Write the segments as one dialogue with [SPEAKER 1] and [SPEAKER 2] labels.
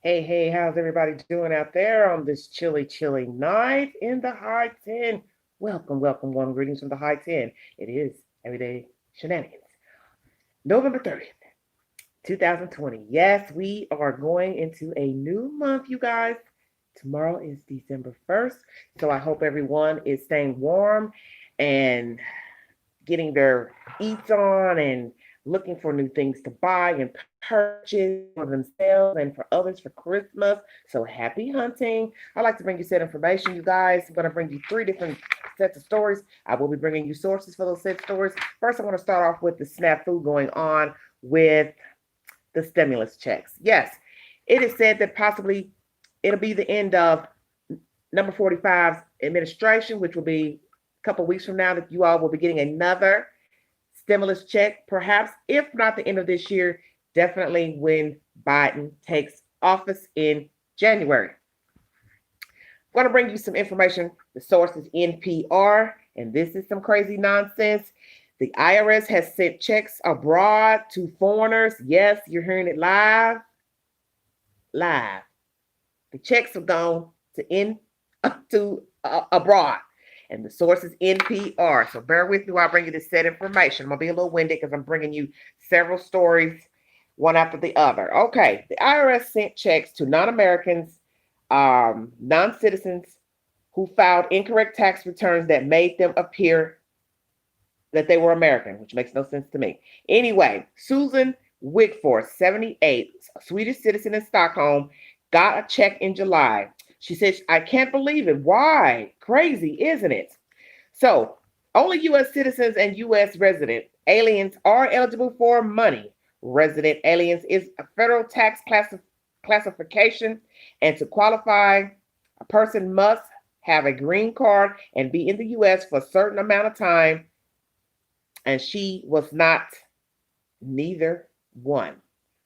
[SPEAKER 1] Hey, hey, how's everybody doing out there on this chilly, chilly night in the high 10? Welcome, welcome, warm greetings from the high 10. It is Everyday Shenanigans. November 30th, 2020. Yes, we are going into a new month, you guys. Tomorrow is December 1st. So I hope everyone is staying warm and getting their eats on and looking for new things to buy and purchase for themselves and for others for Christmas. So happy hunting. I like to bring you said information, you guys. I'm going to bring you three different sets of stories. I will be bringing you sources for those said stories. First, I want to start off with the snafu going on with the stimulus checks. Yes, it is said that possibly it'll be the end of number 45's administration, which will be a couple of weeks from now, that you all will be getting another stimulus check, perhaps, if not the end of this year, definitely when Biden takes office in January. I'm going to bring you some information. The source is NPR, and this is some crazy nonsense. The IRS has sent checks abroad to foreigners. Yes, you're hearing it live. Live. The checks have gone to abroad, and the source is NPR. So bear with me while I bring you this set information. I'm gonna be a little winded because I'm bringing you several stories, one after the other. Okay, the IRS sent checks to non-Americans, non-citizens who filed incorrect tax returns that made them appear that they were American, which makes no sense to me. Anyway, Susan Wigforth, 78, a Swedish citizen in Stockholm, got a check in July. She says, I can't believe it. Why? Crazy, isn't it? So, only U.S. citizens and U.S. resident aliens are eligible for money. Resident aliens is a federal tax classification, and to qualify, a person must have a green card and be in the U.S. for a certain amount of time, and she was not neither one.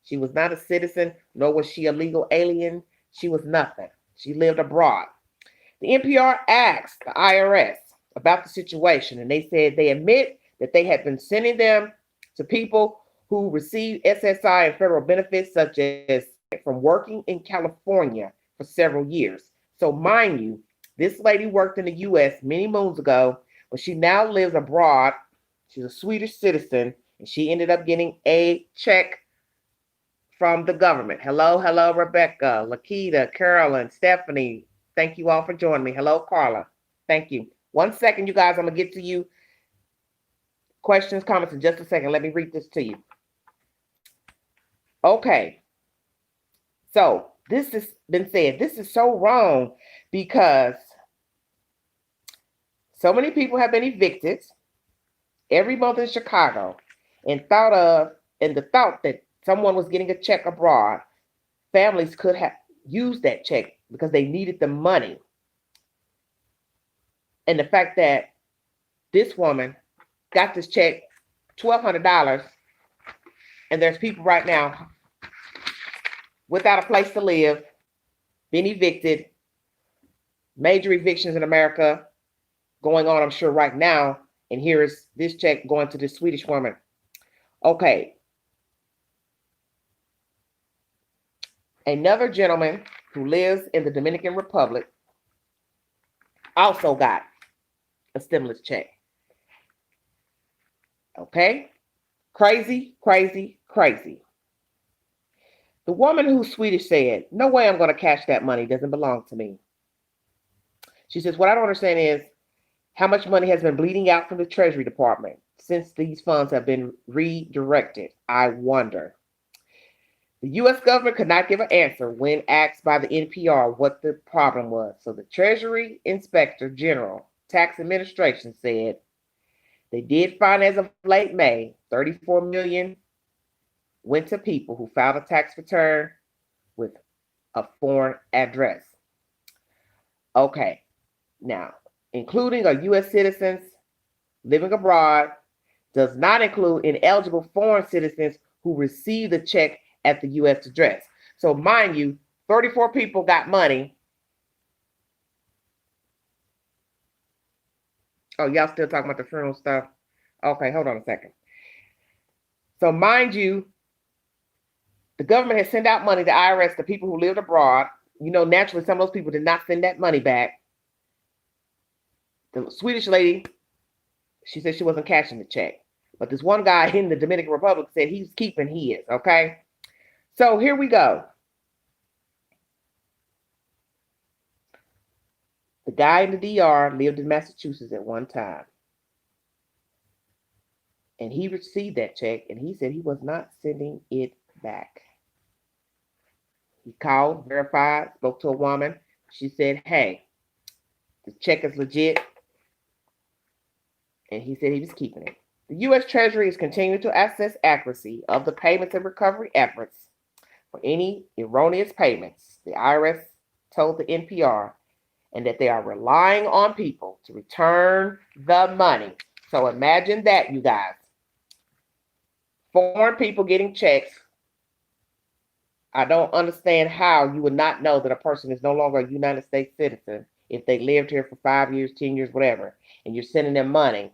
[SPEAKER 1] She was not a citizen, nor was she a legal alien. She was nothing. She lived abroad. The NPR asked the IRS about the situation, and they said they admit that they had been sending them to people who received SSI and federal benefits, such as from working in California for several years. So, mind you, this lady worked in the U.S. many moons ago, but she now lives abroad. She's a Swedish citizen, and she ended up getting a check from the government. Hello, hello, Rebecca, Lakita, Carolyn, Stephanie. Thank you all for joining me. Hello, Carla. Thank you. 1 second, you guys. I'm going to get to you. Questions, comments in just a second. Let me read this to you. Okay. So, this has been said. This is so wrong because so many people have been evicted every month in Chicago, and the thought that someone was getting a check abroad, families could have used that check because they needed the money. And the fact that this woman got this check, $1,200, and there's people right now without a place to live, been evicted, major evictions in America going on, I'm sure, right now. And here is this check going to this Swedish woman. Okay. Another gentleman who lives in the Dominican Republic also got a stimulus check. Okay? Crazy, crazy, crazy. The woman who's Swedish said, no way I'm going to cash that money. It doesn't belong to me. She says, what I don't understand is how much money has been bleeding out from the Treasury Department since these funds have been redirected. I wonder. The U.S. government could not give an answer when asked by the NPR what the problem was. So the Treasury Inspector General Tax Administration said they did find, as of late May, 34 million went to people who filed a tax return with a foreign address. Okay, now, including our U.S. citizens living abroad, does not include ineligible foreign citizens who received the check at the U.S. address. So mind you, 34 people got money. Oh, y'all still talking about the funeral stuff? Okay, hold on a second. So mind you, The government has sent out money to IRS to people who lived abroad. Naturally, some of those people did not send that money back. The Swedish lady, she said she wasn't cashing the check. But this one guy in the Dominican Republic said he's keeping his, okay? So here we go. The guy in the DR lived in Massachusetts at one time. And he received that check, and he said he was not sending it back. He called, verified, spoke to a woman. She said, hey, the check is legit. And he said he was keeping it. The U.S. Treasury is continuing to assess accuracy of the payments and recovery efforts for any erroneous payments, the IRS told the NPR, and that they are relying on people to return the money. So imagine that, you guys. Foreign people getting checks. I don't understand how you would not know that a person is no longer a United States citizen if they lived here for 5 years, 10 years, whatever, and you're sending them money.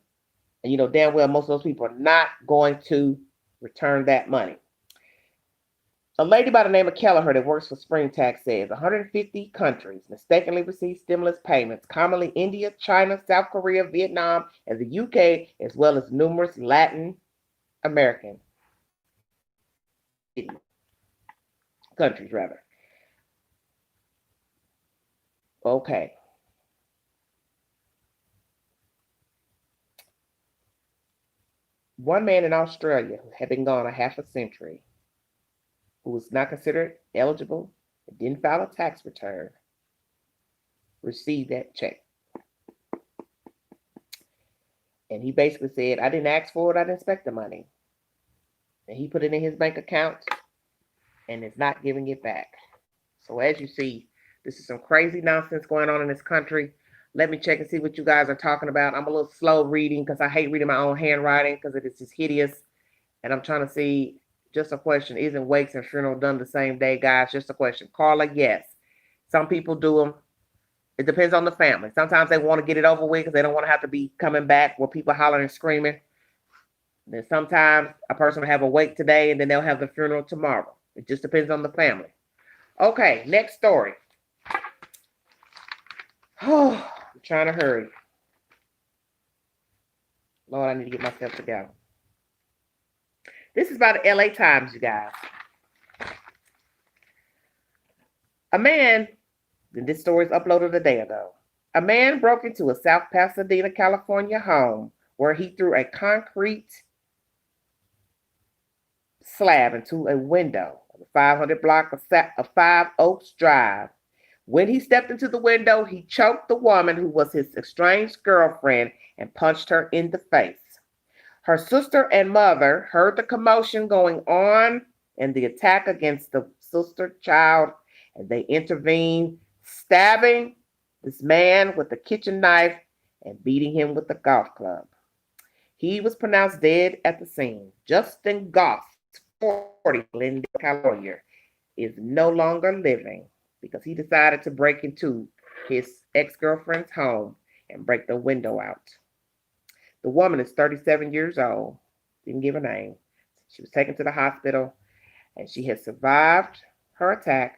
[SPEAKER 1] And you know damn well most of those people are not going to return that money. A lady by the name of Kelleher that works for Spring Tax says 150 countries mistakenly receive stimulus payments, commonly India, China, South Korea, Vietnam, and the UK, as well as numerous Latin American countries, rather. Okay. One man in Australia who had been gone a half a century, who was not considered eligible and didn't file a tax return, received that check. And he basically said, I didn't ask for it, I didn't expect the money. And he put it in his bank account and is not giving it back. So as you see, this is some crazy nonsense going on in this country. Let me check and see what you guys are talking about. I'm a little slow reading because I hate reading my own handwriting because it is just hideous. And I'm trying to see, just a question, isn't wakes and funeral done the same day, guys? Just a question. Carla, yes. Some people do them. It depends on the family. Sometimes they want to get it over with because they don't want to have to be coming back where people hollering and screaming. Then sometimes a person will have a wake today and then they'll have the funeral tomorrow. It just depends on the family. Okay, next story. Oh, I'm trying to hurry. Lord, I need to get myself together. This is about the LA Times, you guys. A man, and this story is uploaded a day ago. A man broke into a South Pasadena, California home where he threw a concrete slab into a window of the 500 block of 5 Oaks Drive. When he stepped into the window, he choked the woman who was his estranged girlfriend and punched her in the face. Her sister and mother heard the commotion going on and the attack against the sister child, and they intervened, stabbing this man with a kitchen knife and beating him with a golf club. He was pronounced dead at the scene. Justin Goff, 40, Glendale, California, is no longer living because he decided to break into his ex-girlfriend's home and break the window out. The woman is 37 years old, didn't give a name. She was taken to the hospital and she had survived her attack.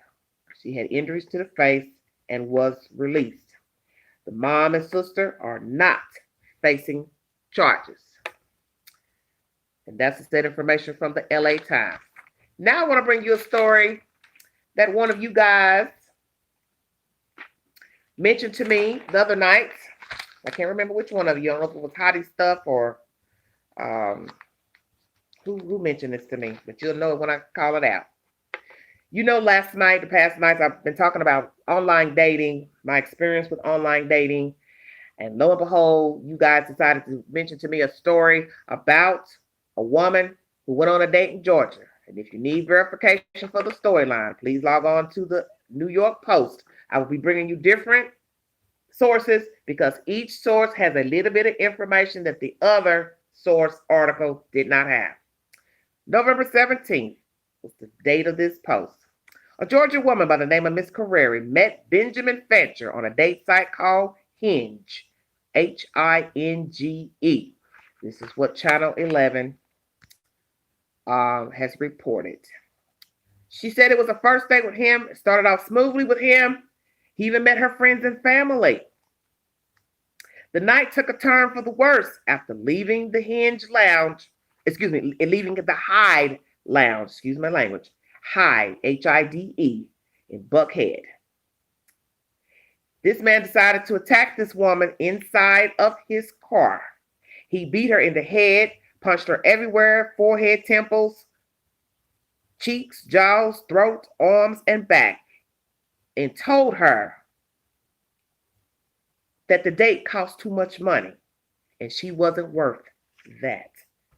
[SPEAKER 1] She had injuries to the face and was released. The mom and sister are not facing charges. And that's the state information from the LA Times. Now I want to bring you a story that one of you guys mentioned to me the other night. I can't remember which one of you. I don't know if it was Hottie Stuff or who mentioned this to me, but you'll know it when I call it out. You know, the past nights, I've been talking about online dating, my experience with online dating, and lo and behold, you guys decided to mention to me a story about a woman who went on a date in Georgia. And if you need verification for the storyline, please log on to the New York Post. I will be bringing you different sources because each source has a little bit of information that the other source article did not have. November 17th was the date of this post. A Georgia woman by the name of Miss Carreri met Benjamin Fancher on a date site called Hinge, Hinge. This is what Channel 11 has reported. She said it was a first date with him. It started off smoothly with him. He even met her friends and family. The night took a turn for the worse after leaving the leaving the Hyde Lounge, excuse my language, Hyde, Hide, in Buckhead. This man decided to attack this woman inside of his car. He beat her in the head, punched her everywhere, forehead, temples, cheeks, jaws, throat, arms, and back, and told her that the date cost too much money and she wasn't worth that.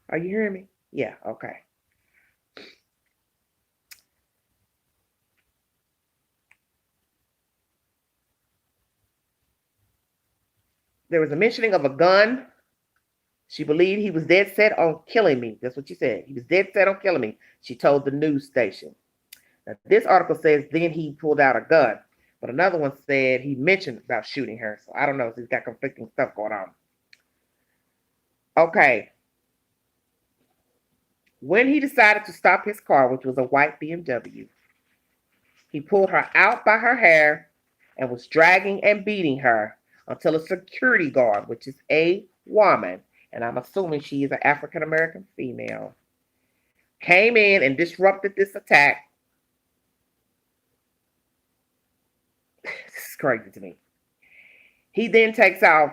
[SPEAKER 1] Are you hearing me? Yeah, okay. There was a mentioning of a gun. She believed he was dead set on killing me. That's what she said. He was dead set on killing me, she told the news station. Now, this article says then he pulled out a gun, but another one said he mentioned about shooting her. So I don't know if he's got conflicting stuff going on. Okay. When he decided to stop his car, which was a white BMW, he pulled her out by her hair and was dragging and beating her until a security guard, which is a woman, and I'm assuming she is an African-American female, came in and disrupted this attack. This is crazy to me. He then takes off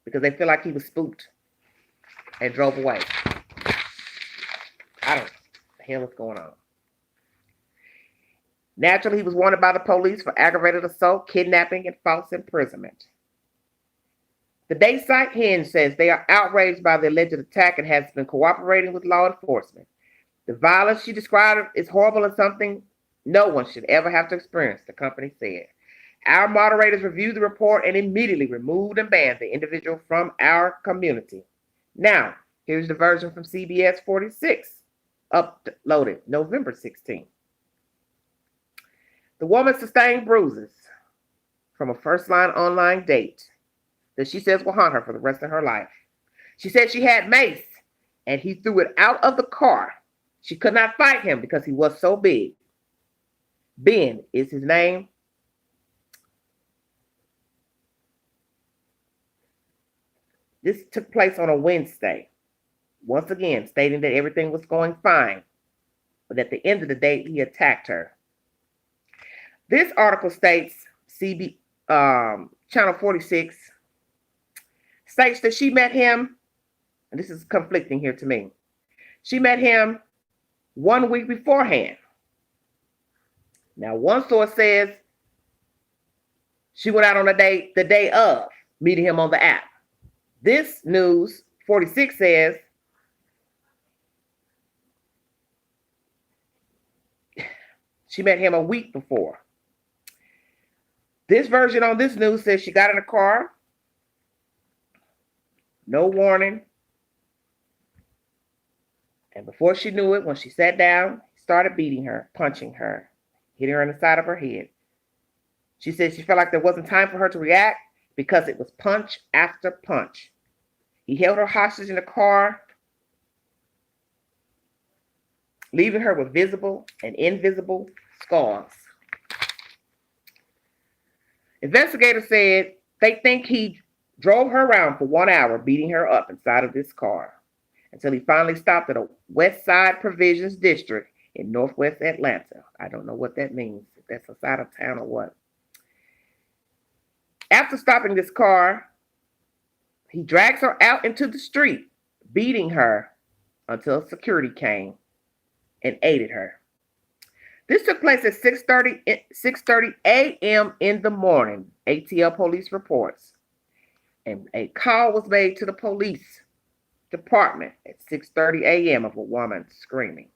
[SPEAKER 1] because they feel like he was spooked and drove away. I don't know what the hell is going on. Naturally, he was wanted by the police for aggravated assault, kidnapping, and false imprisonment. The Dayside Hinge says they are outraged by the alleged attack and has been cooperating with law enforcement. The violence she described is horrible and something no one should ever have to experience, the company said. Our moderators reviewed the report and immediately removed and banned the individual from our community. Now, here's the version from CBS 46, uploaded November 16th. The woman sustained bruises from a first-line online date that she says will haunt her for the rest of her life. She said she had mace, and he threw it out of the car. She could not fight him because he was so big. Ben is his name. This took place on a Wednesday, once again stating that everything was going fine, but at the end of the day, he attacked her. This article states, Channel 46, states that she met him, and this is conflicting here to me. She met him 1 week beforehand. Now, one source says she went out on a date the day of meeting him on the app. This news 46 says she met him a week before. This version on this news says she got in a car, no warning, and before she knew it, when she sat down, he started beating her, punching her, hitting her in the side of her head. She said she felt like there wasn't time for her to react because it was punch after punch. He held her hostage in the car, leaving her with visible and invisible scars. Investigators said they think he drove her around for 1 hour, beating her up inside of this car until he finally stopped at a West Side Provisions District in Northwest Atlanta. I don't know what that means, if that's a side of town or what. After stopping this car, he drags her out into the street, beating her until security came and aided her. This took place at 6:30 a.m. in the morning, ATL police reports. And a call was made to the police department at 6:30 a.m. of a woman screaming.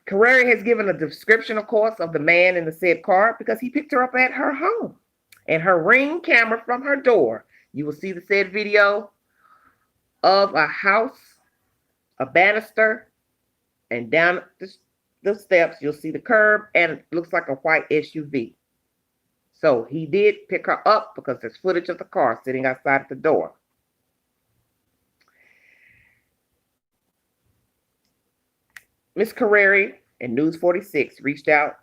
[SPEAKER 1] Carrera has given a description, of course, of the man in the said car because he picked her up at her home. And her Ring camera from her door, you will see the said video of a house, a banister, and down the steps, you'll see the curb, and it looks like a white SUV. So he did pick her up because there's footage of the car sitting outside the door. Miss Carreri and News 46 reached out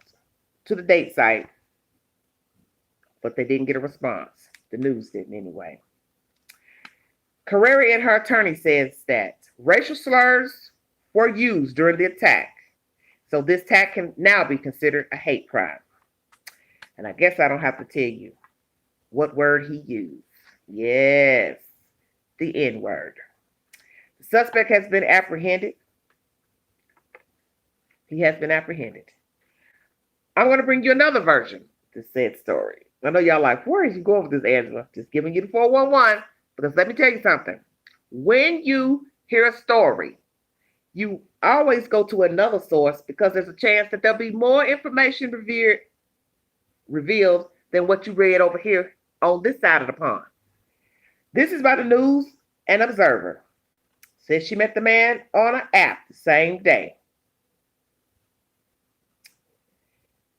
[SPEAKER 1] to the date site, but they didn't get a response. The news didn't anyway. Carreri and her attorney says that racial slurs were used during the attack, so this attack can now be considered a hate crime. And I guess I don't have to tell you what word he used. Yes, the N word. The suspect has been apprehended. He has been apprehended. I'm going to bring you another version of this said story. I know y'all like, where is you going with this, Angela? Just giving you the 411. Because let me tell you something. When you hear a story, you always go to another source because there's a chance that there'll be more information revealed than what you read over here on this side of the pond. This is by the News and Observer. Says she met the man on an app the same day.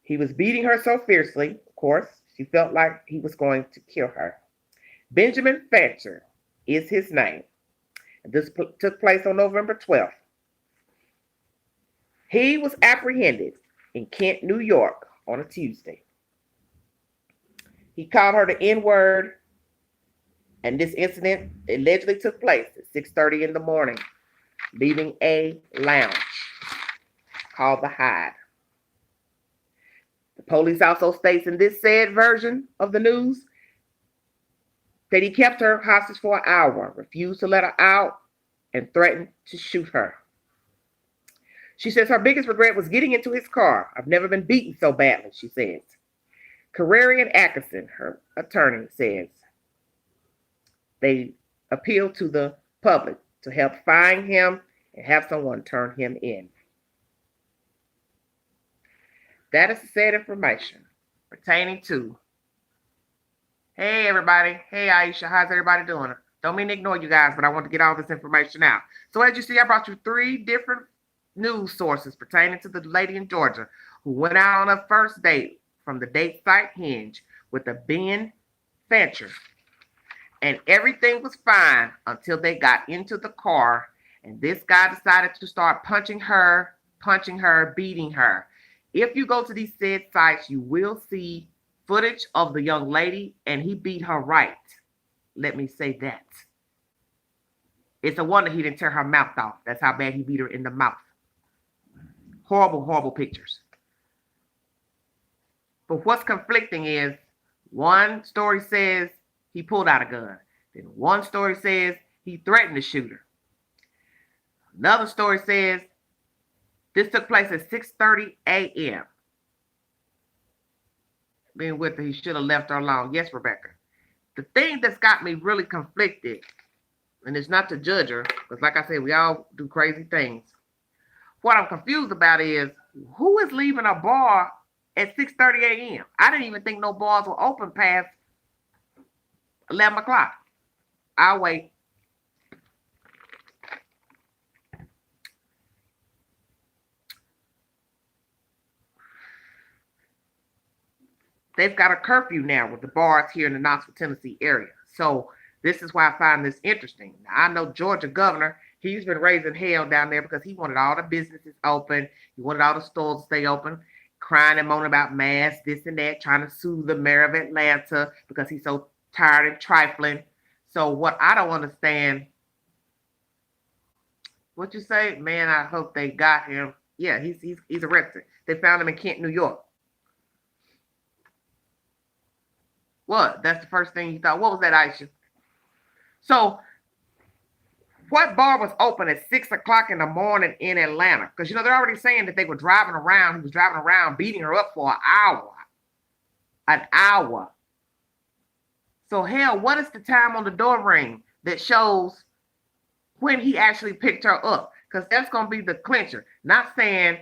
[SPEAKER 1] He was beating her so fiercely, of course, she felt like he was going to kill her. Benjamin Fancher is his name. This took place on November 12th. He was apprehended in Kent, New York on a Tuesday. He called her the N-word, and this incident allegedly took place at 6:30 in the morning, leaving a lounge called The Hyde. The police also states in this said version of the news that he kept her hostage for an hour, refused to let her out, and threatened to shoot her. She says her biggest regret was getting into his car. I've never been beaten so badly, she says. Carreri and Atkinson, her attorney, says they appeal to the public to help find him and have someone turn him in. That is the said information pertaining to. Hey, everybody. Hey, Aisha. How's everybody doing? Don't mean to ignore you guys, but I want to get all this information out. So as you see, I brought you 3 different news sources pertaining to the lady in Georgia who went out on a first date from the date site Hinge with a Ben Fancher. And everything was fine until they got into the car, and this guy decided to start punching her, beating her. If you go to these said sites, you will see footage of the young lady, and he beat her right. Let me say that. It's a wonder he didn't tear her mouth off. That's how bad he beat her in the mouth. Horrible, horrible pictures. But what's conflicting is one story says he pulled out a gun. Then one story says he threatened to shoot her. Another story says this took place at 6:30 a.m. Being with her, he should have left her alone. Yes, Rebecca. The thing that's got me really conflicted, and it's not to judge her, because like I said, we all do crazy things. What I'm confused about is who is leaving a bar at 6:30 a.m.? I didn't even think no bars were open past 11 o'clock. I'll wait. They've got a curfew now with the bars here in the Knoxville, Tennessee area. So this is why I find this interesting. Now, I know Georgia governor, he's been raising hell down there because he wanted all the businesses open. He wanted all the stores to stay open, crying and moaning about masks, this and that, trying to sue the mayor of Atlanta because he's so tired and trifling. So what I don't understand, what you say? Man, I hope they got him. Yeah, he's arrested. They found him in Kent, New York. What? That's the first thing you thought. What was that, Aisha? So, what bar was open at 6 o'clock in the morning in Atlanta? Because, they're already saying that they were driving around. He was driving around, beating her up for an hour. An hour. So, hell, what is the time on the door ring that shows when he actually picked her up? Because that's going to be the clincher. Not saying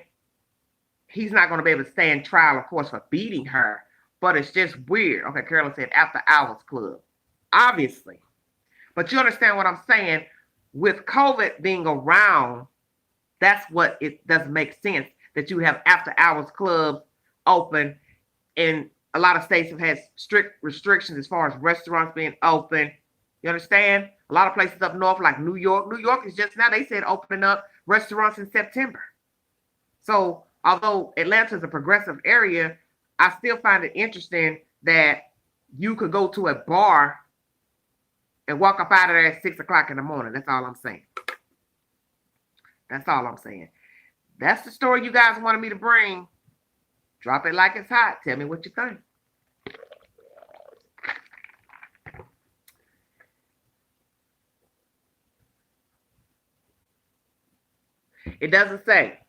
[SPEAKER 1] he's not going to be able to stand trial, of course, for beating her. But it's just weird. Okay, Carolyn said after hours club. Obviously. But you understand what I'm saying? With COVID being around, that's what it doesn't make sense that you have after hours clubs open. And a lot of states have had strict restrictions as far as restaurants being open. You understand? A lot of places up north like New York. New York is just now, they said opening up restaurants in September. So although Atlanta is a progressive area, I still find it interesting that you could go to a bar and walk up out of there at 6 o'clock in the morning. That's all I'm saying. That's all I'm saying. That's the story you guys wanted me to bring. Drop it like it's hot. Tell me what you think. It doesn't say.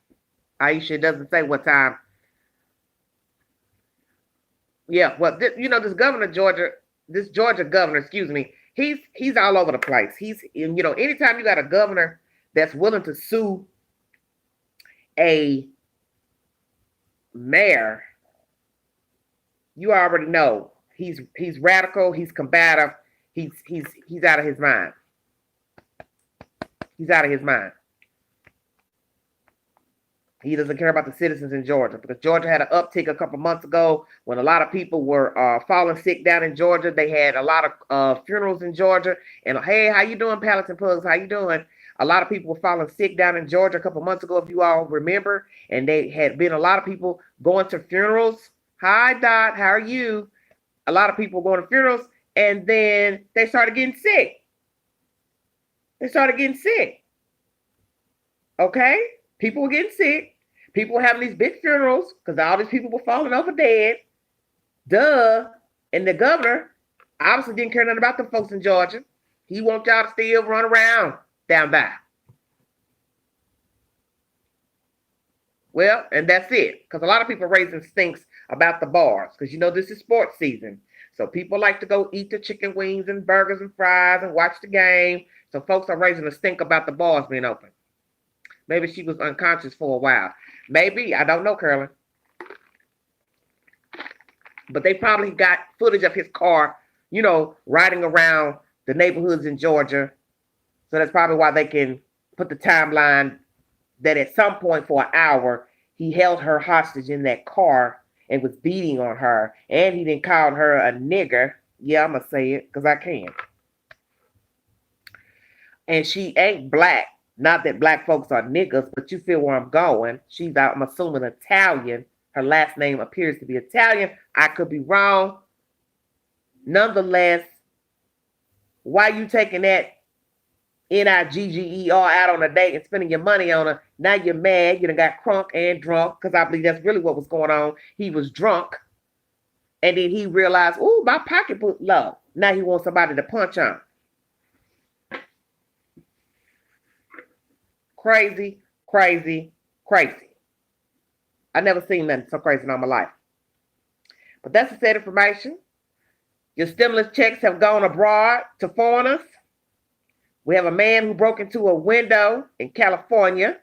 [SPEAKER 1] Aisha, it doesn't say what time. Yeah, well, this governor Georgia, this Georgia governor, excuse me, he's all over the place. Anytime you got a governor that's willing to sue a mayor, you already know he's radical, he's combative, he's out of his mind. He's out of his mind. He doesn't care about the citizens in Georgia, because Georgia had an uptick a couple months ago when a lot of people were falling sick down in Georgia. They had a lot of funerals in Georgia. And hey, how you doing, Palace and Pugs? How you doing? A lot of people were falling sick down in Georgia a couple months ago, if you all remember. And they had been a lot of people going to funerals. Hi, Dot. How are you? A lot of people going to funerals, and then they started getting sick. Okay? People were getting sick. People were having these big funerals because all these people were falling over dead. Duh. And the governor obviously didn't care nothing about the folks in Georgia. He wants y'all to still run around down by. Well, and that's it. Because a lot of people are raising stinks about the bars. Because this is sports season. So people like to go eat the chicken wings and burgers and fries and watch the game. So folks are raising a stink about the bars being open. Maybe she was unconscious for a while. Maybe. I don't know, Carolyn. But they probably got footage of his car, riding around the neighborhoods in Georgia. So that's probably why they can put the timeline that at some point for an hour, he held her hostage in that car and was beating on her. And he didn't call her a nigger. Yeah, I'm going to say it because I can. And she ain't black. Not that black folks are niggas, but you feel where I'm going. She's, I'm assuming, Italian. Her last name appears to be Italian. I could be wrong. Nonetheless, why you taking that Nigger out on a date and spending your money on her? Now you're mad. You done got crunk and drunk, because I believe that's really what was going on. He was drunk. And then he realized, ooh, my pocketbook low. Now he wants somebody to punch on. Crazy, crazy, crazy. I never seen nothing so crazy in all my life. But that's the sad information. Your stimulus checks have gone abroad to foreigners. We have a man who broke into a window in California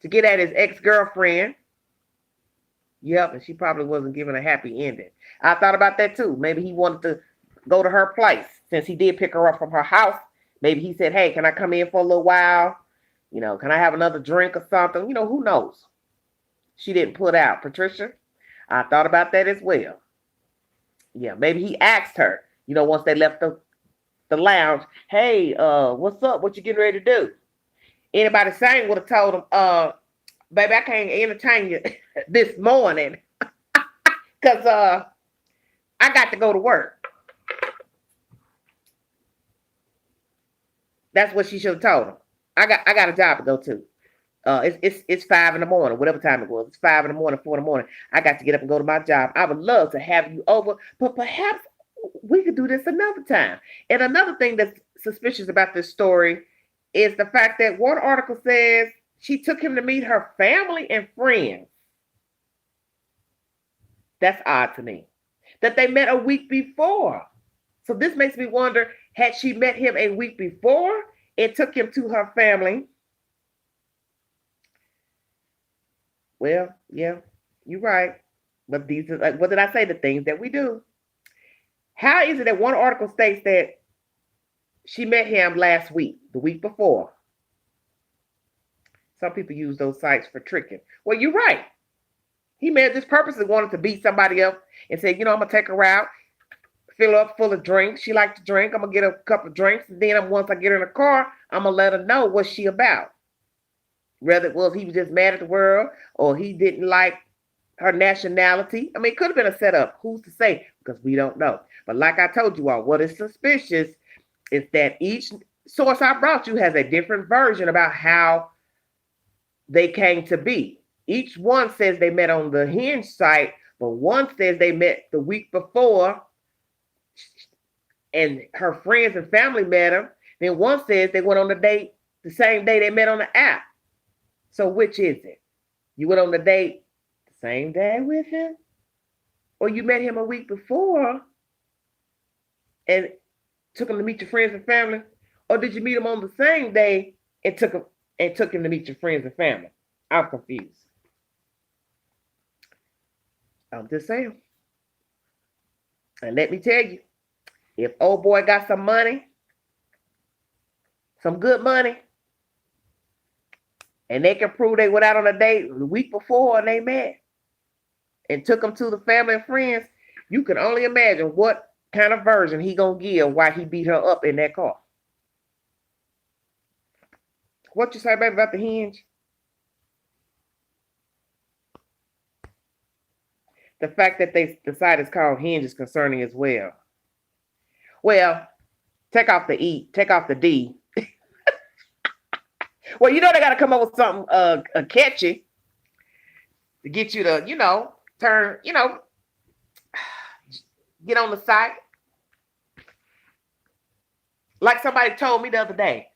[SPEAKER 1] to get at his ex-girlfriend. Yep, and she probably wasn't given a happy ending. I thought about that too. Maybe he wanted to go to her place since he did pick her up from her house. Maybe he said, hey, can I come in for a little while? Can I have another drink or something? Who knows? She didn't put out. Patricia, I thought about that as well. Yeah, maybe he asked her, once they left the lounge, hey, what's up? What you getting ready to do? Anybody saying would have told him, baby, I can't entertain you this morning because I got to go to work. That's what she should have told him. I got a job to go to. It's 5 in the morning, whatever time it was. It's 5 in the morning, 4 in the morning. I got to get up and go to my job. I would love to have you over, but perhaps we could do this another time. And another thing that's suspicious about this story is the fact that one article says she took him to meet her family and friends. That's odd to me. That they met a week before. So this makes me wonder, had she met him a week before? It took him to her family. Well, yeah, you're right. But these are, like, what did I say? The things that we do. How is it that one article states that she met him last week, the week before? Some people use those sites for tricking. Well, you're right. He made this purposely wanted to beat somebody up and said, I'm going to take her out, fill her up full of drinks. She likes to drink. I'm going to get a couple of drinks. And then once I get her in the car, I'm going to let her know what she about. Whether it was he was just mad at the world or he didn't like her nationality. I mean, it could have been a setup. Who's to say? Because we don't know. But like I told you all, what is suspicious is that each source I brought you has a different version about how they came to be. Each one says they met on the Hinge site, but one says they met the week before and her friends and family met him. Then one says they went on the date the same day they met on the app. So which is it? You went on the date the same day with him? Or you met him a week before and took him to meet your friends and family? Or did you meet him on the same day and took him to meet your friends and family? I'm confused. I'm just saying. And let me tell you, if old boy got some money, some good money, and they can prove they went out on a date the week before and they met and took them to the family and friends, you can only imagine what kind of version he gonna give why he beat her up in that car. What you say, baby, about the Hinge? The fact that the site is called Hinge is concerning as well. Well, take off the E, take off the D. Well, you know they got to come up with something catchy to get you to, turn, get on the site. Like somebody told me the other day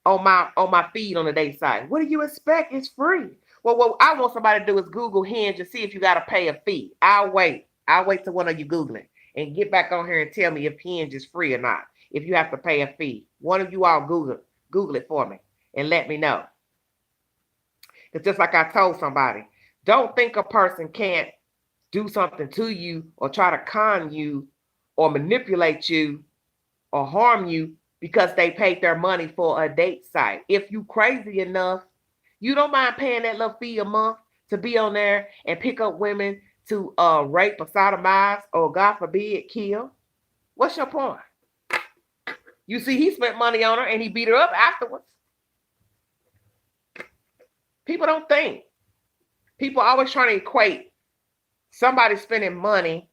[SPEAKER 1] on my feed on the date site. What do you expect? It's free. Well, what I want somebody to do is Google Hinge and see if you got to pay a fee. I'll wait till one of you Google it and get back on here and tell me if Hinge is free or not. If you have to pay a fee, one of you all Google it for me and let me know. It's just like I told somebody, don't think a person can't do something to you or try to con you or manipulate you or harm you because they paid their money for a date site. If you crazy enough, you don't mind paying that little fee a month to be on there and pick up women to rape or sodomize or, God forbid, kill. What's your point? You see, he spent money on her and he beat her up afterwards. People don't think. People always trying to equate somebody spending money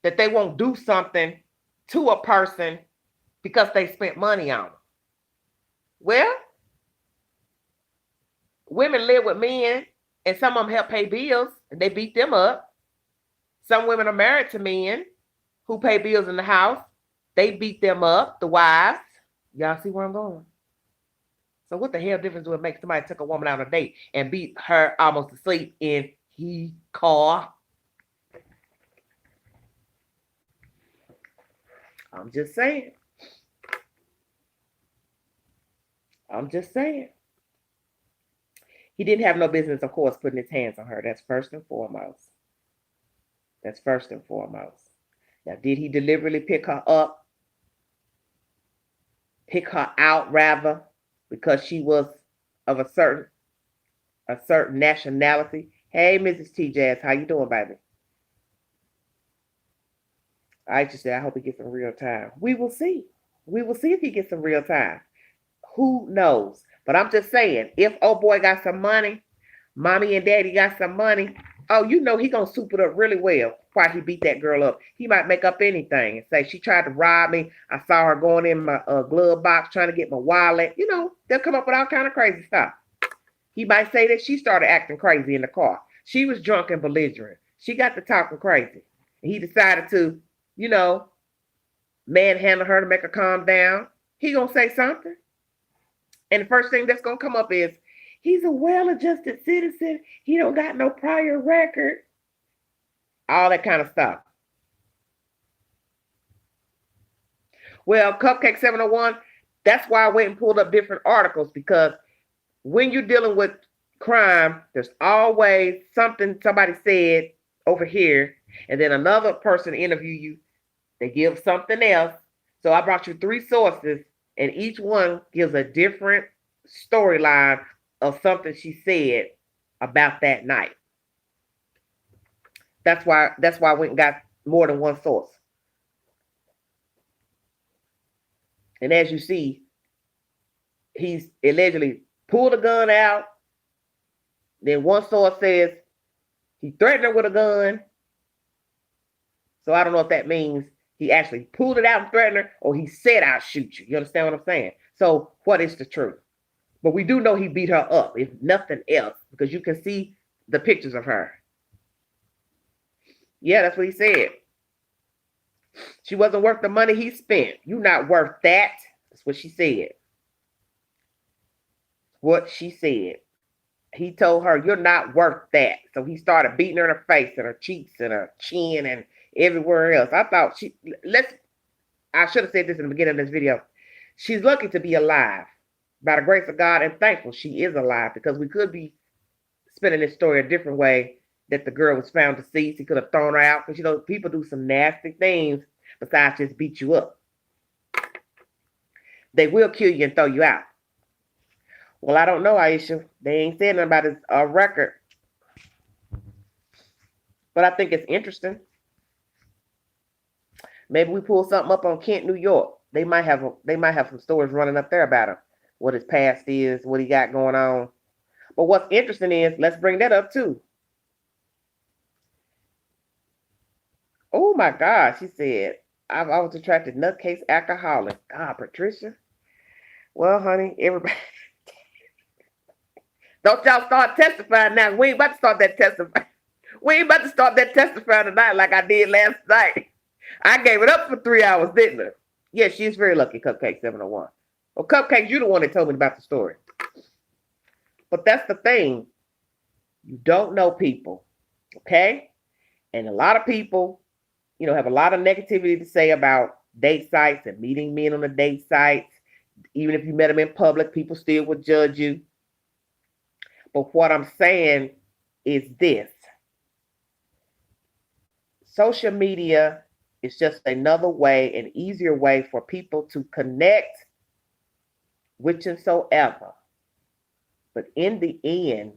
[SPEAKER 1] that they won't do something to a person because they spent money on them. Well, women live with men and some of them help pay bills and they beat them up. Some women are married to men who pay bills in the house. They beat them up, the wives. Y'all see where I'm going? So what the hell difference would it make somebody took a woman out on a date and beat her almost to sleep in his car? I'm just saying. He didn't have no business, of course, putting his hands on her. That's first and foremost. Now, did he deliberately pick her out rather, because she was of a certain nationality? Hey, Mrs. T. Jazz, how you doing, baby? I just said, I hope he gets some real time. We will see. If he gets some real time. Who knows? But I'm just saying, if old boy got some money, mommy and daddy got some money, oh, he gonna soup it up really well while he beat that girl up. He might make up anything and say, she tried to rob me. I saw her going in my glove box trying to get my wallet. They'll come up with all kind of crazy stuff. He might say that she started acting crazy in the car. She was drunk and belligerent. She got to talking crazy. And he decided to, manhandle her to make her calm down. He gonna say something. And the first thing that's gonna come up is, he's a well-adjusted citizen. He don't got no prior record. All that kind of stuff. Well, Cupcake 701, that's why I went and pulled up different articles, because when you're dealing with crime, there's always something somebody said over here, and then another person interview you. They give something else. So I brought you 3 sources, and each one gives a different storyline of something she said about that night. That's why I went and got more than one source. And as you see, he's allegedly pulled a gun out. Then one source says he threatened her with a gun. So I don't know if that means he actually pulled it out and threatened her, or he said, I'll shoot you. You understand what I'm saying? So what is the truth? But we do know he beat her up, if nothing else, because you can see the pictures of her. Yeah, that's what he said. She wasn't worth the money he spent. You're not worth that. That's what she said. What she said. He told her, you're not worth that. So he started beating her in her face and her cheeks and her chin and everywhere else. I thought I should have said this in the beginning of this video. She's lucky to be alive by the grace of God, and thankful she is alive, because we could be spinning this story a different way, that the girl was found deceased. He could have thrown her out, because, you know, people do some nasty things besides just beat you up. They will kill you and throw you out. Well, I don't know, Aisha. They ain't saying nothing about his record. But I think it's interesting. Maybe we pull something up on Kent, New York. They might have some stories running up there about him. What his past is, what he got going on. But what's interesting is, let's bring that up too. Oh my God, she said, I was attracted nutcase alcoholic. God, Patricia. Well, honey, everybody. Don't y'all start testifying now. We ain't about to start that testifying. We ain't about to start that testifying tonight like I did last night. I gave it up for 3 hours, didn't I? Yeah, she's very lucky, Cupcake 701. Well, Cupcake, you're the one that told me about the story. But that's the thing. You don't know people, okay? And a lot of people, you know, have a lot of negativity to say about date sites and meeting men on the date sites. Even if you met them in public, people still would judge you. But what I'm saying is this. Social media is just another way, an easier way for people to connect whichsoever. But in the end,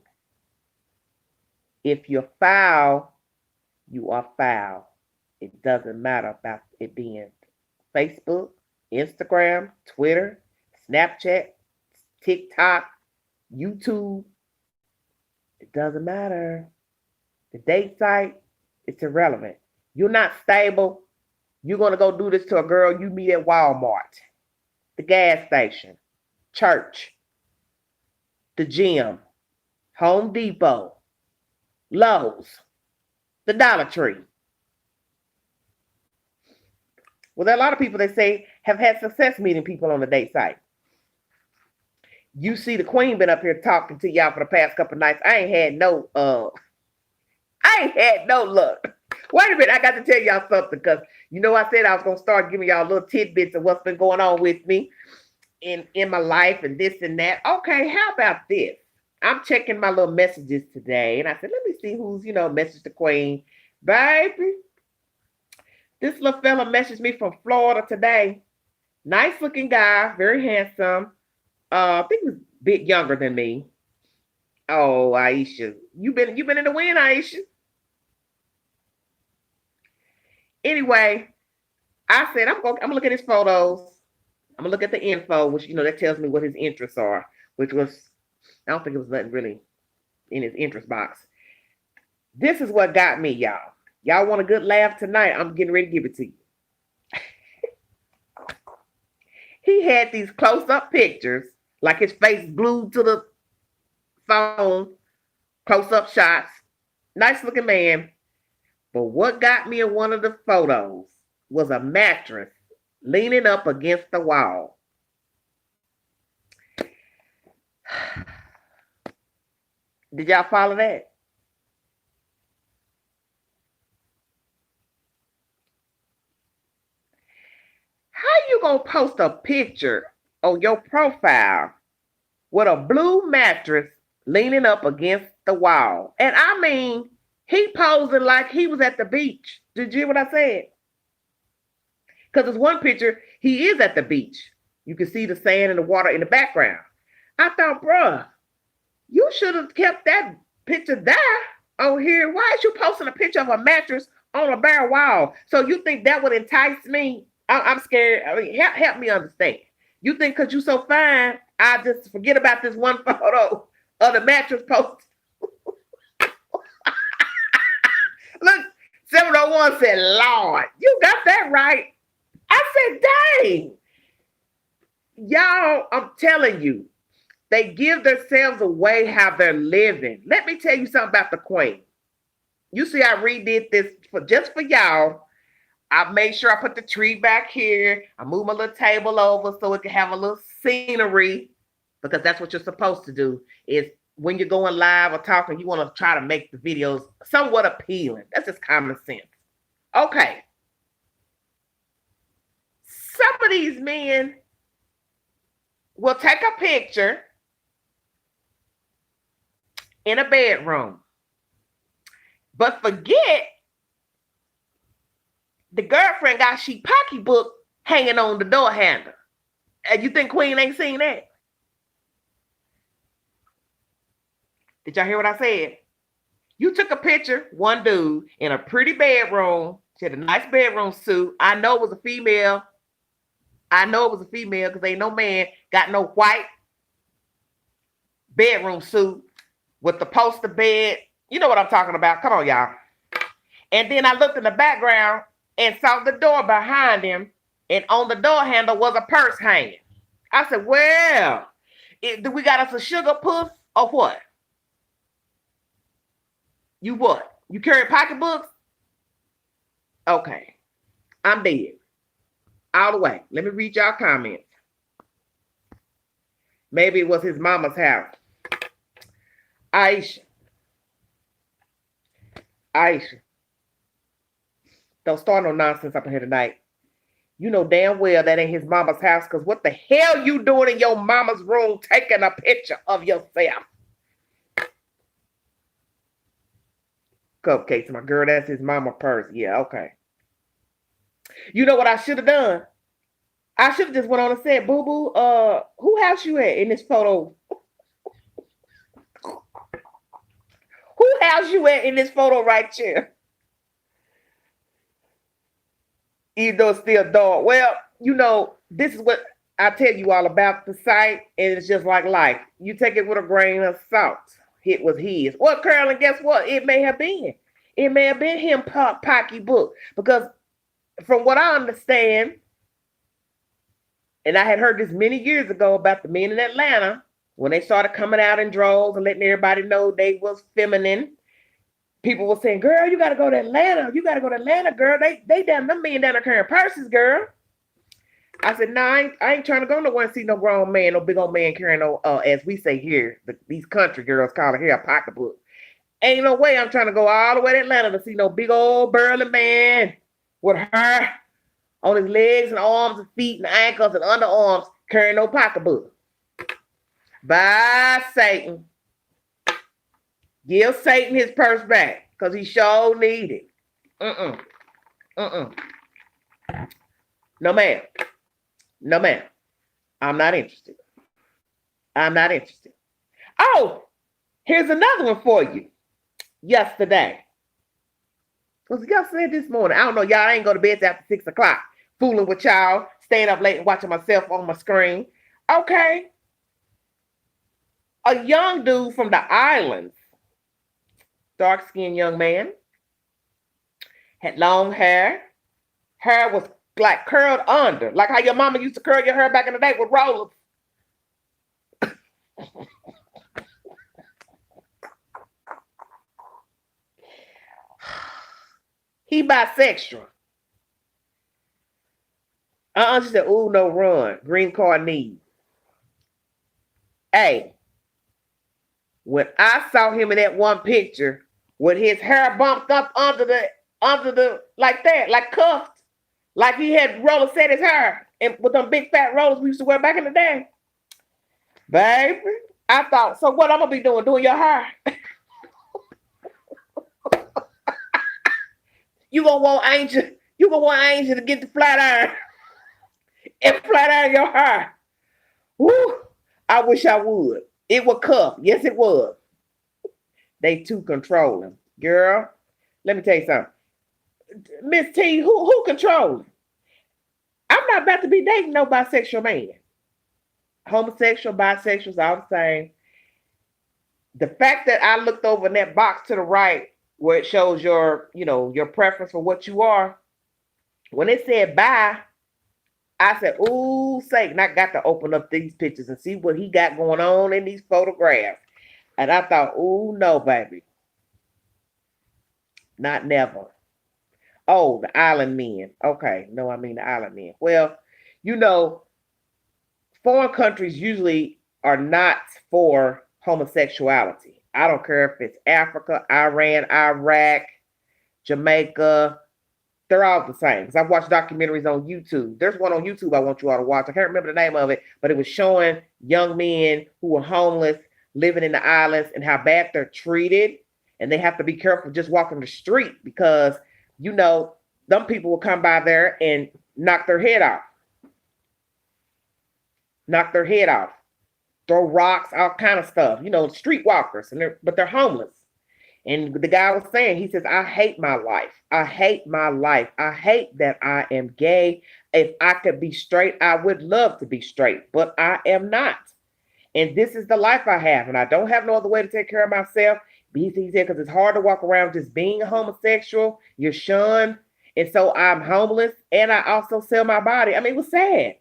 [SPEAKER 1] if you're foul, you are foul. It doesn't matter about it being Facebook, Instagram, Twitter, Snapchat, TikTok, YouTube. It doesn't matter. The date site, it's irrelevant. You're not stable. You're going to go do this to a girl you meet at Walmart, the gas station, church, the gym, Home Depot, Lowe's, the Dollar Tree. Well, there are a lot of people that say have had success meeting people on the date site. You see the queen been up here talking to y'all for the past couple of nights. I ain't had no luck. Wait a minute, I got to tell y'all something, because you know I said I was gonna start giving y'all little tidbits of what's been going on with me in my life and this and that. Okay, how about this? I'm checking my little messages today, and I said, let me see who's, messaged the queen. Baby, this little fella messaged me from Florida today. Nice looking guy, very handsome. I think he was a bit younger than me. Oh, Aisha, you been in the wind, Aisha. Anyway, I said I'm gonna look at his photos. I'm gonna look at the info, which that tells me what his interests are. Which was, I don't think it was nothing really in his interest box. This is what got me, y'all. Y'all want a good laugh tonight? I'm getting ready to give it to you. He had these close-up pictures, like his face glued to the phone, close-up shots. Nice looking man. But what got me in one of the photos was a mattress leaning up against the wall. Did y'all follow that? How you gonna post a picture on your profile with a blue mattress leaning up against the wall? And I mean, he posing like he was at the beach. Did you hear what I said? Because there's one picture, he is at the beach. You can see the sand and the water in the background. I thought, bruh, you should have kept that picture there on here. Why is you posting a picture of a mattress on a bare wall? So you think that would entice me? I'm scared. I mean, help me understand. You think because you're so fine, I just forget about this one photo of the mattress post. Look, 701 said, Lord, you got that right. I said, dang. Y'all, I'm telling you, they give themselves away how they're living. Let me tell you something about the Queen. You see, I redid this just for y'all. I made sure I put the tree back here. I moved my little table over so it can have a little scenery, because that's what you're supposed to do. Is when you're going live or talking, you want to try to make the videos somewhat appealing. That's just common sense. Okay. Some of these men will take a picture in a bedroom, but forget the girlfriend got she pocketbook hanging on the door handle. And you think Queen ain't seen that? Did y'all hear what I said? You took a picture, one dude, in a pretty bedroom. She had a nice bedroom suit. I know it was a female. Because ain't no man got no white bedroom suit with the poster bed. You know what I'm talking about. Come on, y'all. And then I looked in the background and saw the door behind him, and on the door handle was a purse hanging. I said, well, do we got us a sugar puss or what? You what? You carry pocketbooks? Okay. I'm dead. All the way. Let me read y'all comments. Maybe it was his mama's house. Aisha. Don't start no nonsense up in here tonight. You know damn well that ain't his mama's house, because what the hell you doing in your mama's room taking a picture of yourself? Cupcakes, my girl, that's his mama purse. Yeah, okay. You know what I should have done? I should have just went on and said, boo-boo, who house you at in this photo? Who house you at in this photo right here? Even though it's still dark. Well, you know, this is what I tell you all about the site, and it's just like life. You take it with a grain of salt. It was his. Well, Carolyn, guess what? It may have been. It may have been him pocketbook. Because from what I understand, and I had heard this many years ago about the men in Atlanta, when they started coming out in droves and letting everybody know they was feminine, people were saying, girl, you got to go to Atlanta. You got to go to Atlanta, girl. They down, them men down there carrying purses, girl. I said, no, I ain't trying to go nowhere and see no grown man, no big old man carrying no, as we say here, these country girls call it here a pocketbook. Ain't no way I'm trying to go all the way to Atlanta to see no big old burly man with her on his legs and arms and feet and ankles and underarms carrying no pocketbook. Bye, Satan. Give Satan his purse back, because he sure need it. No, ma'am. No, ma'am. I'm not interested. Oh, here's another one for you. Yesterday. Because y'all said this morning, I don't know, y'all ain't go to bed after 6 o'clock. Fooling with y'all, staying up late and watching myself on my screen. Okay. A young dude from the islands, dark-skinned young man, had long hair. Hair was like curled under, like how your mama used to curl your hair back in the day with rollers. He bisexual. She said, ooh, no, run. Green card need. Hey, when I saw him in that one picture with his hair bumped up under the like that, like cuffed, like he had roller set his hair, and with them big fat rollers we used to wear back in the day. Baby, I thought, so what I'm gonna be doing your hair? You gonna want Angel to get the flat iron and flat iron your hair. Woo! I wish I would. It was cuffed. Yes, it was. They too controlling. Girl, let me tell you something. Miss T, who controlling? I'm not about to be dating no bisexual man. homosexual, bisexuals, all the same. The fact that I looked over in that box to the right where it shows your, your preference for what you are, when it said bi, I said, ooh, Satan, I got to open up these pictures and see what he got going on in these photographs. And I thought, ooh, no, baby. Not never. Oh, the island men. Okay. No, I mean the island men. Well, you know, foreign countries usually are not for homosexuality. I don't care if it's Africa, Iran, Iraq, Jamaica. They're all the same. Because I've watched documentaries on YouTube. There's one on YouTube I want you all to watch. I can't remember the name of it, but it was showing young men who were homeless living in the islands and how bad they're treated. And they have to be careful just walking the street because, them people will come by there and knock their head off. Knock their head off. Throw rocks, all kind of stuff. Streetwalkers, but they're homeless. And the guy was saying, he says, I hate my life. I hate my life. I hate that I am gay. If I could be straight, I would love to be straight, but I am not. And this is the life I have. And I don't have no other way to take care of myself. He said, because it's hard to walk around just being a homosexual. You're shunned. And so I'm homeless. And I also sell my body. I mean, it was sad.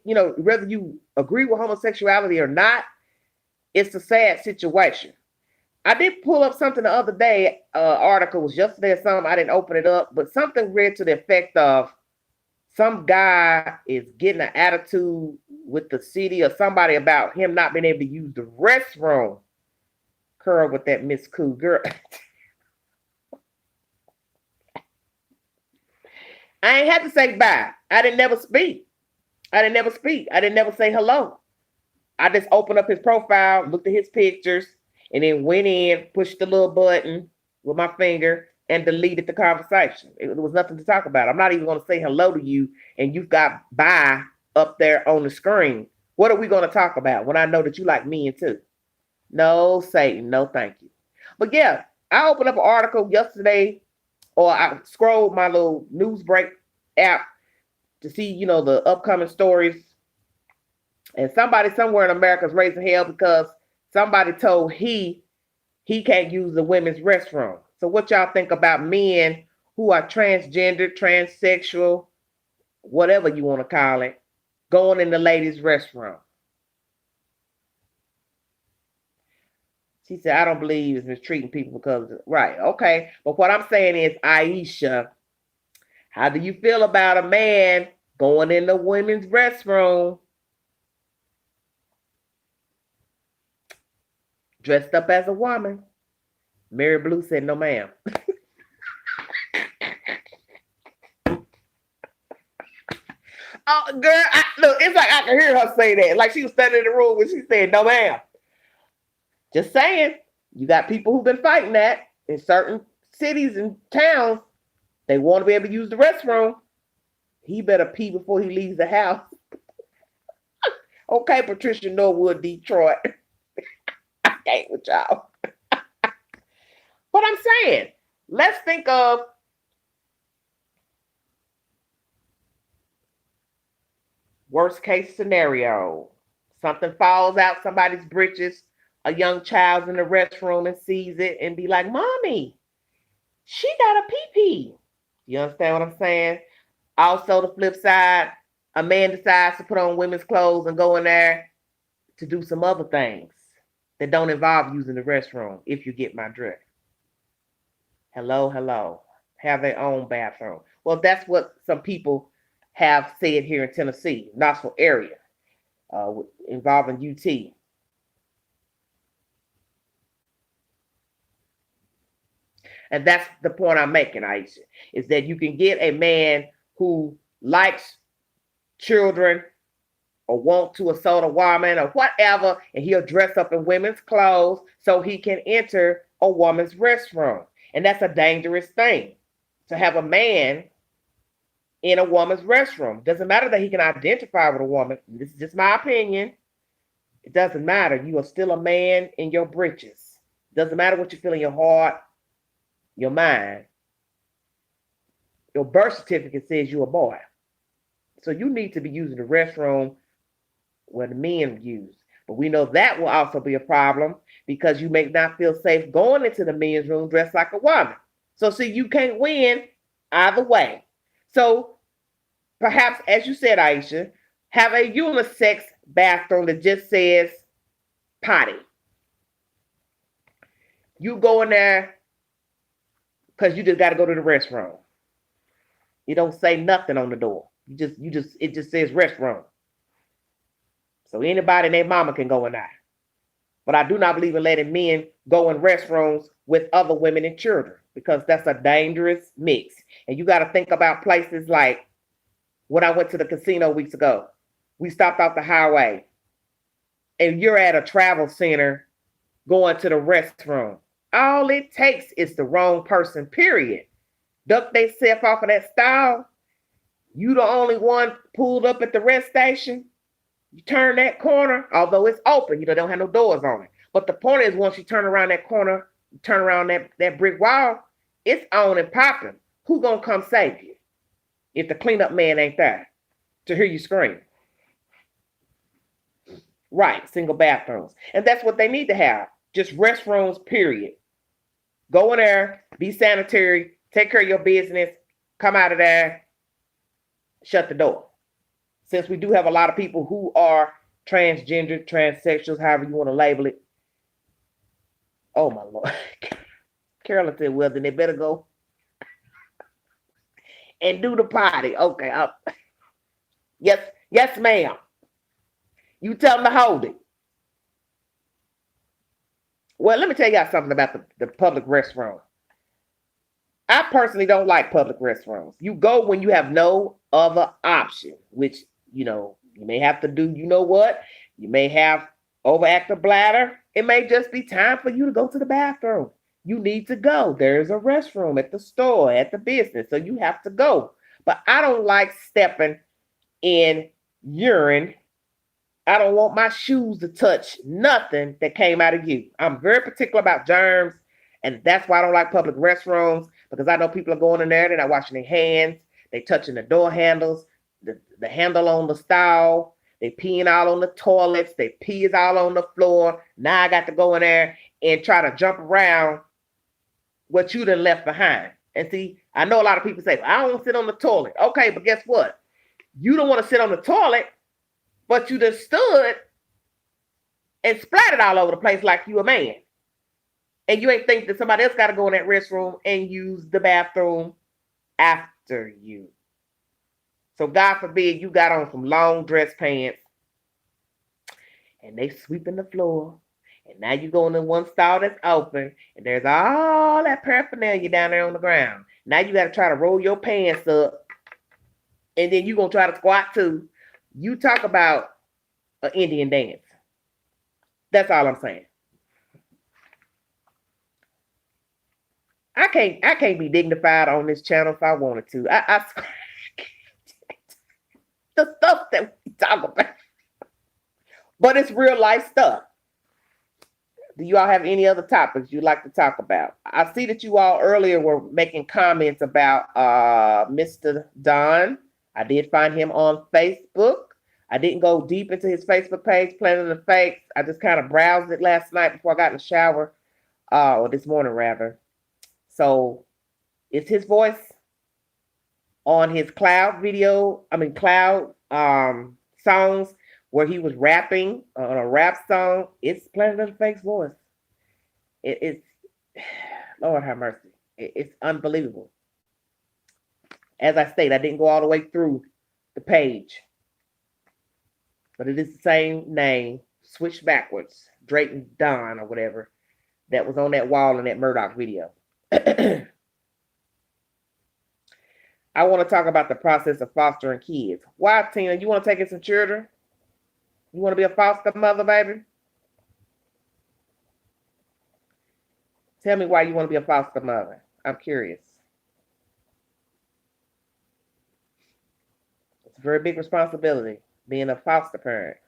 [SPEAKER 1] Whether you agree with homosexuality or not, it's a sad situation. I did pull up something the other day. Article was yesterday or something. I didn't open it up, but something read to the effect of some guy is getting an attitude with the city or somebody about him not being able to use the restroom. Curl with that Miss Cool girl. I ain't had to say bye. I didn't never speak. I didn't never say hello. I just opened up his profile, looked at his pictures, and then went in, pushed the little button with my finger, and deleted the conversation. It was nothing to talk about. I'm not even going to say hello to you, and you've got bye up there on the screen. What are we going to talk about when I know that you like men too? No, Satan, no thank you. But yeah, I opened up an article yesterday, or I scrolled my little news break app to see, the upcoming stories. And somebody somewhere in America is raising hell because somebody told he can't use the women's restroom. So what y'all think about men who are transgender, transsexual, whatever you want to call it, going in the ladies' restroom? She said, I don't believe it's mistreating people because, right, okay. But what I'm saying is, Aisha, how do you feel about a man going in the women's restroom dressed up as a woman? Mary Blue said, no, ma'am. Oh, girl, look, it's like I can hear her say that. Like she was standing in the room when she said, no, ma'am. Just saying, you got people who've been fighting that in certain cities and towns. They want to be able to use the restroom. He better pee before he leaves the house. Okay, Patricia Norwood, Detroit. I can't with y'all. But I'm saying, let's think of worst case scenario. Something falls out somebody's britches. A young child's in the restroom and sees it and be like, Mommy, she got a pee-pee. You understand what I'm saying? Also, the flip side, a man decides to put on women's clothes and go in there to do some other things that don't involve using the restroom, if you get my drift. Hello. Have their own bathroom. Well, that's what some people have said here in Tennessee, Knoxville area, involving UT. And that's the point I'm making, Aisha, is that you can get a man who likes children or want to assault a woman or whatever, and he'll dress up in women's clothes so he can enter a woman's restroom. And that's a dangerous thing, to have a man in a woman's restroom. Doesn't matter that he can identify with a woman. This is just my opinion. It doesn't matter. You are still a man in your britches. Doesn't matter what you feel in your heart, your mind. Your birth certificate says you're a boy. So you need to be using the restroom where the men use. But we know that will also be a problem because you may not feel safe going into the men's room dressed like a woman. So see, you can't win either way. So perhaps, as you said, Aisha, have a unisex bathroom that just says potty. You go in there because you just got to go to the restroom. You don't say nothing on the door. It just says restroom. So anybody and their mama can go in there. But I do not believe in letting men go in restrooms with other women and children because that's a dangerous mix. And you got to think about places like when I went to the casino weeks ago. We stopped off the highway and you're at a travel center going to the restroom. All it takes is the wrong person, period. Duck they self off of that stall. You the only one pulled up at the rest station. You turn that corner, although it's open, they don't have no doors on it. But the point is, once you turn around that corner, you turn around that brick wall, it's on and popping. Who gonna come save you if the cleanup man ain't there to hear you scream? Right, single bathrooms. And that's what they need to have. Just restrooms, period. Go in there, be sanitary, take care of your business, come out of there, shut the door. Since we do have a lot of people who are transgender, transsexuals, however you want to label it. Oh my Lord. Carolyn said, well, then they better go and do the potty. Okay. Yes, ma'am. You tell them to hold it. Well, let me tell y'all something about the public restroom. I personally don't like public restrooms. You go when you have no other option, which, you may have to do, what? You may have overactive bladder. It may just be time for you to go to the bathroom. You need to go. There's a restroom at the store, at the business, so you have to go. But I don't like stepping in urine. I don't want my shoes to touch nothing that came out of you. I'm very particular about germs, and that's why I don't like public restrooms, because I know people are going in there, they're not washing their hands, they touching the door handles, the handle on the stall, they peeing all on the toilets, they pees all on the floor. Now I got to go in there and try to jump around what you done left behind. And see, I know a lot of people say, I don't want to sit on the toilet. Okay, but guess what? You don't want to sit on the toilet, but you just stood and splattered all over the place like you a man. And you ain't think that somebody else got to go in that restroom and use the bathroom after you. So God forbid you got on some long dress pants and they sweeping the floor. And now you go in the one stall that's open and there's all that paraphernalia down there on the ground. Now you got to try to roll your pants up and then you going to try to squat too. You talk about an Indian dance. That's all I'm saying. I can't be dignified on this channel if I wanted to. I the stuff that we talk about. But it's real life stuff. Do you all have any other topics you'd like to talk about? I see that you all earlier were making comments about Mr. Don. I did find him on Facebook. I didn't go deep into his Facebook page, Planet of the Fakes. I just kind of browsed it last night before I got in the shower, or this morning rather. So it's his voice on his cloud songs where he was rapping on a rap song. It's Planet of the Fakes voice. It's Lord have mercy. It's unbelievable. As I stated, I didn't go all the way through the page, but it is the same name, switched backwards, Drayton Don or whatever, that was on that wall in that Murdoch video. I want to talk about the process of fostering kids. Why, Tina? You want to take in some children? You want to be a foster mother, baby? Tell me why you want to be a foster mother. I'm curious. It's a very big responsibility, being a foster parent.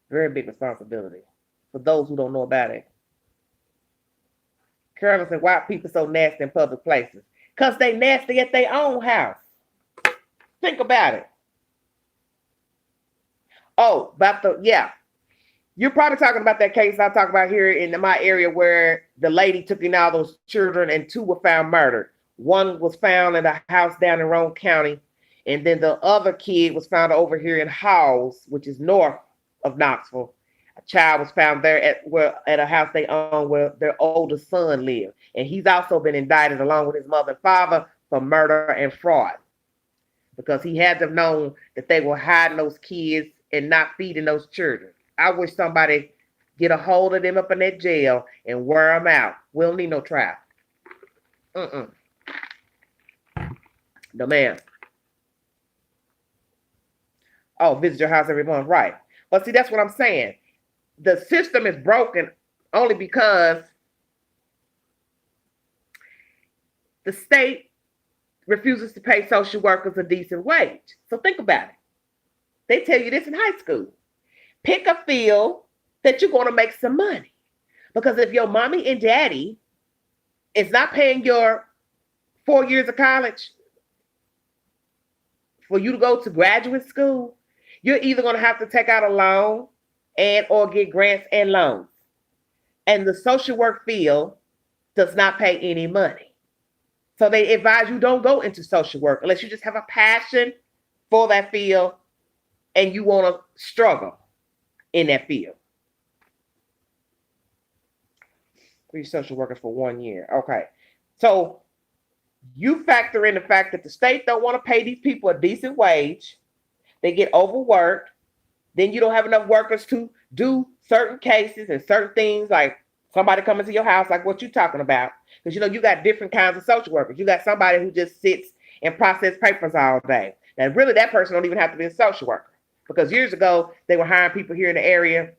[SPEAKER 1] Very big responsibility for those who don't know about it. Carolyn said, why are people so nasty in public places? Because they nasty at their own house. Think about it. Oh, about the yeah. You're probably talking about that case I talk about here in my area where the lady took in all those children and two were found murdered. One was found in a house down in Roane County, and then the other kid was found over here in Halls, which is north of Knoxville. A child was found there at a house they own where their oldest son lived, and he's also been indicted along with his mother and father for murder and fraud because he had to have known that they were hiding those kids and not feeding those children. I wish somebody get a hold of them up in that jail and wear them out. We don't need no trial. Mm-mm. No, ma'am. Oh, visit your house every month. Right. But see, that's what I'm saying. The system is broken only because the state refuses to pay social workers a decent wage. So think about it. They tell you this in high school. Pick a field that you're going to make some money. Because if your mommy and daddy is not paying your 4 years of college for you to go to graduate school, you're either going to have to take out a loan and or get grants and loans. And the social work field does not pay any money. So they advise you don't go into social work unless you just have a passion for that field and you want to struggle in that field. 3 social workers for 1 year. Okay. So you factor in the fact that the state don't want to pay these people a decent wage. They get overworked. Then you don't have enough workers to do certain cases and certain things like somebody coming to your house, like what you're talking about. Because, you got different kinds of social workers. You got somebody who just sits and process papers all day. And really, that person don't even have to be a social worker. Because years ago, they were hiring people here in the area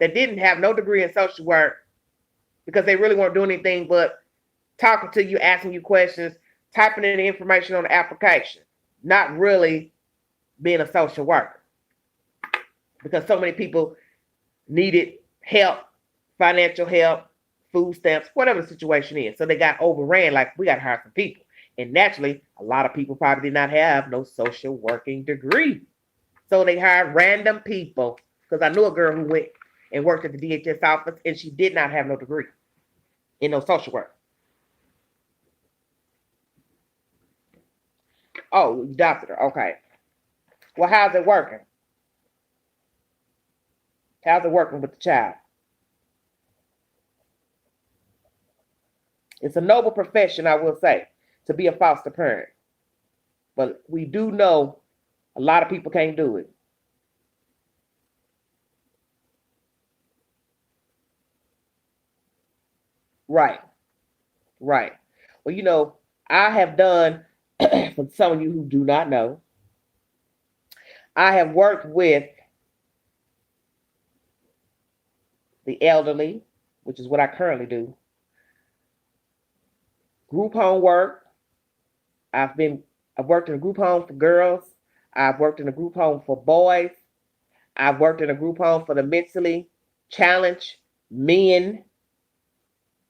[SPEAKER 1] that didn't have no degree in social work because they really weren't doing anything but talking to you, asking you questions, typing in the information on the application, not really being a social worker. Because so many people needed help, financial help, food stamps, whatever the situation is. So they got overran, like we got to hire some people. And naturally, a lot of people probably did not have no social working degree. So they hired random people. Because I knew a girl who went and worked at the DHS office and she did not have no degree in no social work. Oh, you adopted her. Okay. Well, how's it working? How's it working with the child? It's a noble profession, I will say, to be a foster parent. But we do know a lot of people can't do it. Right, right. Well, I have done, for some of you who do not know, I have worked with the elderly, which is what I currently do, group home work. I've worked in a group home for girls. I've worked in a group home for boys. I've worked in a group home for the mentally challenged men.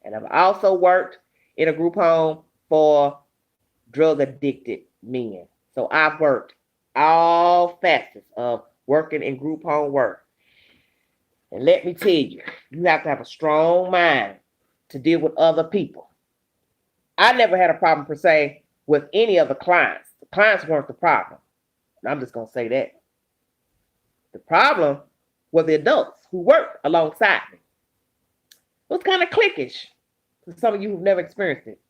[SPEAKER 1] And I've also worked in a group home for drug addicted men. So I've worked all facets of working in group home work. And let me tell you, you have to have a strong mind to deal with other people. I never had a problem per se with any of the clients. The clients weren't the problem. And I'm just going to say that. The problem were the adults who worked alongside me. It was kind of cliquish for some of you who've never experienced it.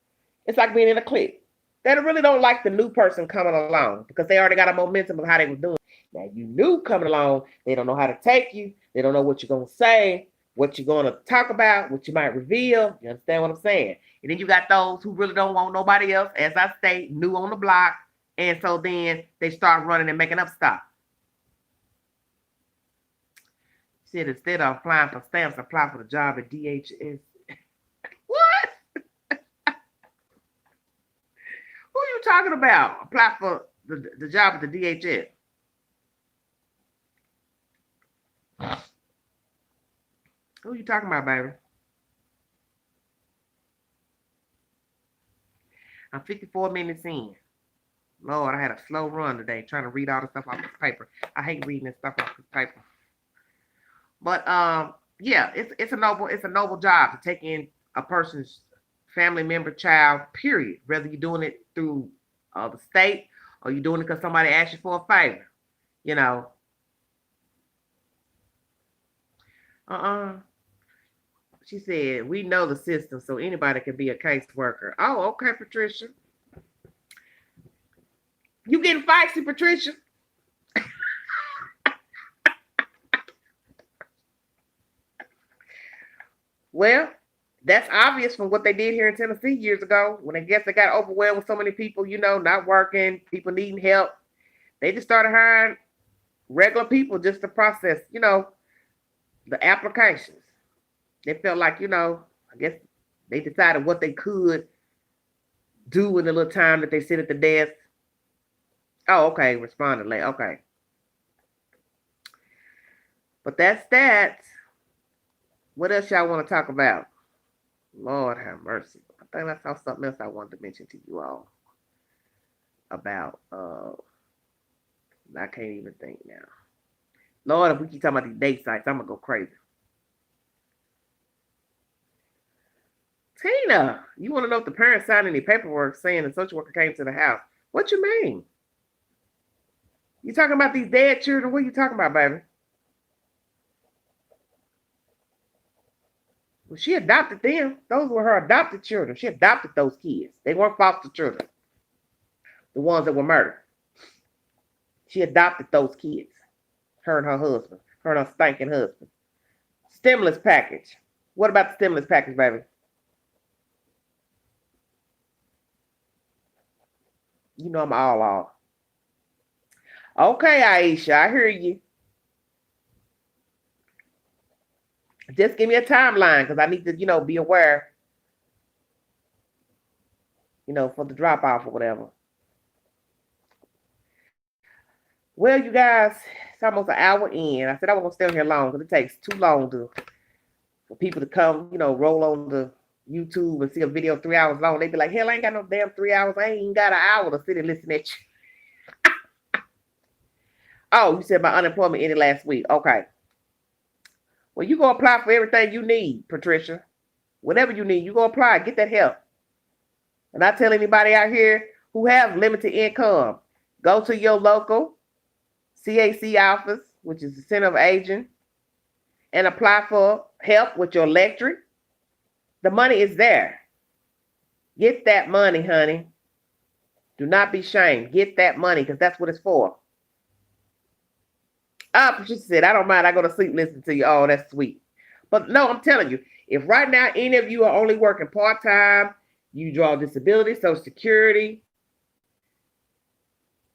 [SPEAKER 1] It's like being in a clique. They really don't like the new person coming along because they already got a momentum of how they were doing. Now, you new coming along, they don't know how to take you. They don't know what you're going to say, what you're going to talk about, what you might reveal. You understand what I'm saying? And then you got those who really don't want nobody else, as I state, new on the block. And so then they start running and making up stuff. Said instead of applying for stamps, apply for the job at DHS. What? Who are you talking about? Apply for the job at the DHS. Who are you talking about, baby? I'm 54 minutes in. Lord, I had a slow run today trying to read all the stuff off this paper. I hate reading this stuff off this paper. But yeah, it's a noble job to take in a person's family member, child, period. Whether you're doing it through the state or you're doing it because somebody asked you for a favor. You know. She said, we know the system, so anybody can be a caseworker. Oh, okay, Patricia. You getting feisty, Patricia? Well, that's obvious from what they did here in Tennessee years ago when I guess they got overwhelmed with so many people, not working, people needing help. They just started hiring regular people just to process, the applications. They felt like, I guess they decided what they could do in the little time that they sit at the desk. Oh, okay, responded late. Okay. But that's that. What else y'all want to talk about? Lord have mercy. I think I saw something else I wanted to mention to you all about. I can't even think now. Lord, if we keep talking about these date sites, I'm going to go crazy. Tina, you want to know if the parents signed any paperwork saying the social worker came to the house. What you mean? You talking about these dead children? What are you talking about, baby? Well, she adopted them. Those were her adopted children. She adopted those kids. They weren't foster children. The ones that were murdered. She adopted those kids. Her and her husband. Her and her stinking husband. Stimulus package. What about the stimulus package, baby? You know I'm all off. Okay, Aisha, I hear you. Just give me a timeline because I need to, be aware, for the drop off or whatever. Well, you guys, it's almost an hour in. I said I wasn't gonna stay here long because it takes too long for people to come, roll on the YouTube and see a video 3 hours long. They'd be like, hell, I ain't got no damn 3 hours. I ain't even got an hour to sit and listen at you. Oh, you said my unemployment ended last week. Okay. Well, you go apply for everything you need, Patricia. Whatever you need, you go apply. Get that help. And I tell anybody out here who have limited income, go to your local CAC office, which is the Center of Aging, and apply for help with your electric. The money is there. Get that money, honey. Do not be shamed. Get that money because that's what it's for. She said, I don't mind. I go to sleep listening to you. Oh, that's sweet. But no, I'm telling you, if right now any of you are only working part-time, you draw disability, Social Security,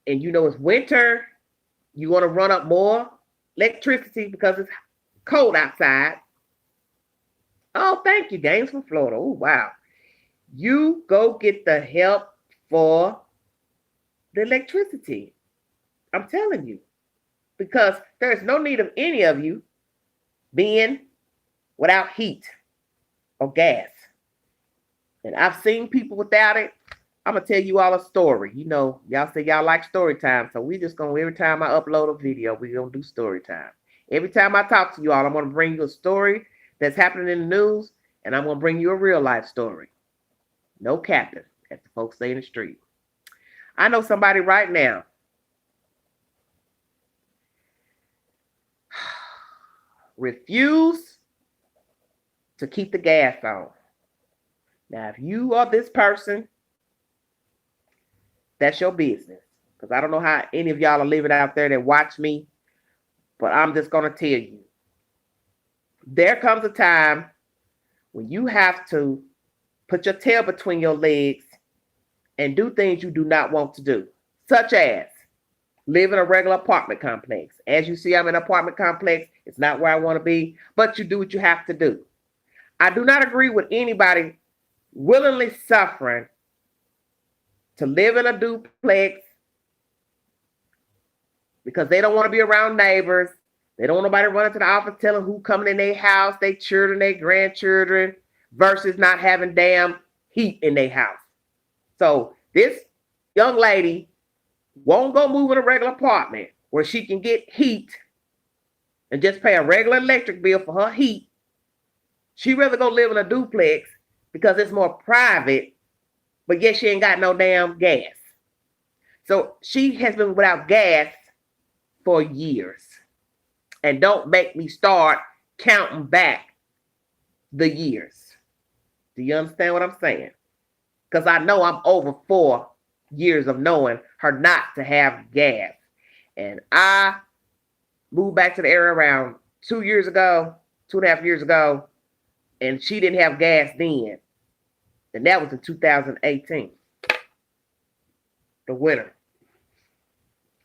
[SPEAKER 1] and it's winter, you want to run up more electricity because it's cold outside. Oh, thank you, James from Florida. Oh, wow. You go get the help for the electricity. I'm telling you. Because there's no need of any of you being without heat or gas. And I've seen people without it. I'm going to tell you all a story. Y'all say y'all like story time. So we just going to, every time I upload a video, we're going to do story time. Every time I talk to you all, I'm going to bring you a story that's happening in the news. And I'm going to bring you a real life story. No capping, as the folks say in the street. I know somebody right now refuse to keep the gas on. Now, if you are this person, that's your business. Because I don't know how any of y'all are living out there that watch me, but I'm just going to tell you. There comes a time when you have to put your tail between your legs and do things you do not want to do, such as live in a regular apartment complex. As you see, I'm in an apartment complex. It's not where I want to be, but you do what you have to do. I do not agree with anybody willingly suffering to live in a duplex because they don't want to be around neighbors. They don't want nobody running to the office telling who coming in their house, their children, their grandchildren, versus not having damn heat in their house. So this young lady won't go move in a regular apartment where she can get heat and just pay a regular electric bill for her heat. She'd rather go live in a duplex because it's more private, but yet she ain't got no damn gas. So she has been without gas for years. And don't make me start counting back the years. Do you understand what I'm saying? Because I know I'm over 4 years of knowing her not to have gas. And I moved back to the area around 2 years ago, 2.5 years ago, and she didn't have gas then. And that was in 2018. The winter.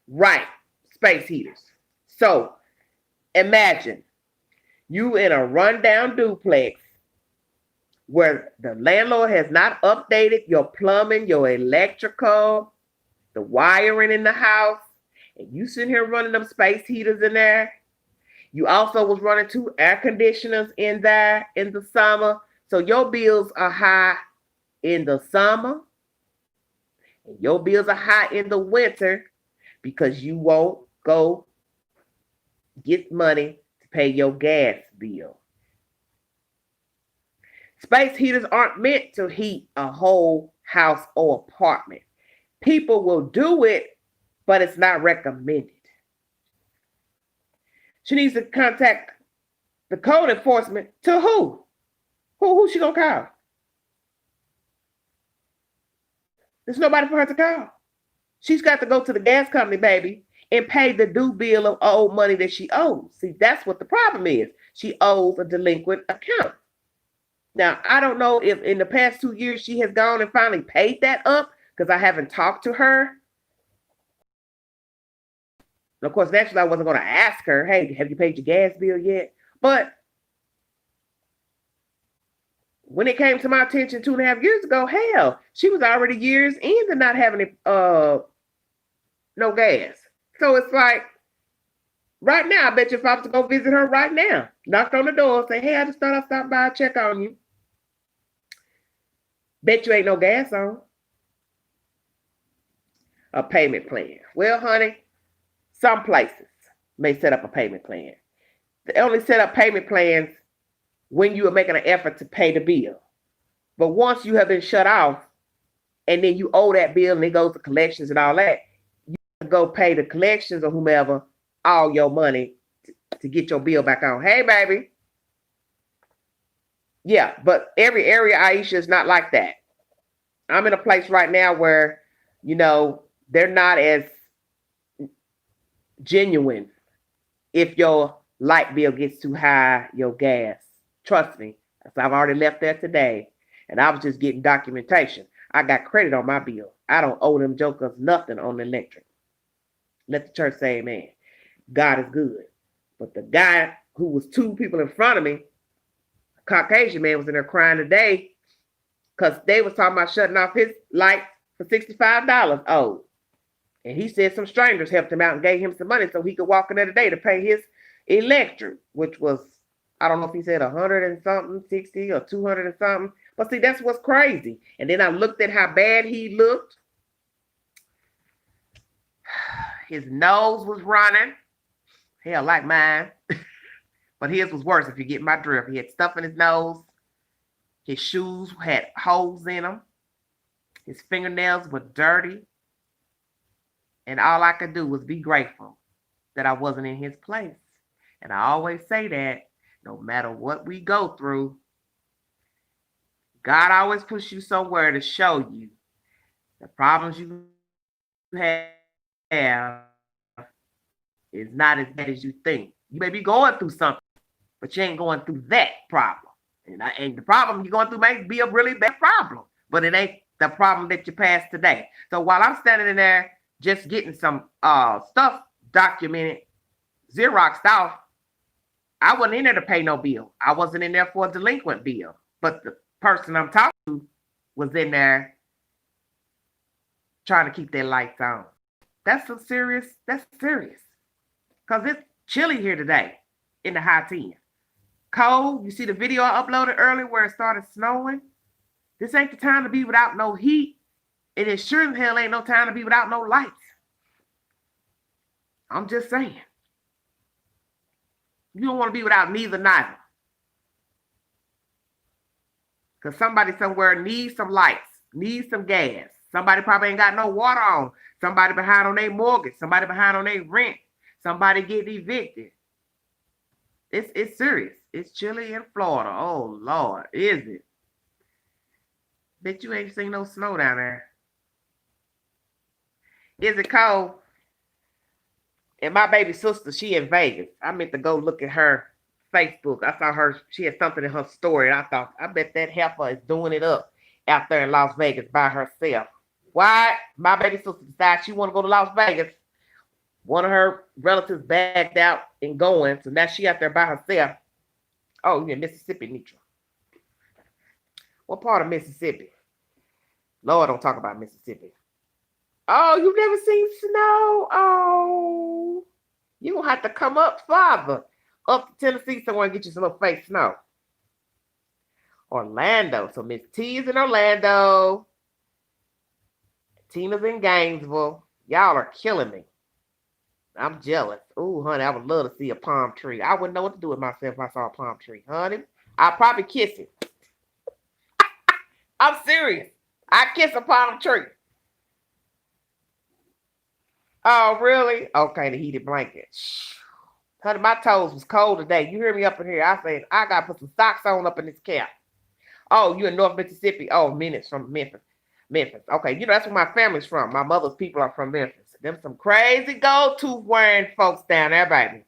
[SPEAKER 1] Right. Space heaters. So imagine you in a rundown duplex where the landlord has not updated your plumbing, your electrical, the wiring in the house, and you sitting here running them space heaters in there. You also was running 2 air conditioners in there in the summer. So your bills are high in the summer, and your bills are high in the winter because you won't go get money to pay your gas bill. Space heaters aren't meant to heat a whole house or apartment. People will do it, but it's not recommended. She needs to contact the code enforcement. To who? Who she gonna call? There's nobody for her to call. She's got to go to the gas company, baby, and pay the due bill of old money that she owes. See, that's what the problem is. She owes a delinquent account. Now, I don't know if in the past 2 years she has gone and finally paid that up because I haven't talked to her. And of course, naturally, I wasn't going to ask her, hey, have you paid your gas bill yet? But when it came to my attention 2.5 years ago, hell, she was already years into not having no gas. So it's like, right now, I bet you if I was to go visit her right now, knock on the door, say, hey, I just thought I'd stop by and check on you. Bet you ain't no gas on. A payment plan. Well, honey, some places may set up a payment plan. They only set up payment plans when you are making an effort to pay the bill. But once you have been shut off and then you owe that bill and it goes to collections and all that, you go pay the collections or whomever all your money to get your bill back on. Hey, baby. Yeah, but every area, Aisha, is not like that. I'm in a place right now where, they're not as genuine if your light bill gets too high, your gas. Trust me, I've already left there today, and I was just getting documentation. I got credit on my bill. I don't owe them jokers nothing on the electric. Let the church say amen. God is good. But the guy who was 2 people in front of me, a Caucasian man, was in there crying today because they was talking about shutting off his light for $65 owed. And he said some strangers helped him out and gave him some money so he could walk in there today to pay his electric, which was, I don't know if he said 100 and something, 60 or 200 and something. But see, that's what's crazy. And then I looked at how bad he looked. His nose was running. Hell, like mine. But his was worse, if you get my drift. He had stuff in his nose. His shoes had holes in them. His fingernails were dirty. And all I could do was be grateful that I wasn't in his place. And I always say that no matter what we go through, God always puts you somewhere to show you the problems you have is not as bad as you think. You may be going through something, but you ain't going through that problem. And the problem you're going through may be a really bad problem, but it ain't the problem that you passed today. So while I'm standing in there just getting some stuff documented, Xeroxed off, I wasn't in there to pay no bill. I wasn't in there for a delinquent bill. But the person I'm talking to was in there trying to keep their lights on. That's serious. Because it's chilly here today in the high 10s. Cold. You see the video I uploaded earlier where it started snowing? This ain't the time to be without no heat. And it sure as hell ain't no time to be without no lights. I'm just saying. You don't want to be without neither. Because somebody somewhere needs some lights, needs some gas. Somebody probably ain't got no water on. Somebody behind on their mortgage. Somebody behind on their rent. Somebody getting evicted. It's serious. It's chilly in Florida. Oh, Lord. Is it? Bet you ain't seen no snow down there. Is it cold? And my baby sister, she in Vegas. I meant to go look at her Facebook. I saw her, she had something in her story. And I thought, I bet that heifer is doing it up out there in Las Vegas by herself. Why? My baby sister decided she want to go to Las Vegas. One of her relatives backed out and going. So now she out there by herself. Oh, you're in Mississippi, Nitra. What part of Mississippi? Lord, don't talk about Mississippi. Oh, you've never seen snow? Oh, you gonna have to come up farther, up to Tennessee somewhere and get you some little fake snow. Orlando. So Miss T is in Orlando. Tina's in Gainesville. Y'all are killing me. I'm jealous. Ooh, honey, I would love to see a palm tree. I wouldn't know what to do with myself if I saw a palm tree, honey. I'd probably kiss it. I'm serious. I kiss a palm tree. Oh, really? Okay, the heated blanket. Honey, my toes was cold today. You hear me up in here? I said, I got to put some socks on up in this cap. Oh, you in North Mississippi? Oh, minutes from Memphis. Memphis. Okay, you know, that's where my family's from. My mother's people are from Memphis. Them some crazy gold tooth wearing folks down there, baby.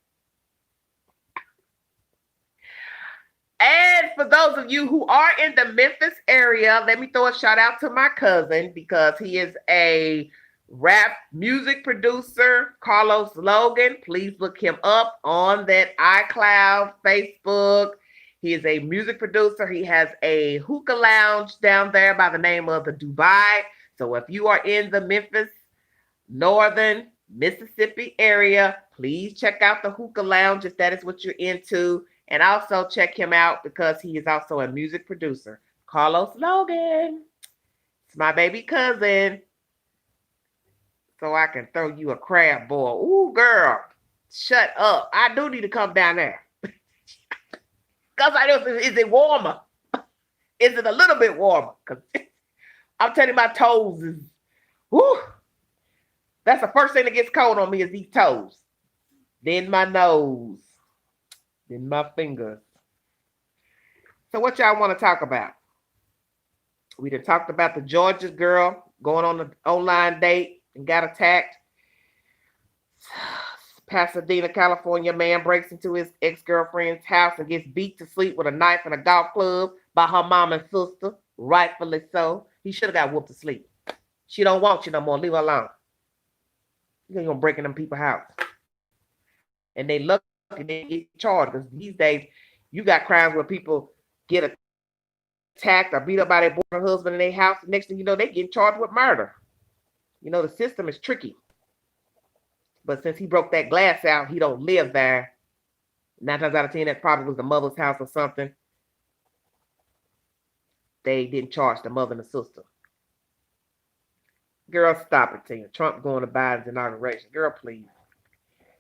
[SPEAKER 1] And for those of you who are in the Memphis area, let me throw a shout out to my cousin because he is a rap music producer, Carlos Logan. Please look him up on that iCloud, Facebook. He is a music producer. He has a hookah lounge down there by the name of the Dubai. So if you are in the Memphis, northern Mississippi area, please check out the hookah lounge if that is what you're into. And also check him out because he is also a music producer. Carlos Logan. It's my baby cousin. So I can throw you a crab boil. Ooh, girl. Shut up. I do need to come down there. Because I know, is it warmer? Is it a little bit warmer? Because I'm telling you, my toes is, whoo. That's the first thing that gets cold on me is these toes. Then my nose. Then my fingers. So what y'all want to talk about? We done talked about the Georgia girl going on an online date and got attacked. Pasadena, California man breaks into his ex-girlfriend's house and gets beat to sleep with a knife and a golf club by her mom and sister. Rightfully so. He should have got whooped to sleep. She don't want you no more. Leave her alone. You're gonna break in them people's house. And they lucky they get charged because these days you got crimes where people get attacked or beat up by their boyfriend or husband in their house. Next thing you know, they get charged with murder. You know, the system is tricky. But since he broke that glass out, he don't live there. 9 times out of 10, that probably was the mother's house or something. They didn't charge the mother and the sister. Girl, stop it, Tina. Trump going to Biden's inauguration. Girl, please.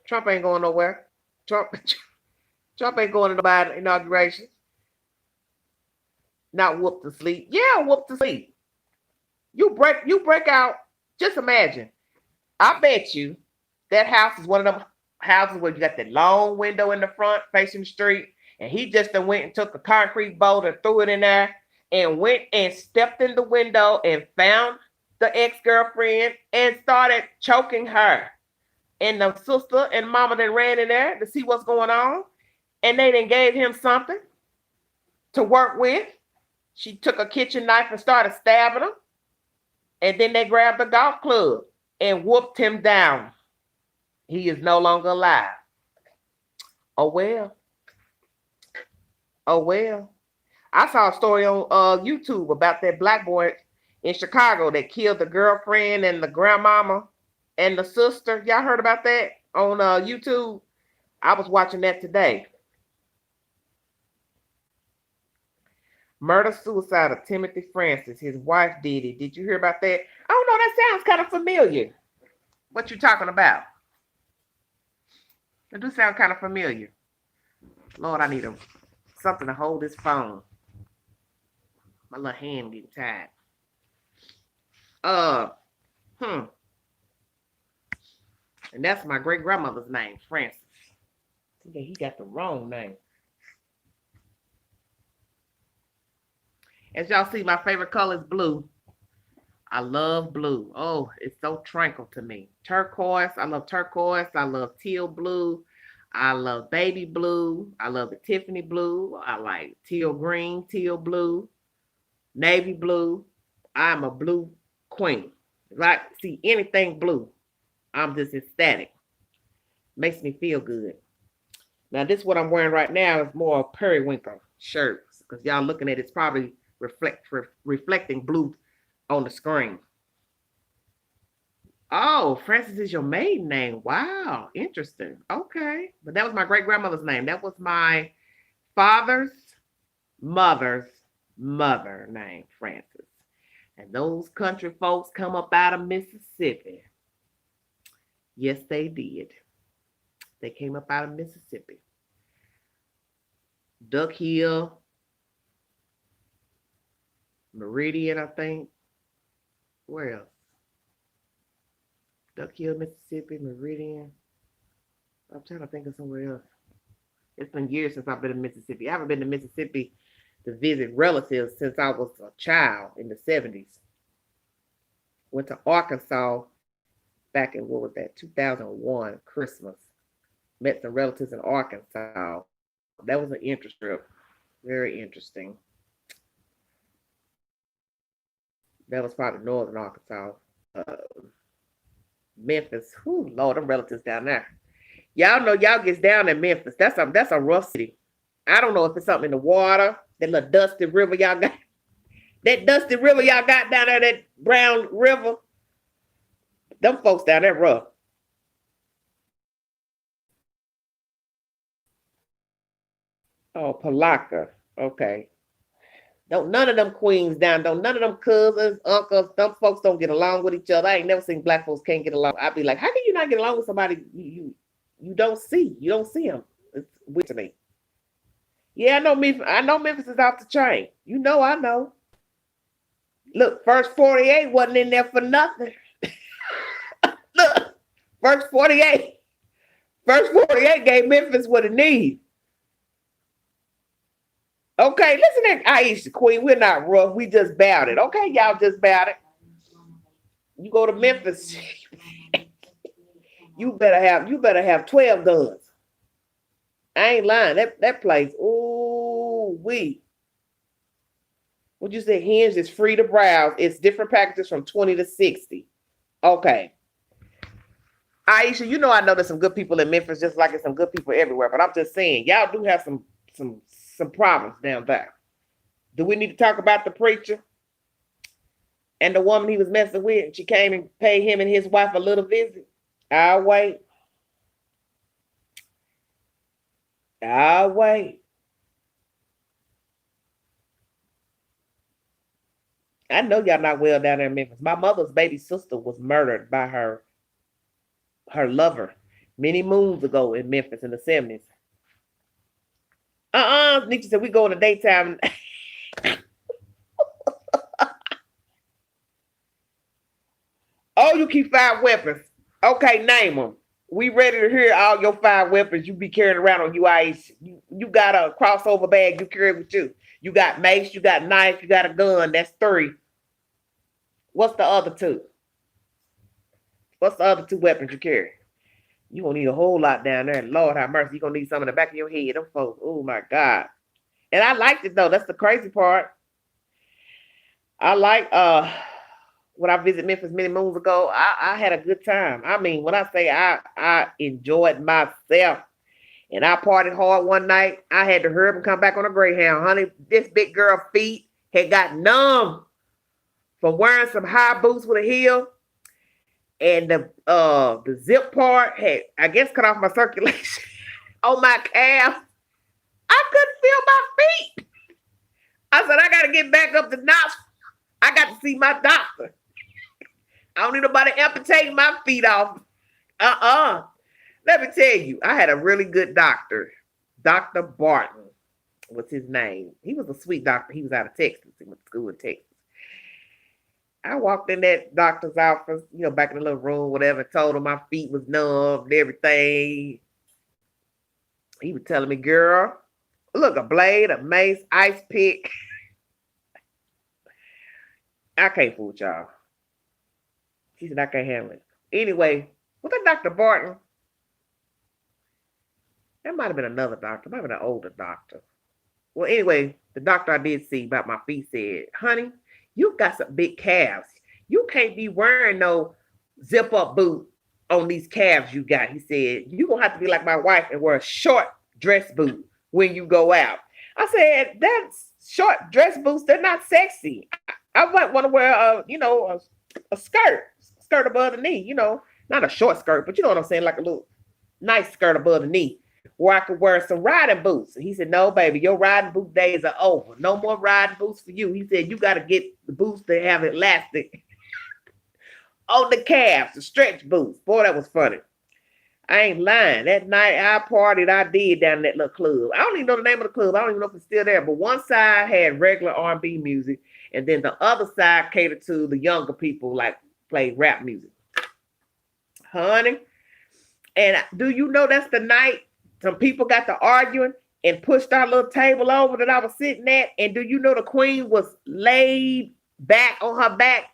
[SPEAKER 1] Trump ain't going nowhere. Trump ain't going to the Biden inauguration. Not whooped to sleep. Yeah, whooped to sleep. You break out. Just imagine. I bet you that house is one of them houses where you got that long window in the front facing the street, and he just went and took a concrete boulder and threw it in there and went and stepped in the window and found the ex-girlfriend and started choking her. And the sister and mama then ran in there to see what's going on, and they then gave him something to work with. She took a kitchen knife and started stabbing him, and then they grabbed a golf club and whooped him down. He is no longer alive. Oh, well. Oh, well. I saw a story on YouTube about that black boy in Chicago that killed the girlfriend and the grandmama and the sister. Y'all heard about that on YouTube? I was watching that today. Murder-suicide of Timothy Francis. His wife did it. Did you hear about that? Oh, no, that sounds kind of familiar. What you talking about? It do sound kind of familiar. Lord, I need something to hold this phone. My little hand getting tired. Uh, hmm. And that's my great grandmother's name, Francis. Yeah, he got the wrong name. As y'all see, my favorite color is blue. I love blue. Oh, it's so tranquil to me. Turquoise. I love turquoise. I love teal blue. I love baby blue. I love the Tiffany blue. I like teal green, teal blue, navy blue. I'm a blue queen. If I see anything blue, I'm just ecstatic. Makes me feel good. Now, this what I'm wearing right now is more periwinkle shirts because y'all looking at it's probably reflecting blue on the screen. Oh, Francis is your maiden name. Wow, interesting. Okay, but that was my great grandmother's name. That was my father's mother's mother name, Francis. And those country folks come up out of Mississippi. Yes, they did. They came up out of Mississippi. Duck Hill, Meridian, I think. Where else? Duck Hill, Mississippi, Meridian. I'm trying to think of somewhere else. It's been years since I've been in Mississippi. I haven't been to Mississippi to visit relatives since I was a child in the 70s. Went to Arkansas back in, what was that, 2001, Christmas. Met some relatives in Arkansas. That was an interesting trip. Very interesting. That was probably northern Arkansas. Memphis. Whew, Lord, them relatives down there. Y'all know y'all gets down in Memphis. That's a rough city. I don't know if it's something in the water, that little dusty river y'all got. That dusty river y'all got down there, that brown river. Them folks down there rough. Oh, Palaka. Okay. Don't none of them queens down, don't none of them cousins, uncles, them folks don't get along with each other. I ain't never seen black folks can't get along. I'd be like, how can you not get along with somebody you don't see? You don't see them. It's weird to me. Yeah, I know Memphis is off the chain. You know, I know. Look, first 48 wasn't in there for nothing. Look, first 48. First 48 gave Memphis what it needs. Okay, listen at Aisha, Queen. We're not rough. We just bout it. Okay, y'all just bout it. You go to Memphis, you better have 12 guns. I ain't lying. That place, ooh wee. What you say? Hinge is free to browse. It's different packages from 20 to 60. Okay. Aisha, you know I know there's some good people in Memphis, just like there's some good people everywhere. But I'm just saying, y'all do have some problems down there. Do we need to talk about the preacher and the woman he was messing with? She came and paid him and his wife a little visit. I'll wait. I'll wait. I know y'all not well down there in Memphis. My mother's baby sister was murdered by her lover many moons ago in Memphis in the 70s. Nikki said we go in the daytime. Oh, you keep 5 weapons. Okay, name them. We ready to hear all your 5 weapons you be carrying around on you, Ice. You got a crossover bag you carry with you. You got mace, you got knife, you got a gun. That's 3. What's the other 2? What's the other 2 weapons you carry? You gonna need a whole lot down there. Lord have mercy. You gonna need some in the back of your head. Them folks. Oh my God. And I liked it though. That's the crazy part. I like when I visited Memphis many moons ago, I had a good time. I mean, when I say I enjoyed myself and I partied hard one night, I had to hurry up and come back on a Greyhound. Honey, this big girl feet had got numb from wearing some high boots with a heel. And the zip part had, I guess, cut off my circulation on my calf. I couldn't feel my feet. I said, I got to get back up to Knoxville. I got to see my doctor. I don't need nobody amputating my feet off. Let me tell you, I had a really good doctor. Dr. Barton was his name. He was a sweet doctor. He was out of Texas. He went to school in Texas. I walked in that doctor's office, back in the little room, whatever, told him my feet was numb and everything. He was telling me, girl, look, a blade, a mace, ice pick. I can't fool with y'all. She said, I can't handle it. Anyway, was that Dr. Barton? That might have been another doctor. Might have been an older doctor. Well, anyway, the doctor I did see about my feet said, honey, you've got some big calves. You can't be wearing no zip up boot on these calves you got. He said, you're going to have to be like my wife and wear a short dress boot when you go out. I said, that's short dress boots. They're not sexy. I might want to wear a skirt above the knee, not a short skirt, but you know what I'm saying? Like a little nice skirt above the knee where I could wear some riding boots. And he said, no, baby, your riding boot days are over. No more riding boots for you. He said, you got to get the boots that have elastic on the calves, the stretch boots. Boy, that was funny. I ain't lying. That night I partied, I did down in that little club. I don't even know the name of the club. I don't even know if it's still there. But one side had regular R&B music, and then the other side catered to the younger people, like play rap music. Honey, and do you know that's the night some people got to arguing and pushed our little table over that I was sitting at? And do you know the queen was laid back on her back?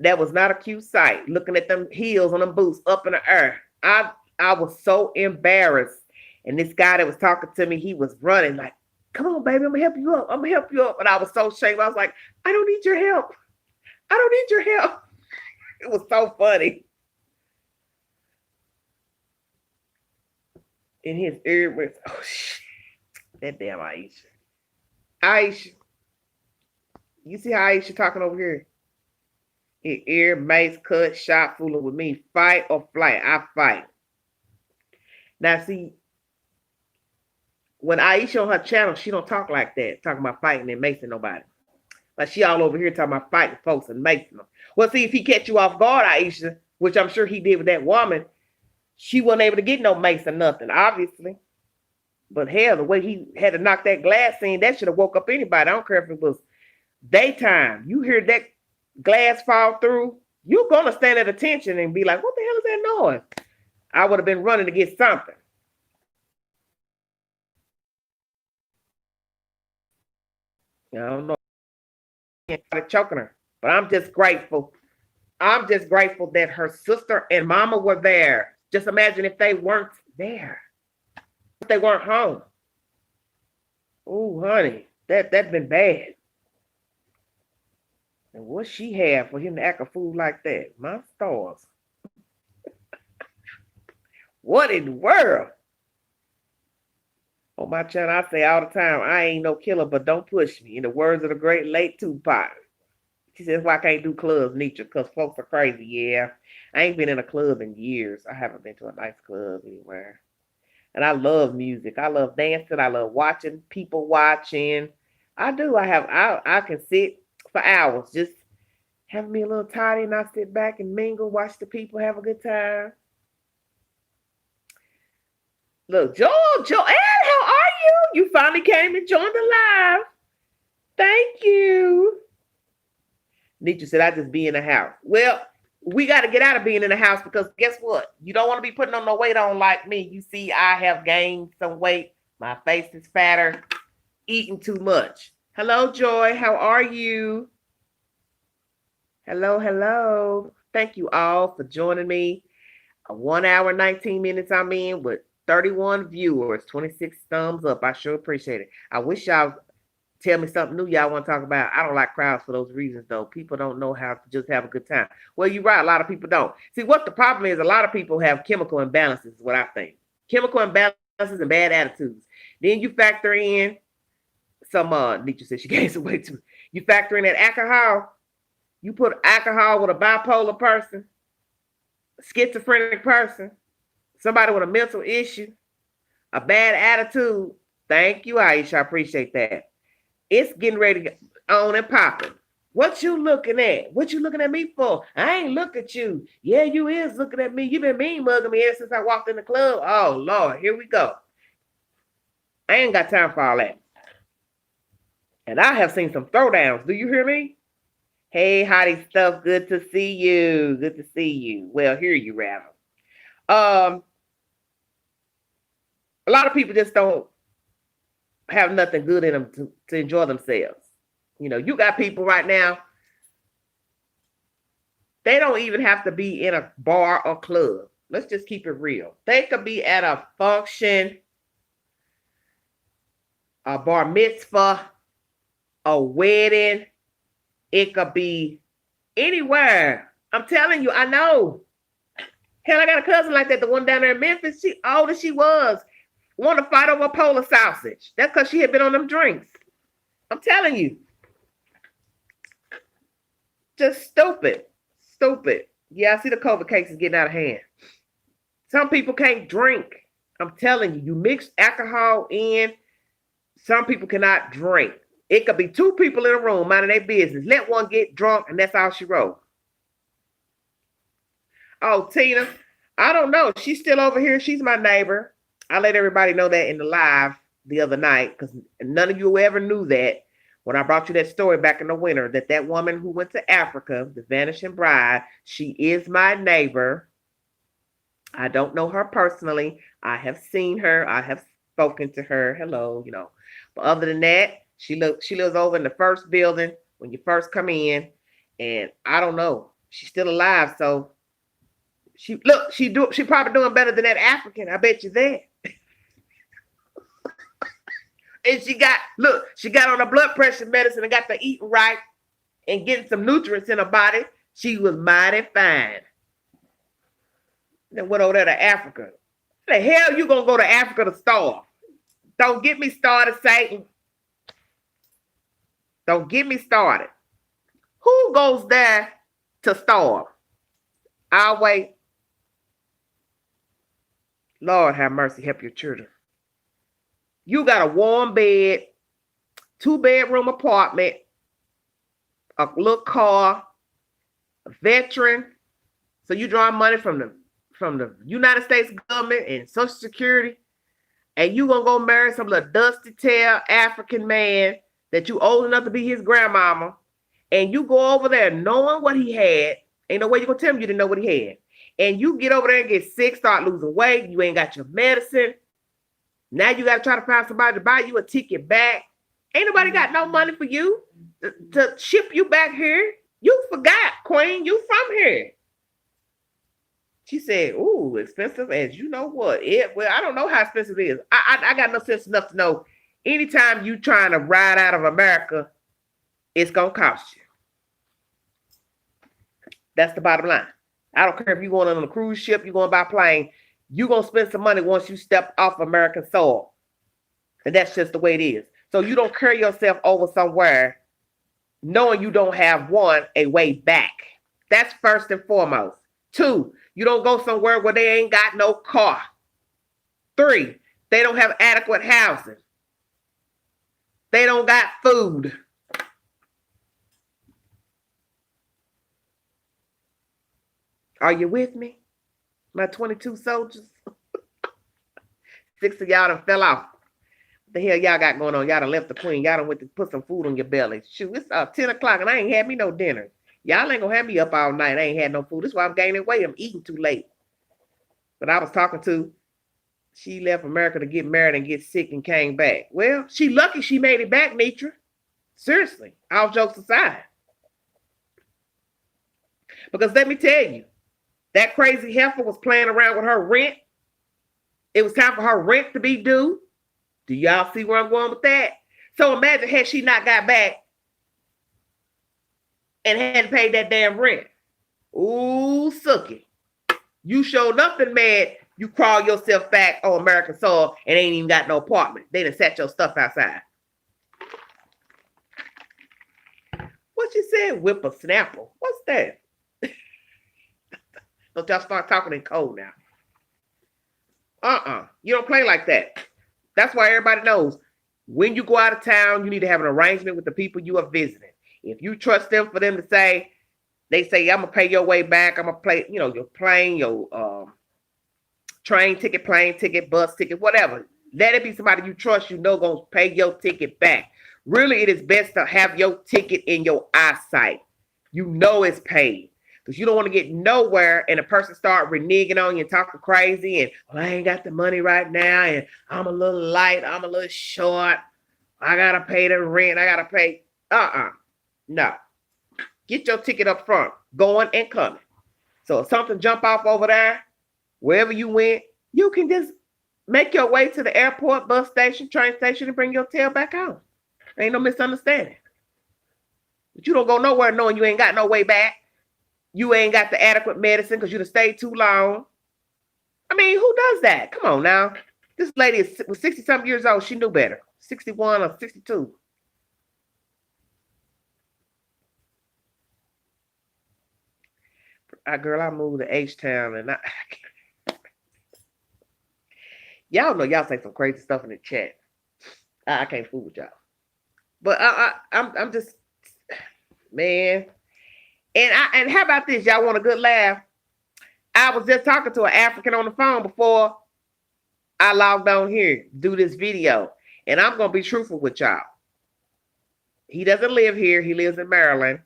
[SPEAKER 1] That was not a cute sight, looking at them heels on them boots up in the air. I was so embarrassed. And this guy that was talking to me, he was running like, come on, baby, I'm going to help you up. I'm going to help you up. And I was so ashamed. I was like, I don't need your help. I don't need your help. It was so funny. In his ear was, oh, shit. That damn Aisha. Aisha. You see how Aisha talking over here? His ear, mace, cut, shot, fooling with me. Fight or flight. I fight. Now, see, when Aisha on her channel, she don't talk like that, talking about fighting and macing nobody. Like she all over here talking about fighting folks and macing them. Well, see, if he catch you off guard, Aisha, which I'm sure he did with that woman, she wasn't able to get no mace or nothing, obviously. But hell, the way he had to knock that glass in, that should have woke up anybody. I don't care if it was daytime. You hear that glass fall through, you're going to stand at attention and be like, what the hell is that noise? I would have been running to get something. I don't know. I started choking her. But I'm just grateful. I'm just grateful that her sister and mama were there. Just imagine if they weren't there. If they weren't home. Oh, honey, that'd been bad. And what she had for him to act a fool like that? My stars. What in the world? On my channel, I say all the time, I ain't no killer, but don't push me. In the words of the great late Tupac. She says, why I can't do clubs, Nietzsche? Because folks are crazy. Yeah. I ain't been in a club in years. I haven't been to a nice club anywhere. And I love music. I love dancing. I love watching people watching. I do. I can sit for hours just having me a little toddy and I sit back and mingle, watch the people have a good time. Look, Joel, how are you? You finally came and joined the live. Thank you. Nietzsche said, I just be in the house. Well, we got to get out of being in the house because guess what? You don't want to be putting on no weight on like me. You see, I have gained some weight. My face is fatter, eating too much. Hello, Joy. How are you? Hello. Thank you all for joining me. 1 hour, 19 minutes I'm in with 31 viewers, 26 thumbs up. I sure appreciate it. I wish y'all tell me something new y'all want to talk about. I don't like crowds for those reasons, though. People don't know how to just have a good time. Well, you're right. A lot of people don't. See, what the problem is, a lot of people have chemical imbalances, is what I think. Chemical imbalances and bad attitudes. Then you factor in some, Nietzsche said she gained some weight too. You factor in that alcohol. You put alcohol with a bipolar person, schizophrenic person, somebody with a mental issue, a bad attitude. Thank you, Aisha. I appreciate that. It's getting ready to get on and popping. What you looking at? What you looking at me for? I ain't look at you. Yeah, you is looking at me. You been mean mugging me ever since I walked in the club. Oh, Lord, here we go. I ain't got time for all that. And I have seen some throwdowns. Do you hear me? Hey, hottie stuff. Good to see you. Good to see you. Well, hear you rather. A lot of people just don't have nothing good in them to enjoy themselves. You know, you got people right now, they don't even have to be in a bar or club. Let's just keep it real. They could be at a function, a bar mitzvah, a wedding. It could be anywhere. I'm telling you, I know. Hell, I got a cousin like that, the one down there in Memphis. She old as she was, want to fight over a Polar sausage. That's because she had been on them drinks. I'm telling you. Just stupid. Stupid. Yeah, I see the COVID cases getting out of hand. Some people can't drink. I'm telling you, you mix alcohol in, some people cannot drink. It could be two people in a room minding their business. Let one get drunk, and that's all she wrote. Oh, Tina, I don't know. She's still over here. She's my neighbor. I let everybody know that in the live the other night because none of you ever knew that when I brought you that story back in the winter, that woman who went to Africa, the Vanishing Bride, she is my neighbor. I don't know her personally. I have seen her. I have spoken to her. Hello, you know. But other than that, she lives over in the first building when you first come in. And I don't know. She's still alive, so she probably doing better than that African. I bet you that. And she got on her blood pressure medicine and got to eating right and getting some nutrients in her body. She was mighty fine. Then went over there to Africa. How the hell you gonna go to Africa to starve? Don't get me started, Satan. Don't get me started. Who goes there to starve? I'll wait. Lord have mercy, help your children. You got a warm bed, 2-bedroom apartment, a little car, a veteran. So you drawing money from the United States government and Social Security, and you gonna go marry some little dusty tail African man that you old enough to be his grandmama, and you go over there knowing what he had. Ain't no way you gonna tell me you didn't know what he had. And you get over there and get sick, start losing weight. You ain't got your medicine. Now you got to try to find somebody to buy you a ticket back. Ain't nobody got no money for you to ship you back here. You forgot, Queen. You from here. She said, ooh, expensive as you know what. Well, I don't know how expensive it is. I got no sense enough to know anytime you trying to ride out of America, it's going to cost you. That's the bottom line. I don't care if you're going on a cruise ship, you're going by plane. You're going to spend some money once you step off American soil. And that's just the way it is. So you don't carry yourself over somewhere knowing you don't have, one, a way back. That's first and foremost. 2, you don't go somewhere where they ain't got no car. 3, they don't have adequate housing. They don't got food. Are you with me? My 22 soldiers. 6 of y'all done fell off. What the hell y'all got going on? Y'all done left the queen. Y'all done went to put some food on your belly. Shoot, it's 10 o'clock and I ain't had me no dinner. Y'all ain't gonna have me up all night. I ain't had no food. That's why I'm gaining weight. I'm eating too late. But I was talking to, she left America to get married and get sick and came back. Well, she lucky she made it back, Nitra. Seriously, all jokes aside. Because let me tell you, that crazy heifer was playing around with her rent. It was time for her rent to be due. Do y'all see where I'm going with that? So imagine had she not got back and hadn't paid that damn rent. Ooh, sucky. You showed nothing mad. You crawl yourself back on American soil and ain't even got no apartment. They done set your stuff outside. What you said? Whippersnapper. What's that? Don't y'all start talking in code now. You don't play like that. That's why everybody knows when you go out of town, you need to have an arrangement with the people you are visiting. If you trust them for them to say, they say, I'm gonna pay your way back. I'm gonna pay, your plane, your train ticket, plane ticket, bus ticket, whatever. Let it be somebody you trust, gonna pay your ticket back. Really, it is best to have your ticket in your eyesight. It's paid. Because you don't want to get nowhere and a person start reneging on you and talking crazy and, well, I ain't got the money right now and I'm a little light, I'm a little short, I gotta pay the rent, I gotta pay. No. Get your ticket up front, going and coming. So if something jump off over there, wherever you went, you can just make your way to the airport, bus station, train station, and bring your tail back home. Ain't no misunderstanding. But you don't go nowhere knowing you ain't got no way back. You ain't got the adequate medicine because you done stayed too long. I mean, who does that? Come on now. This lady was 60-something years old. She knew better. 61 or 62. Girl, I moved to H-Town and y'all know y'all say some crazy stuff in the chat. I can't fool with y'all. But I'm just, man. And how about this? Y'all want a good laugh? I was just talking to an African on the phone before I logged on here to do this video. And I'm going to be truthful with y'all. He doesn't live here. He lives in Maryland.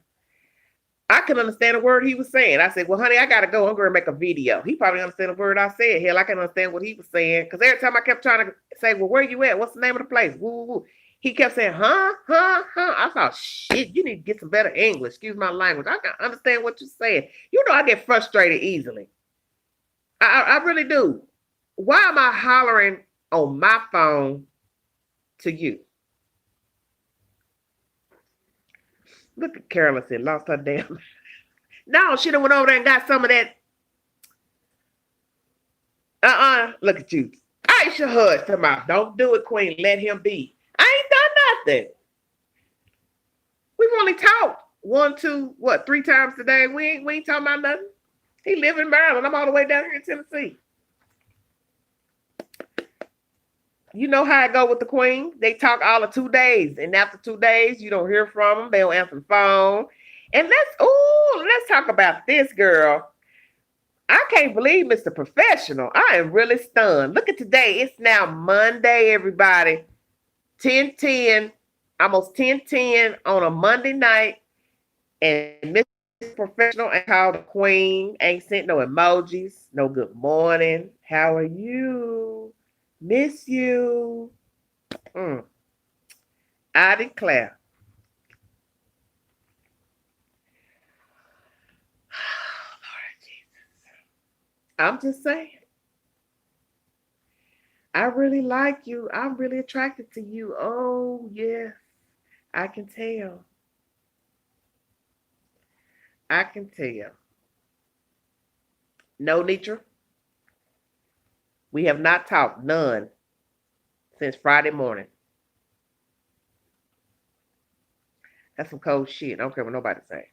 [SPEAKER 1] I couldn't understand a word he was saying. I said, well, honey, I got to go. I'm going to make a video. He probably understand a word I said. Hell, I can understand what he was saying. Because every time I kept trying to say, well, where you at? What's the name of the place? Woo, woo, woo. He kept saying, huh. I thought, shit, you need to get some better English. Excuse my language. I can understand what you're saying. I get frustrated easily. I really do. Why am I hollering on my phone to you? Look at Carolyn said, lost her damn. No, she done went over there and got some of that. Look at you. Aisha Hud's talking about, don't do it, Queen. Let him be. I ain't done nothing. We've only talked 3 times today. We ain't talking about nothing. He live in Maryland. I'm all the way down here in Tennessee. You know how I go with the Queen. They talk all of 2 days. And after 2 days, you don't hear from them. They don't answer the phone. And let's talk about this, girl. I can't believe Mr. Professional. I am really stunned. Look at today. It's now Monday, everybody. 10:10, almost 10:10 on a Monday night. And Mr. Professional ain't called the Queen. Ain't sent no emojis. No good morning. How are you? Miss you. I declare. Lord Jesus. I'm just saying. I really like you. I'm really attracted to you. Oh, yes. I can tell. I can tell. No, Nitra. We have not talked, none, since Friday morning. That's some cold shit. I don't care what nobody say.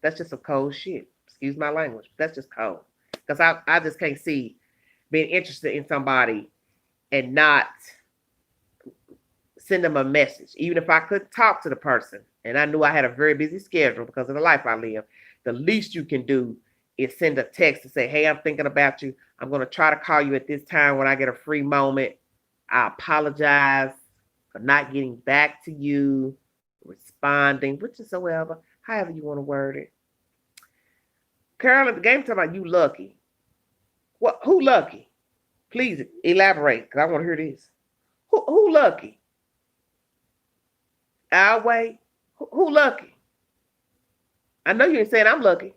[SPEAKER 1] That's just some cold shit. Excuse my language. That's just cold. Because I just can't see being interested in somebody and not send them a message. Even if I couldn't talk to the person and I knew I had a very busy schedule because of the life I live, the least you can do is send a text to say, hey, I'm thinking about you. I'm going to try to call you at this time when I get a free moment. I apologize for not getting back to you, responding, whatsoever, however you want to word it. Carolyn, the game talking about you lucky. What? Who lucky? Please elaborate, because I want to hear this. Who lucky? I'll wait. Who lucky? I know you ain't saying I'm lucky.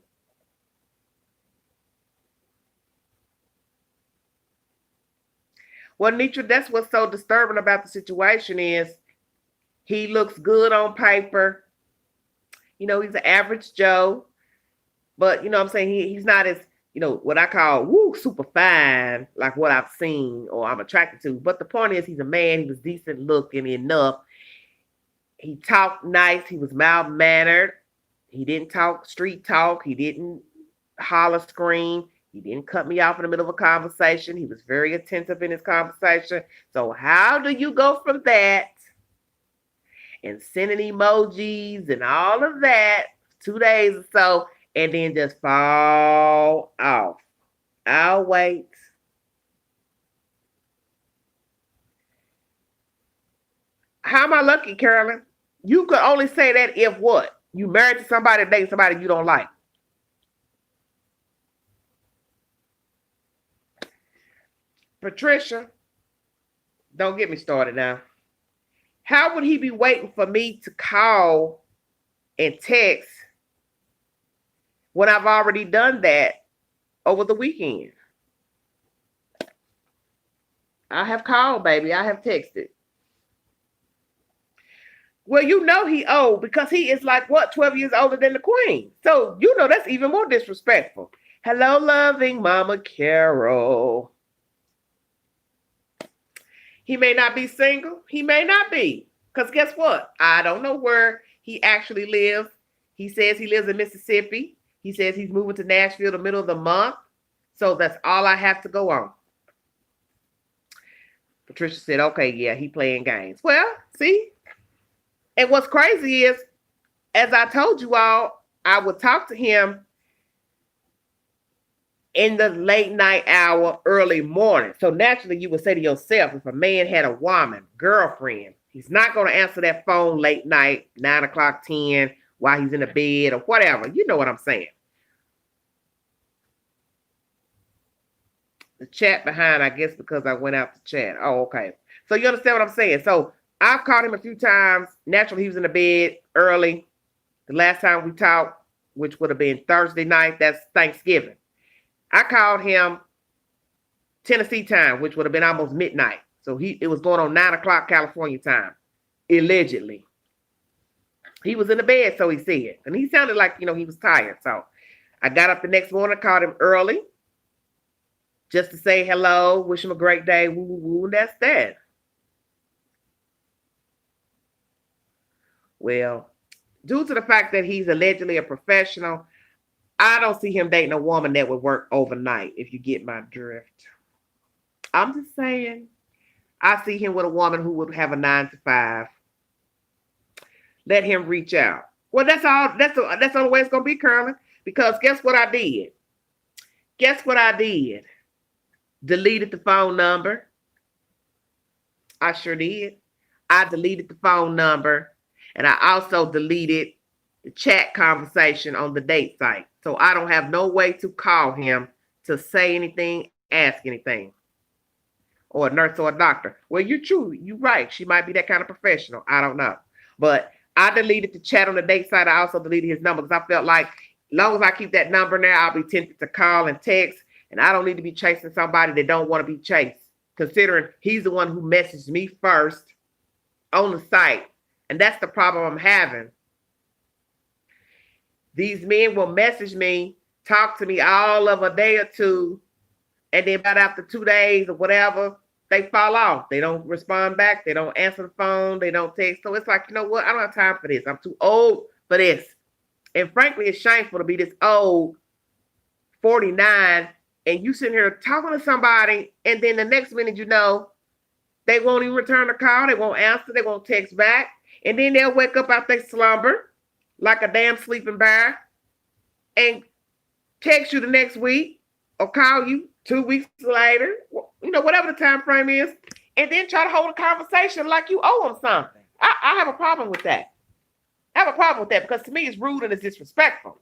[SPEAKER 1] Well, Nitra, that's what's so disturbing about the situation is he looks good on paper. He's an average Joe. But, what I'm saying, he's not as, what I call, super fine, like what I've seen or I'm attracted to. But the point is, he's a man. He was decent looking enough. He talked nice. He was mild-mannered. He didn't talk street talk. He didn't holler, scream. He didn't cut me off in the middle of a conversation. He was very attentive in his conversation. So how do you go from that and sending emojis and all of that, 2 days or so, and then just fall off. I'll wait. How am I lucky, Carolyn? You could only say that if what? You married to somebody, dating somebody you don't like. Patricia, don't get me started now. How would he be waiting for me to call and text when I've already done that over the weekend? I have called, baby. I have texted. Well, you know he old because he is like what, 12 years older than the queen. So you know that's even more disrespectful. Hello, loving Mama Carol. He may not be single. He may not be. Because guess what? I don't know where he actually lives. He says he lives in Mississippi. He says he's moving to Nashville the middle of the month. So that's all I have to go on. Patricia said, okay, yeah, he playing games. Well, see? And what's crazy is, as I told you all, I would talk to him in the late night hour, early morning. So naturally, you would say to yourself, if a man had a woman, girlfriend, he's not going to answer that phone late night, 9 o'clock, 10, while he's in the bed or whatever. You know what I'm saying. The chat behind, I guess, because I went out to chat. Oh, okay. So you understand what I'm saying? So I've called him a few times. Naturally, he was in the bed early. The last time we talked, which would have been Thursday night, that's Thanksgiving. I called him Tennessee time, which would have been almost midnight. So it was going on 9 o'clock California time, allegedly. He was in the bed, so he said. And he sounded like, he was tired. So I got up the next morning, called him early, just to say hello, wish him a great day, woo, woo, woo, and that's that. Well, due to the fact that he's allegedly a professional, I don't see him dating a woman that would work overnight, if you get my drift. I'm just saying, I see him with a woman who would have a 9 to 5. Let him reach out. Well, that's all. That's the only way it's going to be, Carolyn. Because guess what I did? Deleted the phone number. I sure did. I deleted the phone number. And I also deleted the chat conversation on the date site. So I don't have no way to call him to say anything, ask anything. Or a nurse or a doctor. Well, you're true. You're right. She might be that kind of professional. I don't know. But I deleted the chat on the date site. I also deleted his number because I felt like as long as I keep that number there, I'll be tempted to call and text. And I don't need to be chasing somebody that don't want to be chased. Considering he's the one who messaged me first on the site. And that's the problem I'm having. These men will message me, talk to me all of a day or two, and then about after 2 days or whatever, they fall off. They don't respond back. They don't answer the phone. They don't text. So it's like, you know what? I don't have time for this. I'm too old for this. And frankly, it's shameful to be this old, 49, and you sitting here talking to somebody, and then the next minute, they won't even return the call. They won't answer. They won't text back. And then they'll wake up out their slumber like a damn sleeping bear and text you the next week or call you 2 weeks later, whatever the time frame is, and then try to hold a conversation like you owe them something. I have a problem with that. I have a problem with that because to me it's rude and it's disrespectful.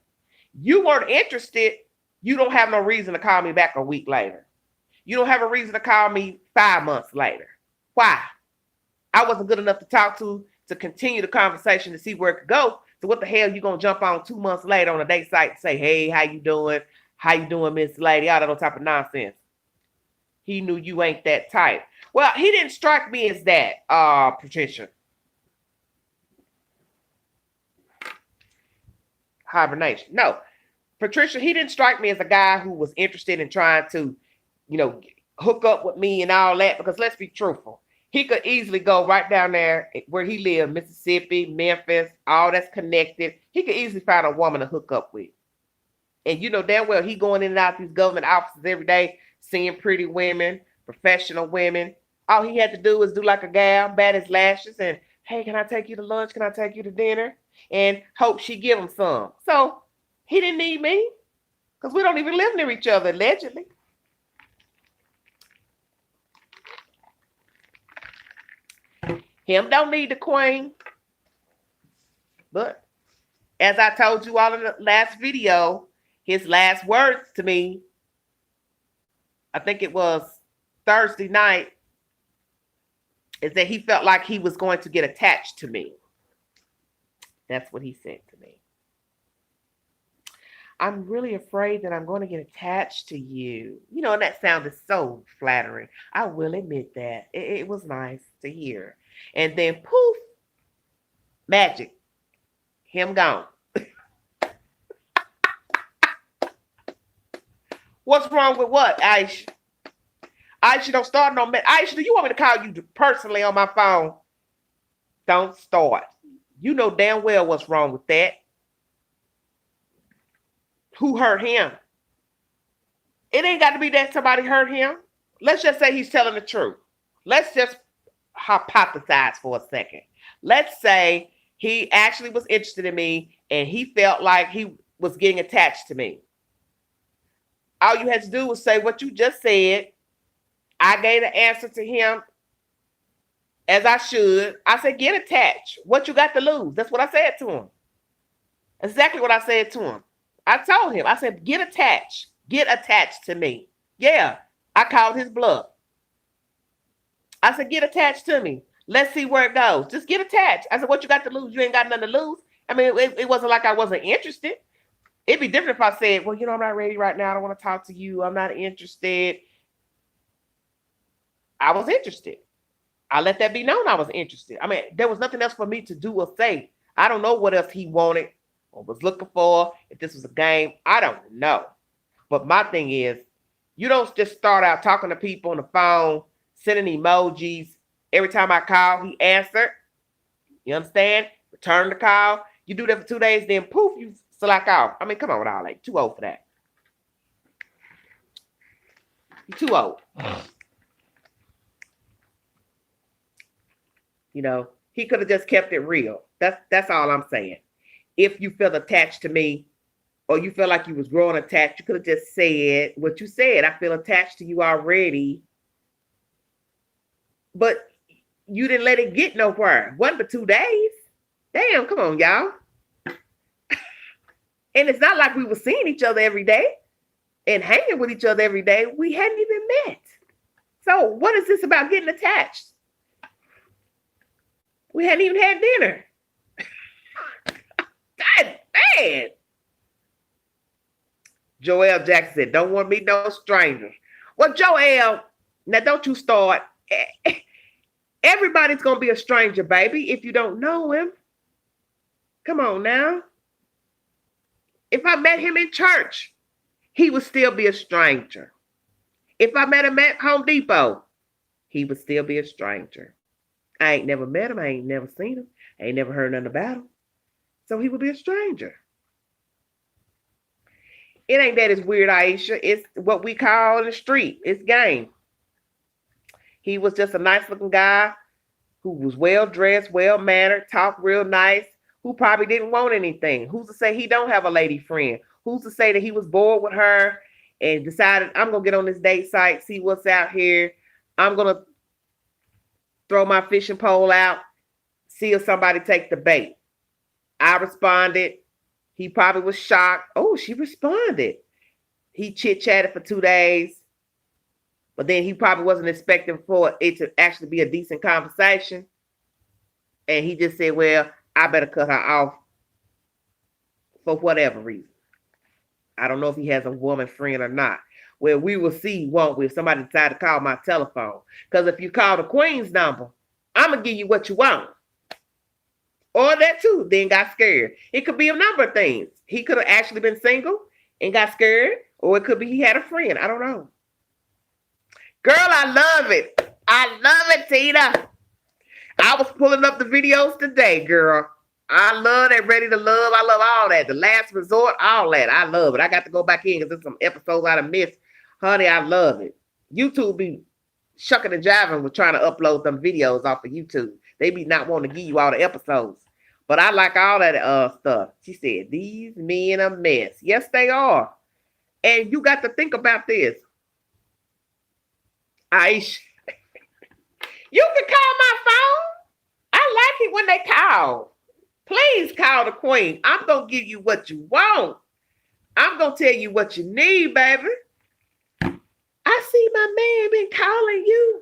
[SPEAKER 1] You weren't interested. You don't have no reason to call me back a week later. You don't have a reason to call me 5 months later. Why? I wasn't good enough to talk to continue the conversation to see where it could go. So what the hell you gonna jump on 2 months later on a date site and say, hey, how you doing? How you doing, Miss Lady? All that type of nonsense. He knew you ain't that type. Well, he didn't strike me as that, Patricia. Hibernation. No. Patricia, he didn't strike me as a guy who was interested in trying to, hook up with me and all that. Because let's be truthful. He could easily go right down there where he lived, Mississippi, Memphis, all that's connected. He could easily find a woman to hook up with. And you know damn well he going in and out these government offices every day, seeing pretty women, professional women. All he had to do was do like a gal, bat his lashes, and Hey, can I take you to lunch? Can I take you to dinner? And hope she give him some. So he didn't need me because we don't even live near each other, allegedly. Him don't need the queen. But as I told you all in the last video, his last words to me, I think it was Thursday night, is that he felt like he was going to get attached to me. That's what he said to me. I'm really afraid that I'm going to get attached to you. You know, and that sounded so flattering. I will admit that. It was nice to hear. And then poof, magic. Him gone. What's wrong with what, Aisha? Aisha, don't start no mess. Aisha, do you want me to call you personally on my phone? Don't start. You know damn well what's wrong with that. Who hurt him? It ain't got to be that somebody hurt him. Let's just say he's telling the truth. Let's just hypothesize for a second. Let's say he actually was interested in me and he felt like he was getting attached to me. All you had to do was say what you just said. I gave the answer to him as I should. I said, get attached. What you got to lose? That's what I said to him. Exactly what I said to him. I told him, I said, get attached. Get attached to me. Yeah, I called his bluff. I said, get attached to me. Let's see where it goes. Just get attached. I said, what you got to lose? You ain't got nothing to lose. I mean, it wasn't like I wasn't interested. It'd be different if I said, well, you know, I'm not ready right now. I don't want to talk to you. I'm not interested. I was interested. I let that be known I was interested. I mean, there was nothing else for me to do or say. I don't know what else he wanted or was looking for. If this was a game, I don't know. But my thing is, you don't just start out talking to people on the phone, sending emojis. Every time I call, he answered. You understand? Return the call. You do that for 2 days, then poof, you slack off. I mean, come on with all that. Too old for that. You're too old. You know, he could have just kept it real. That's all I'm saying. If you felt attached to me or you felt like you was growing attached, you could have just said what you said. I feel attached to you already. But you didn't let it get nowhere. It wasn't for 2 days. Damn, come on, y'all. And it's not like we were seeing each other every day and hanging with each other every day. We hadn't even met. So what is this about getting attached? We hadn't even had dinner. God, man. Joel Jackson said, don't want me no strangers. Well, Joel, now don't you start. Everybody's going to be a stranger, baby, if you don't know him. Come on now. If I met him in church, he would still be a stranger. If I met him at Home Depot, he would still be a stranger. I ain't never met him. I ain't never seen him. I ain't never heard nothing about him. So he would be a stranger. It ain't that it's weird, Aisha. It's what we call in the street. It's game. He was just a nice looking guy who was well dressed, well mannered, talked real nice, who probably didn't want anything. Who's to say he don't have a lady friend? Who's to say that he was bored with her and decided, I'm going to get on this date site, see what's out here. I'm going to throw my fishing pole out, see if somebody take the bait. I responded. He probably was shocked. Oh, she responded. He chit-chatted for 2 days. But then he probably wasn't expecting for it to actually be a decent conversation. And he just said, well, I better cut her off for whatever reason. I don't know if he has a woman friend or not. Well, we will see, won't we, if somebody decide to call my telephone. Because if you call the Queen's number, I'm going to give you what you want. Or that too, then got scared. It could be a number of things. He could have actually been single and got scared. Or it could be he had a friend. I don't know. Girl, I love it. I love it, Tina. I was pulling up the videos today, girl. I love that Ready to Love. I love all that. The Last Resort, all that. I love it. I got to go back in because there's some episodes I done missed. Honey, I love it. YouTube be shucking and jiving with trying to upload them videos off of YouTube. They be not wanting to give you all the episodes. But I like all that stuff. She said, these men a mess. Yes, they are. And you got to think about this. Aisha, you can call my phone. I like it when they call. Please call the queen. I'm going to give you what you want. I'm going to tell you what you need, baby. I see my man been calling you.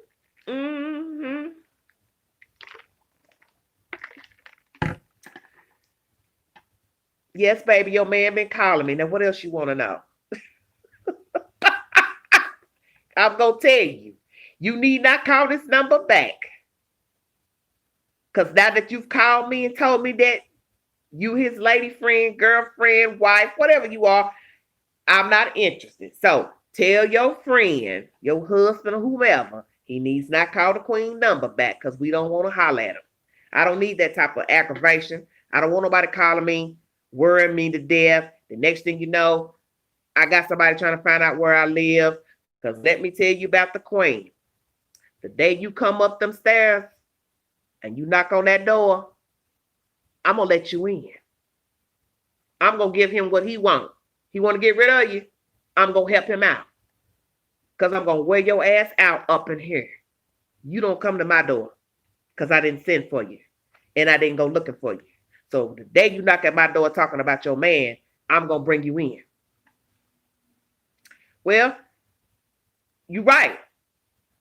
[SPEAKER 1] Yes, baby, your man been calling me. Now, what else you want to know? I'm going to tell you. You need not call this number back. Because now that you've called me and told me that you his lady friend, girlfriend, wife, whatever you are, I'm not interested. So tell your friend, your husband, or whomever, he needs not call the queen number back because we don't want to holler at him. I don't need that type of aggravation. I don't want nobody calling me, worrying me to death. The next thing you know, I got somebody trying to find out where I live. Because let me tell you about the queen. The day you come up them stairs and you knock on that door, I'm going to let you in. I'm going to give him what he wants. He want to get rid of you, I'm going to help him out. Because I'm going to wear your ass out up in here. You don't come to my door because I didn't send for you. And I didn't go looking for you. So the day you knock at my door talking about your man, I'm going to bring you in. Well, you're right.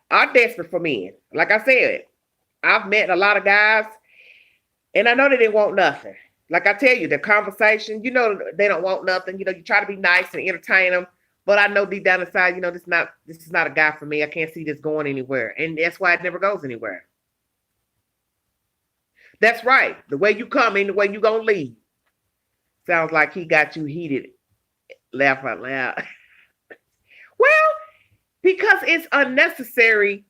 [SPEAKER 1] I'm desperate for men. Like I said, I've met a lot of guys, and I know they didn't want nothing. Like I tell you, the conversation, you know, they don't want nothing. You know, you try to be nice and entertain them. But I know deep down inside, you know, this is not a guy for me. I can't see this going anywhere. And that's why it never goes anywhere. That's right. The way you come in, the way you gonna leave. Sounds like he got you heated. Laugh out loud. Well, because it's unnecessary,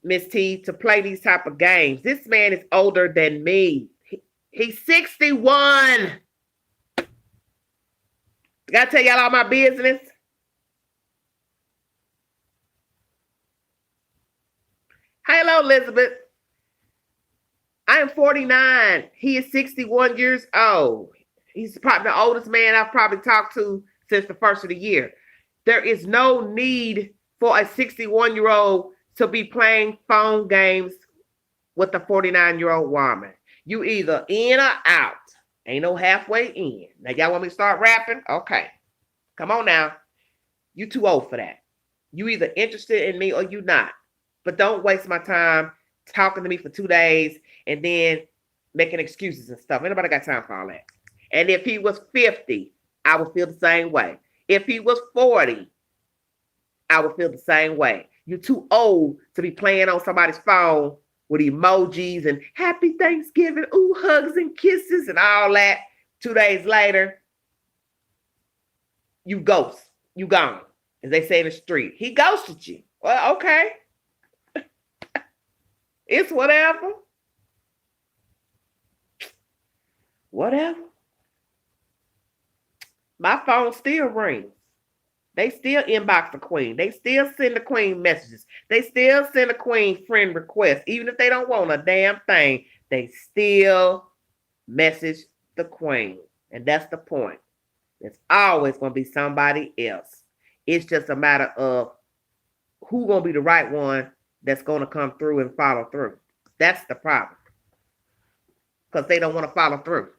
[SPEAKER 1] Miss T, to play these type of games. This man is older than me. He's 61. Gotta tell y'all all my business. Hello, Elizabeth. I am 49. He is 61 years old. He's probably the oldest man I've probably talked to since the first of the year. There is no need for a 61-year-old to be playing phone games with a 49-year-old woman. You either in or out. Ain't no halfway in. Now, y'all want me to start rapping? Okay. Come on now. You too old for that. You either interested in me or you not. But don't waste my time talking to me for 2 days and then making excuses and stuff. Ain't nobody got time for all that. And if he was 50, I would feel the same way. If he was 40, I would feel the same way. You're too old to be playing on somebody's phone with emojis and happy Thanksgiving, ooh, hugs and kisses and all that. 2 days later, you ghost. You gone. As they say in the street. He ghosted you. Well, okay. It's whatever. Whatever. My phone still rings. They still inbox the queen. They still send the queen messages. They still send a queen friend requests. Even if they don't want a damn thing, they still message the queen. And that's the point. It's always going to be somebody else. It's just a matter of who's going to be the right one that's going to come through and follow through. That's the problem. Because they don't want to follow through.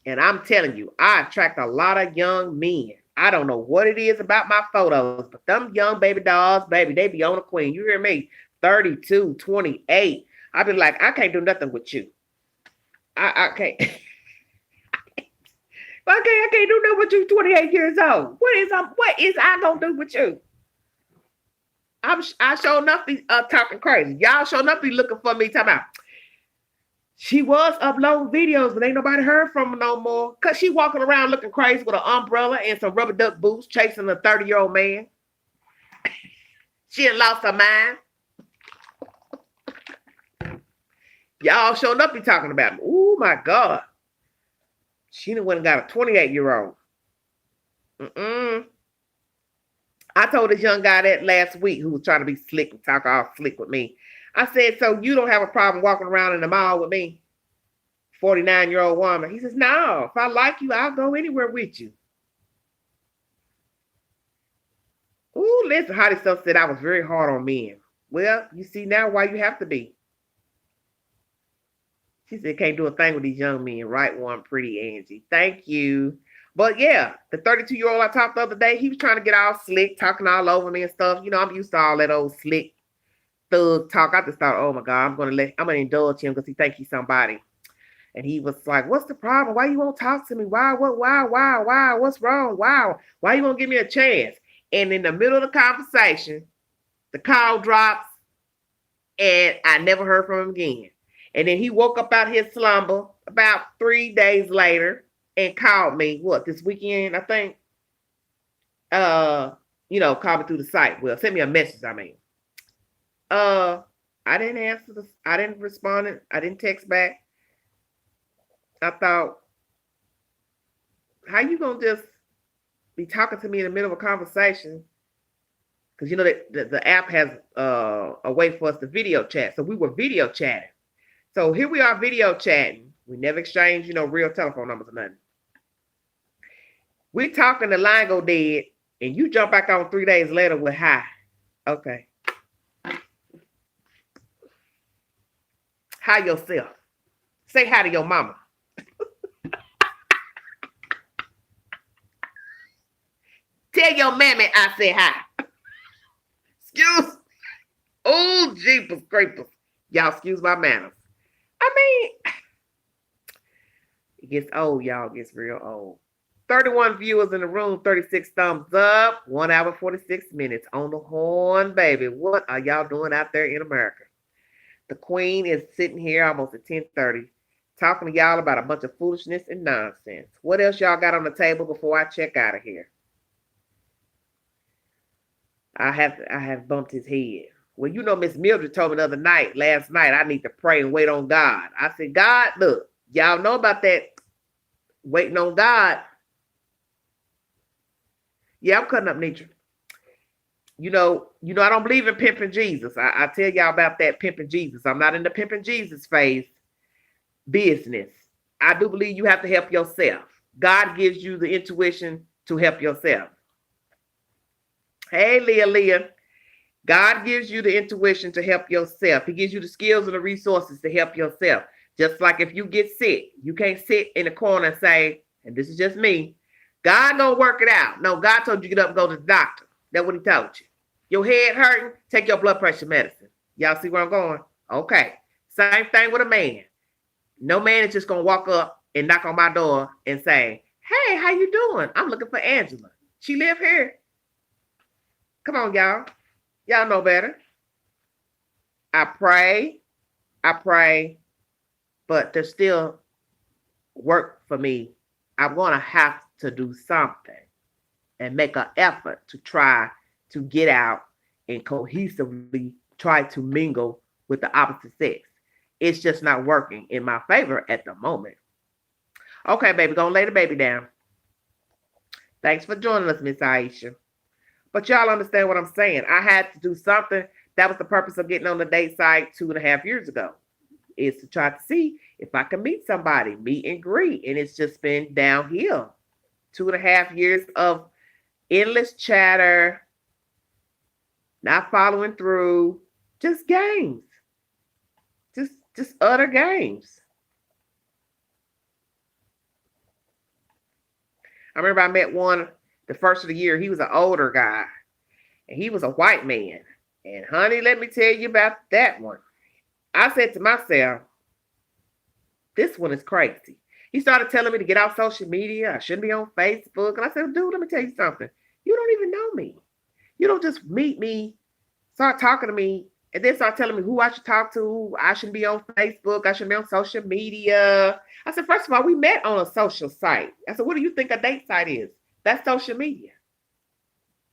[SPEAKER 1] And I'm telling you, I attract a lot of young men. I don't know what it is about my photos, but them young baby dolls, baby, they be on a queen. You hear me? 32, 28. I be like, I can't do nothing with you. I can't. I can't do nothing with you 28 years old. What is I gonna do with you? I sure enough be talking crazy. Y'all sure enough be looking for me talking about. She was uploading videos, but ain't nobody heard from her no more. Because she walking around looking crazy with an umbrella and some rubber duck boots chasing a 30-year-old man. She had lost her mind. Y'all showing up be talking about me. Oh, my God. She done went and got a 28-year-old. I told this young guy that last week who was trying to be slick and talk all slick with me. I said, so you don't have a problem walking around in the mall with me? 49-year-old woman. He says, no, if I like you, I'll go anywhere with you. Ooh, listen, Hottie Stuff said I was very hard on men. Well, you see now why you have to be. She said, can't do a thing with these young men. Right one, pretty Angie. Thank you. But yeah, the 32-year-old I talked the other day, he was trying to get all slick, talking all over me and stuff. You know, I'm used to all that old slick thug talk. I just thought, oh my God, I'm gonna indulge him because he think he's somebody. And he was like, what's the problem? Why you won't talk to me? Why? What's wrong? Why you won't give me a chance? And in the middle of the conversation, the call drops and I never heard from him again. And then he woke up out his slumber about 3 days later and called me, this weekend, I think? Called me through the site. Well, sent me a message, I mean. I didn't answer I didn't respond. I didn't text back. I thought, how you gonna just be talking to me in the middle of a conversation? Because you know that the app has a way for us to video chat. So we were video chatting. So here we are video chatting. We never exchanged, real telephone numbers or nothing. We talking, the line go dead, and you jump back on 3 days later with hi. Okay. Hi yourself. Say hi to your mama. Tell your mammy I say hi. Excuse. Oh, jeepers creepers. Y'all excuse my manners. I mean, it gets old, y'all. It gets real old. 31 viewers in the room, 36 thumbs up, 1 hour, 46 minutes on the horn, baby. What are y'all doing out there in America? The queen is sitting here almost at 10:30, talking to y'all about a bunch of foolishness and nonsense. What else y'all got on the table before I check out of here? I have bumped his head. Well, Miss Mildred told me last night, I need to pray and wait on God. I said, God, look, y'all know about that waiting on God. Yeah, I'm cutting up nature. I don't believe in pimping Jesus. I tell y'all about that pimping Jesus. I'm not in the pimping Jesus phase business. I do believe you have to help yourself. God gives you the intuition to help yourself. Hey, Leah. God gives you the intuition to help yourself. He gives you the skills and the resources to help yourself. Just like if you get sick, you can't sit in the corner and say, and this is just me, God gonna work it out. No, God told you to get up and go to the doctor. That's what he told you. Your head hurting, take your blood pressure medicine. Y'all see where I'm going? Okay. Same thing with a man. No man is just gonna walk up and knock on my door and say, hey, how you doing? I'm looking for Angela. She live here. Come on, y'all. Y'all know better. I pray, but there's still work for me. I'm going to have to do something and make an effort to try to get out and cohesively try to mingle with the opposite sex. It's just not working in my favor at the moment. Okay, baby, gonna lay the baby down. Thanks for joining us, Miss Aisha. But y'all understand what I'm saying. I had to do something. That was the purpose of getting on the date site 2.5 years ago, is to try to see if I can meet somebody, meet and greet. And it's just been downhill. 2.5 years of endless chatter, not following through, just games. Just utter games. I remember I met one the first of the year. He was an older guy, and he was a white man. And honey, let me tell you about that one. I said to myself, this one is crazy. He started telling me to get off social media. I shouldn't be on Facebook. And I said, dude, let me tell you something. You don't even know me. You don't just meet me, start talking to me, and then start telling me who I should talk to. I shouldn't be on Facebook. I shouldn't be on social media. I said, first of all, we met on a social site. I said, what do you think a date site is? That's social media.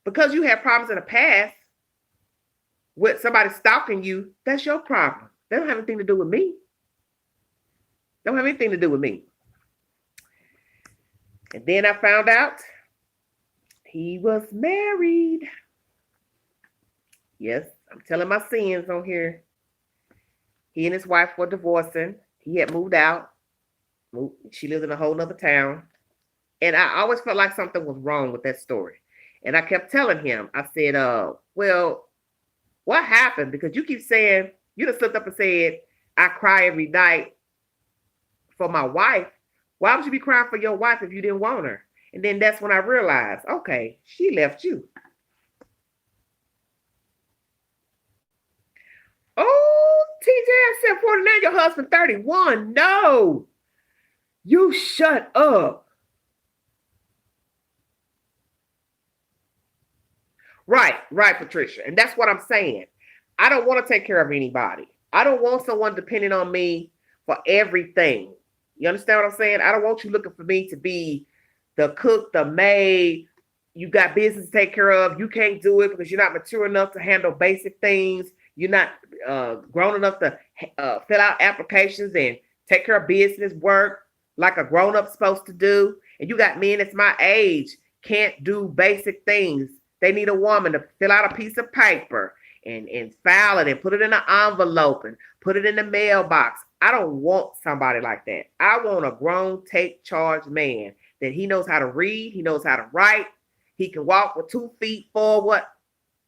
[SPEAKER 1] Because you had problems in the past with somebody stalking you, that's your problem. They don't have anything to do with me. Don't have anything to do with me. And then I found out he was married. Yes, I'm telling my sins on here. He and his wife were divorcing. He had moved out. She lived in a whole nother town. And I always felt like something was wrong with that story. And I kept telling him, I said, well, what happened? Because you keep saying, you just slipped up and said, I cry every night for my wife. Why would you be crying for your wife if you didn't want her? And then that's when I realized, okay, she left you. Oh, TJ, I said 49, your husband 31. No, you shut up. Right, Patricia. And that's what I'm saying. I don't want to take care of anybody. I don't want someone depending on me for everything. You understand what I'm saying? I don't want you looking for me to be the cook, the maid. You got business to take care of. You can't do it because you're not mature enough to handle basic things. You're not grown enough to fill out applications and take care of business work like a grown up supposed to do. And you got men that's my age can't do basic things. They need a woman to fill out a piece of paper and file it and put it in an envelope and put it in the mailbox. I don't want somebody like that. I want a grown, take charge man that he knows how to read, he knows how to write, he can walk with 2 feet forward.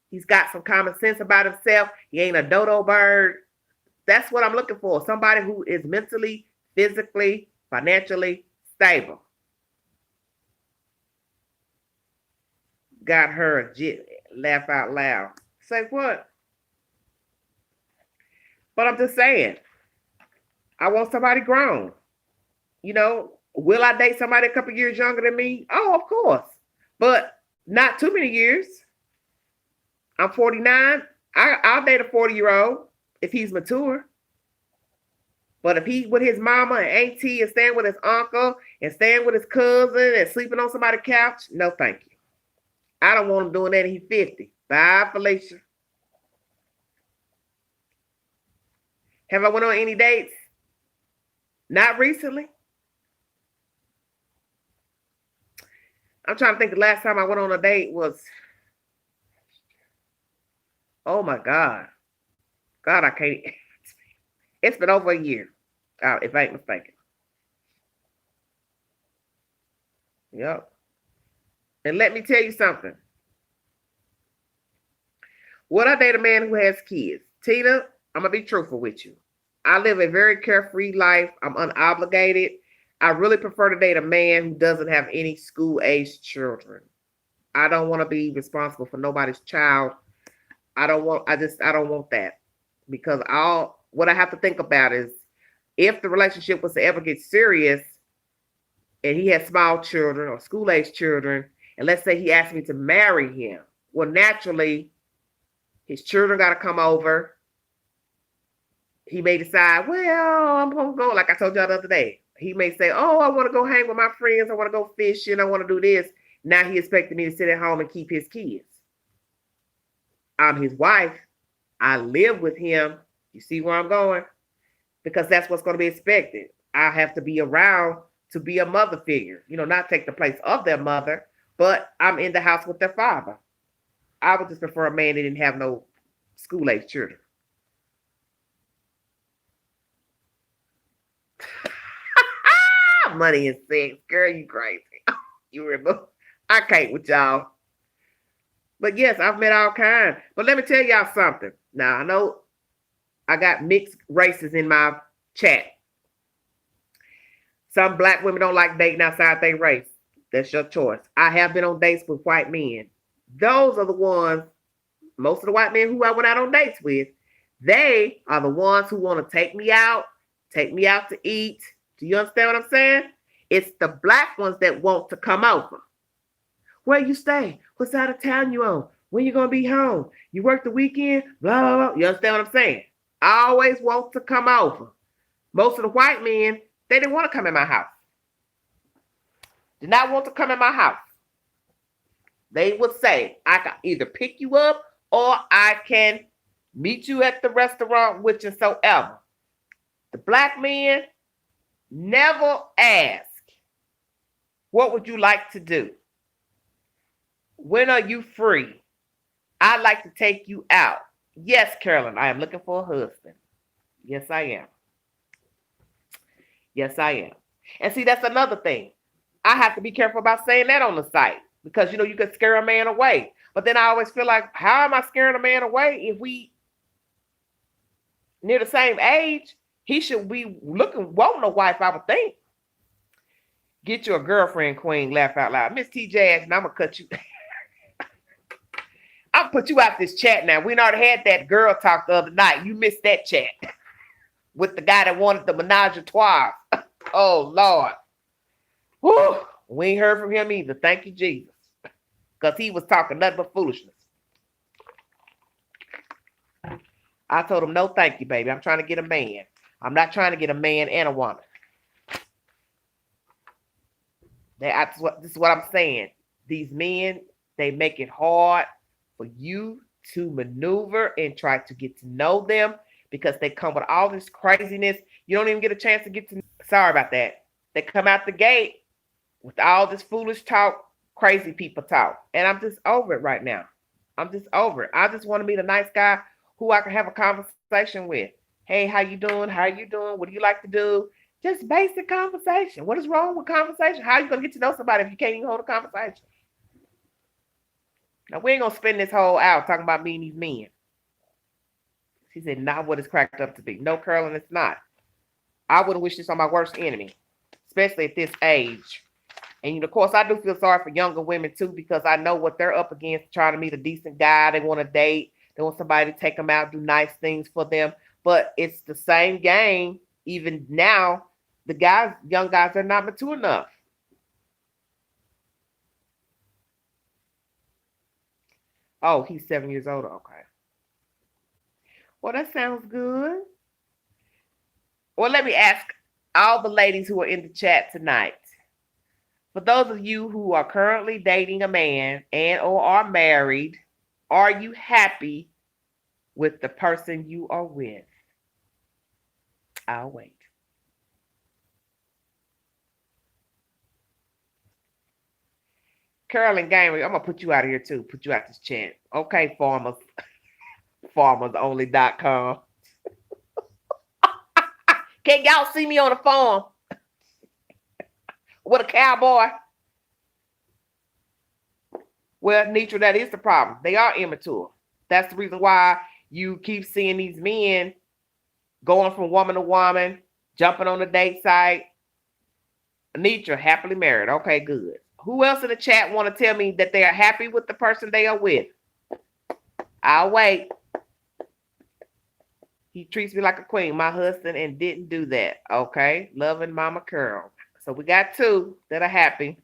[SPEAKER 1] He's got some common sense about himself. He ain't a dodo bird. That's what I'm looking for. Somebody who is mentally, physically, financially stable. Got her laugh out loud. Say what? But I'm just saying, I want somebody grown. You know, will I date somebody a couple years younger than me? Oh, of course. But not too many years. I'm 49. I'll date a 40-year-old if he's mature. But if he with his mama and auntie and staying with his uncle and staying with his cousin and sleeping on somebody's couch, no thank you. I don't want him doing that. He's 50. Bye, Felicia. Have I went on any dates? Not recently. I'm trying to think the last time I went on a date was, oh my God. God, I can't. It's been over a year, if I ain't mistaken. Yep. And let me tell you something. Would I date a man who has kids? Tina, I'm going to be truthful with you. I live a very carefree life. I'm unobligated. I really prefer to date a man who doesn't have any school-age children. I don't want to be responsible for nobody's child. I don't want that. Because what I have to think about is if the relationship was to ever get serious and he has small children or school-age children, and let's say he asked me to marry him, well, naturally, his children got to come over. He may decide, well, I'm going to go, like I told y'all the other day. He may say, oh, I want to go hang with my friends. I want to go fishing. I want to do this. Now he expected me to sit at home and keep his kids. I'm his wife. I live with him. You see where I'm going? Because that's what's going to be expected. I have to be around to be a mother figure. You know, not take the place of their mother, but I'm in the house with their father. I would just prefer a man that didn't have no school-age children. Money and sex. Girl, you crazy. You remember? I can't with y'all. But yes, I've met all kinds. But let me tell y'all something. Now, I know I got mixed races in my chat. Some black women don't like dating outside their race. That's your choice. I have been on dates with white men. Those are the ones, most of the white men who I went out on dates with, they are the ones who want to take me out to eat. Do you understand what I'm saying? It's the black ones that want to come over. Where you stay? What side of town you on? When you going to be home? You work the weekend? Blah, blah, blah. You understand what I'm saying? I always want to come over. Most of the white men, they didn't want to come in my house. Did not want to come in my house. They would say, I can either pick you up or I can meet you at the restaurant, whichsoever. The black men never ask, what would you like to do? When are you free? I'd like to take you out. Yes, Carolyn, I am looking for a husband. Yes, I am. Yes, I am. And see, that's another thing. I have to be careful about saying that on the site because you could scare a man away. But then I always feel like, how am I scaring a man away if we near the same age? He should be wanting a wife, I would think. Get you a girlfriend, Queen. Laugh out loud. Miss TJ, and I'm gonna cut you. I'll put you out this chat now. We already had that girl talk the other night. You missed that chat with the guy that wanted the menage a trois. Oh Lord. Whew. We ain't heard from him either. Thank you, Jesus. Because he was talking nothing but foolishness. I told him, no, thank you, baby. I'm trying to get a man. I'm not trying to get a man and a woman. This is what I'm saying. These men, they make it hard for you to maneuver and try to get to know them because they come with all this craziness. You don't even get a chance to get to. Sorry about that. They come out the gate with all this foolish talk, crazy people talk. And I'm just over it right now. I'm just over it. I just want to meet a nice guy who I can have a conversation with. Hey, how you doing? How you doing? What do you like to do? Just basic conversation. What is wrong with conversation? How are you going to get to know somebody if you can't even hold a conversation? Now, we ain't going to spend this whole hour talking about me and these men. She said, not what it's cracked up to be. No, Carolyn, it's not. I wouldn't wish this on my worst enemy, especially at this age. And of course, I do feel sorry for younger women too, because I know what they're up against, trying to meet a decent guy. They want to date. They want somebody to take them out, do nice things for them. But it's the same game. Even now, young guys, they're not mature enough. Oh, he's 7 years old. Okay. Well, that sounds good. Well, let me ask all the ladies who are in the chat tonight. For those of you who are currently dating a man and or are married, are you happy with the person you are with? I'll wait. Carolyn Gamer, I'm going to put you out of here too. Put you out this chat. Okay, farmers. Farmersonly.com. Can y'all see me on the farm with a cowboy? Well, Nitra, that is the problem. They are immature. That's the reason why you keep seeing these men going from woman to woman, jumping on the date site. Nitra, happily married. Okay, good. Who else in the chat want to tell me that they are happy with the person they are with? I'll wait. He treats me like a queen, my husband, and didn't do that. Okay, loving Mama Curl. So we got two that are happy.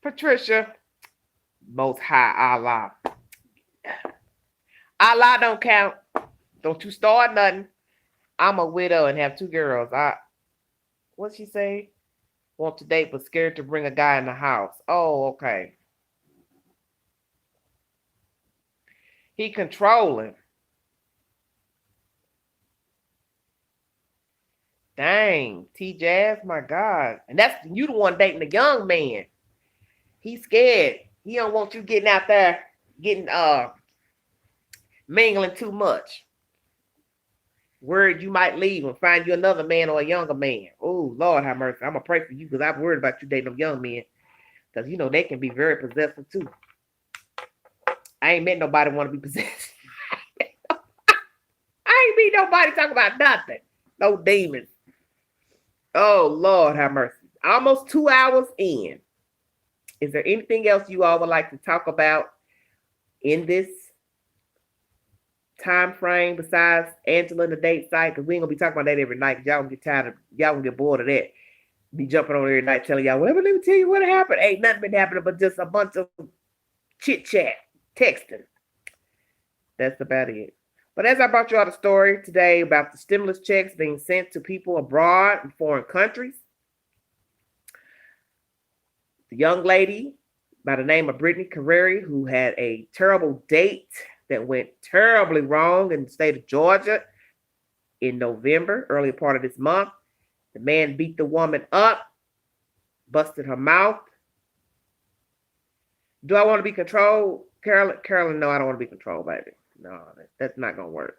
[SPEAKER 1] Patricia, Most High Allah. Allah don't count. Don't you start nothing. I'm a widow and have two girls. What'd she say? Want to date but scared to bring a guy in the house. Oh, okay. He controlling. Dang, T-Jazz, my God. And that's you the one dating the young man. He's scared. He don't want you getting out there, getting mingling too much. Worried you might leave and find you another man or a younger man. Oh, Lord have mercy. I'm going to pray for you because I'm worried about you dating them young men. Because, they can be very possessive too. I ain't met nobody want to be possessed. I ain't meet nobody talk about nothing. No demons. Oh, Lord have mercy. Almost 2 hours in. Is there anything else you all would like to talk about in this time frame besides Angela and the date site? Because we ain't gonna be talking about that every night. Y'all gonna get tired of, y'all gonna get bored of that. Be jumping on every night telling y'all, well, let me tell you what happened. Ain't nothing been happening but just a bunch of chit chat, texting. That's about it. But as I brought you all a story today about the stimulus checks being sent to people abroad in foreign countries, the young lady by the name of Brittany Carreri, who had a terrible date that went terribly wrong in the state of Georgia in November, early part of this month. The man beat the woman up, busted her mouth. Do I want to be Carolyn, no, I don't want to be controlled, baby. No, that's not gonna work.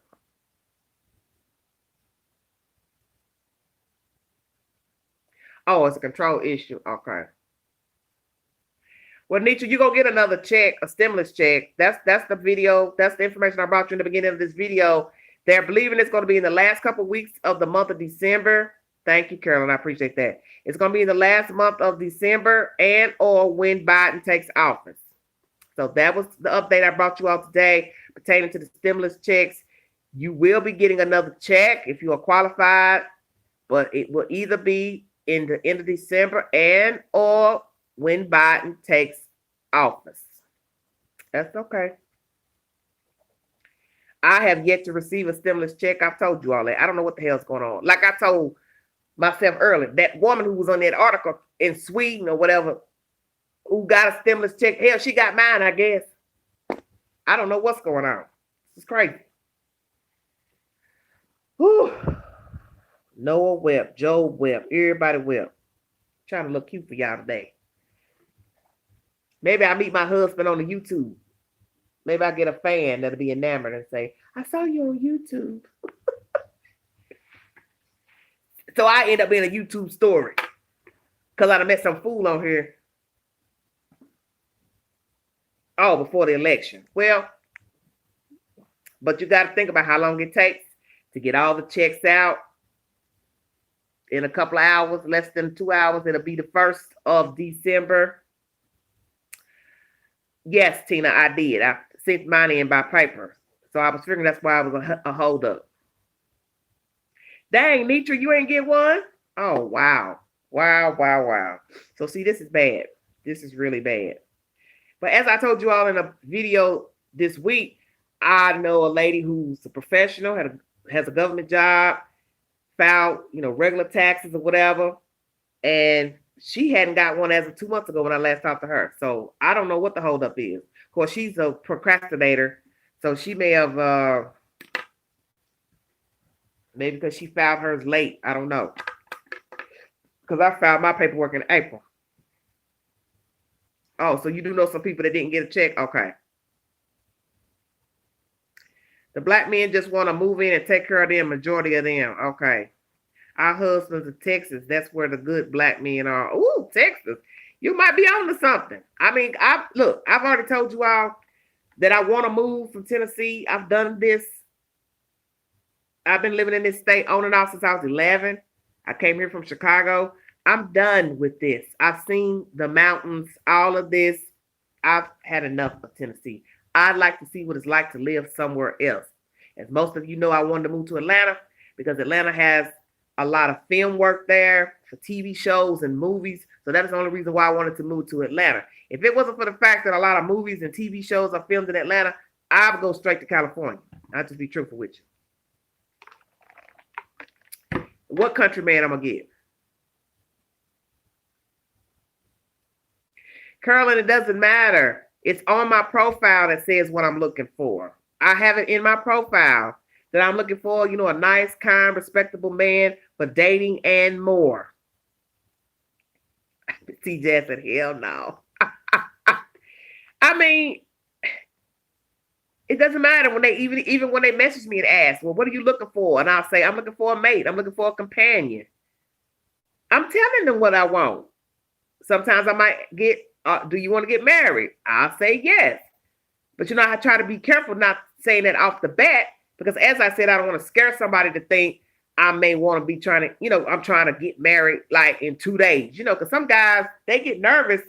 [SPEAKER 1] Oh, it's a control issue. Okay. Well, Nietzsche, you gonna get another check, a stimulus check. That's the video. That's the information I brought you in the beginning of this video. They're believing it's going to be in the last couple of weeks of the month of December. Thank you, Carolyn. I appreciate that. It's going to be in the last month of December and or when Biden takes office. So that was the update I brought you all today pertaining to the stimulus checks. You will be getting another check if you are qualified, but it will either be in the end of December and or when Biden takes office. That's okay. I have yet to receive a stimulus check. I've told you all that. I don't know what the hell's going on. Like I told myself earlier, that woman who was on that article in Sweden or whatever, who got a stimulus check, hell, she got mine, I guess. I don't know what's going on. This is crazy. Whew. Noah wept, Joe wept, everybody wept. Trying to look cute for y'all today. Maybe I meet my husband on the YouTube. Maybe I get a fan that'll be enamored and say, I saw you on YouTube. So I end up being a YouTube story. Because I done met some fool on here. Oh, before the election. Well, but you got to think about how long it takes to get all the checks out. In a couple of hours, less than 2 hours, it'll be the 1st of December. Yes, Tina, I did. I sent mine in by paper. So I was figuring that's why I was a hold up. Dang, Nitra, you ain't get one? Oh, wow. Wow. So see, this is bad. This is really bad. But as I told you all in a video this week, I know a lady who's a professional, has a government job, filed, regular taxes or whatever. And she hadn't got one as of 2 months ago when I last talked to her. So I don't know what the holdup is. Of course, she's a procrastinator. So she may have, maybe because she filed hers late. I don't know. Because I filed my paperwork in April. Oh, so you do know some people that didn't get a check? Okay. The black men just want to move in and take care of them, majority of them. Okay. Our husbands are Texas. That's where the good black men are. Ooh, Texas. You might be on to something. I mean, I've already told you all that I want to move from Tennessee. I've done this. I've been living in this state on and off since I was 11. I came here from Chicago. I'm done with this. I've seen the mountains, all of this. I've had enough of Tennessee. I'd like to see what it's like to live somewhere else. As most of you know, I wanted to move to Atlanta because Atlanta has a lot of film work there for TV shows and movies. So that is the only reason why I wanted to move to Atlanta. If it wasn't for the fact that a lot of movies and TV shows are filmed in Atlanta, I would go straight to California. I'll just be truthful with you. What country man I'm going to get? Carolyn, it doesn't matter. It's on my profile that says what I'm looking for. I have it in my profile that I'm looking for, a nice, kind, respectable man for dating and more. TJ said, hell no. I mean, it doesn't matter when they even when they message me and ask, well, what are you looking for? And I'll say, I'm looking for a mate. I'm looking for a companion. I'm telling them what I want. Sometimes I might get, do you want to get married? I'll say yes. But I try to be careful not saying that off the bat, because as I said, I don't want to scare somebody to think I may want to be trying to, I'm trying to get married like in 2 days, because some guys, they get nervous,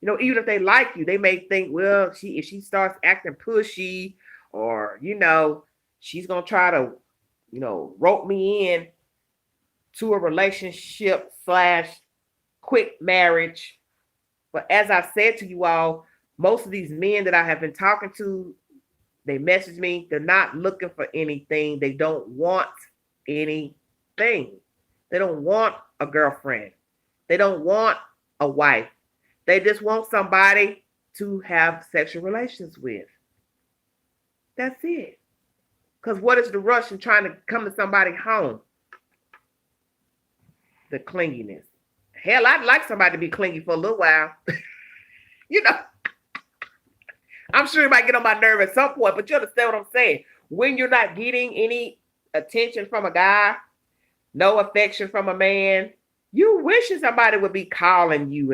[SPEAKER 1] even if they like you, they may think, well, if she starts acting pushy or, she's going to try to, rope me in to a relationship / quick marriage. But as I said to you all, most of these men that I have been talking to, they message me. They're not looking for anything. They don't want anything. They don't want a girlfriend. They don't want a wife. They just want somebody to have sexual relations with. That's it. Because what is the rush in trying to come to somebody's home? The clinginess. Hell, I'd like somebody to be clingy for a little while. I'm sure it might get on my nerve at some point, but you understand what I'm saying. When you're not getting any attention from a guy, no affection from a man, you wishing somebody would be calling you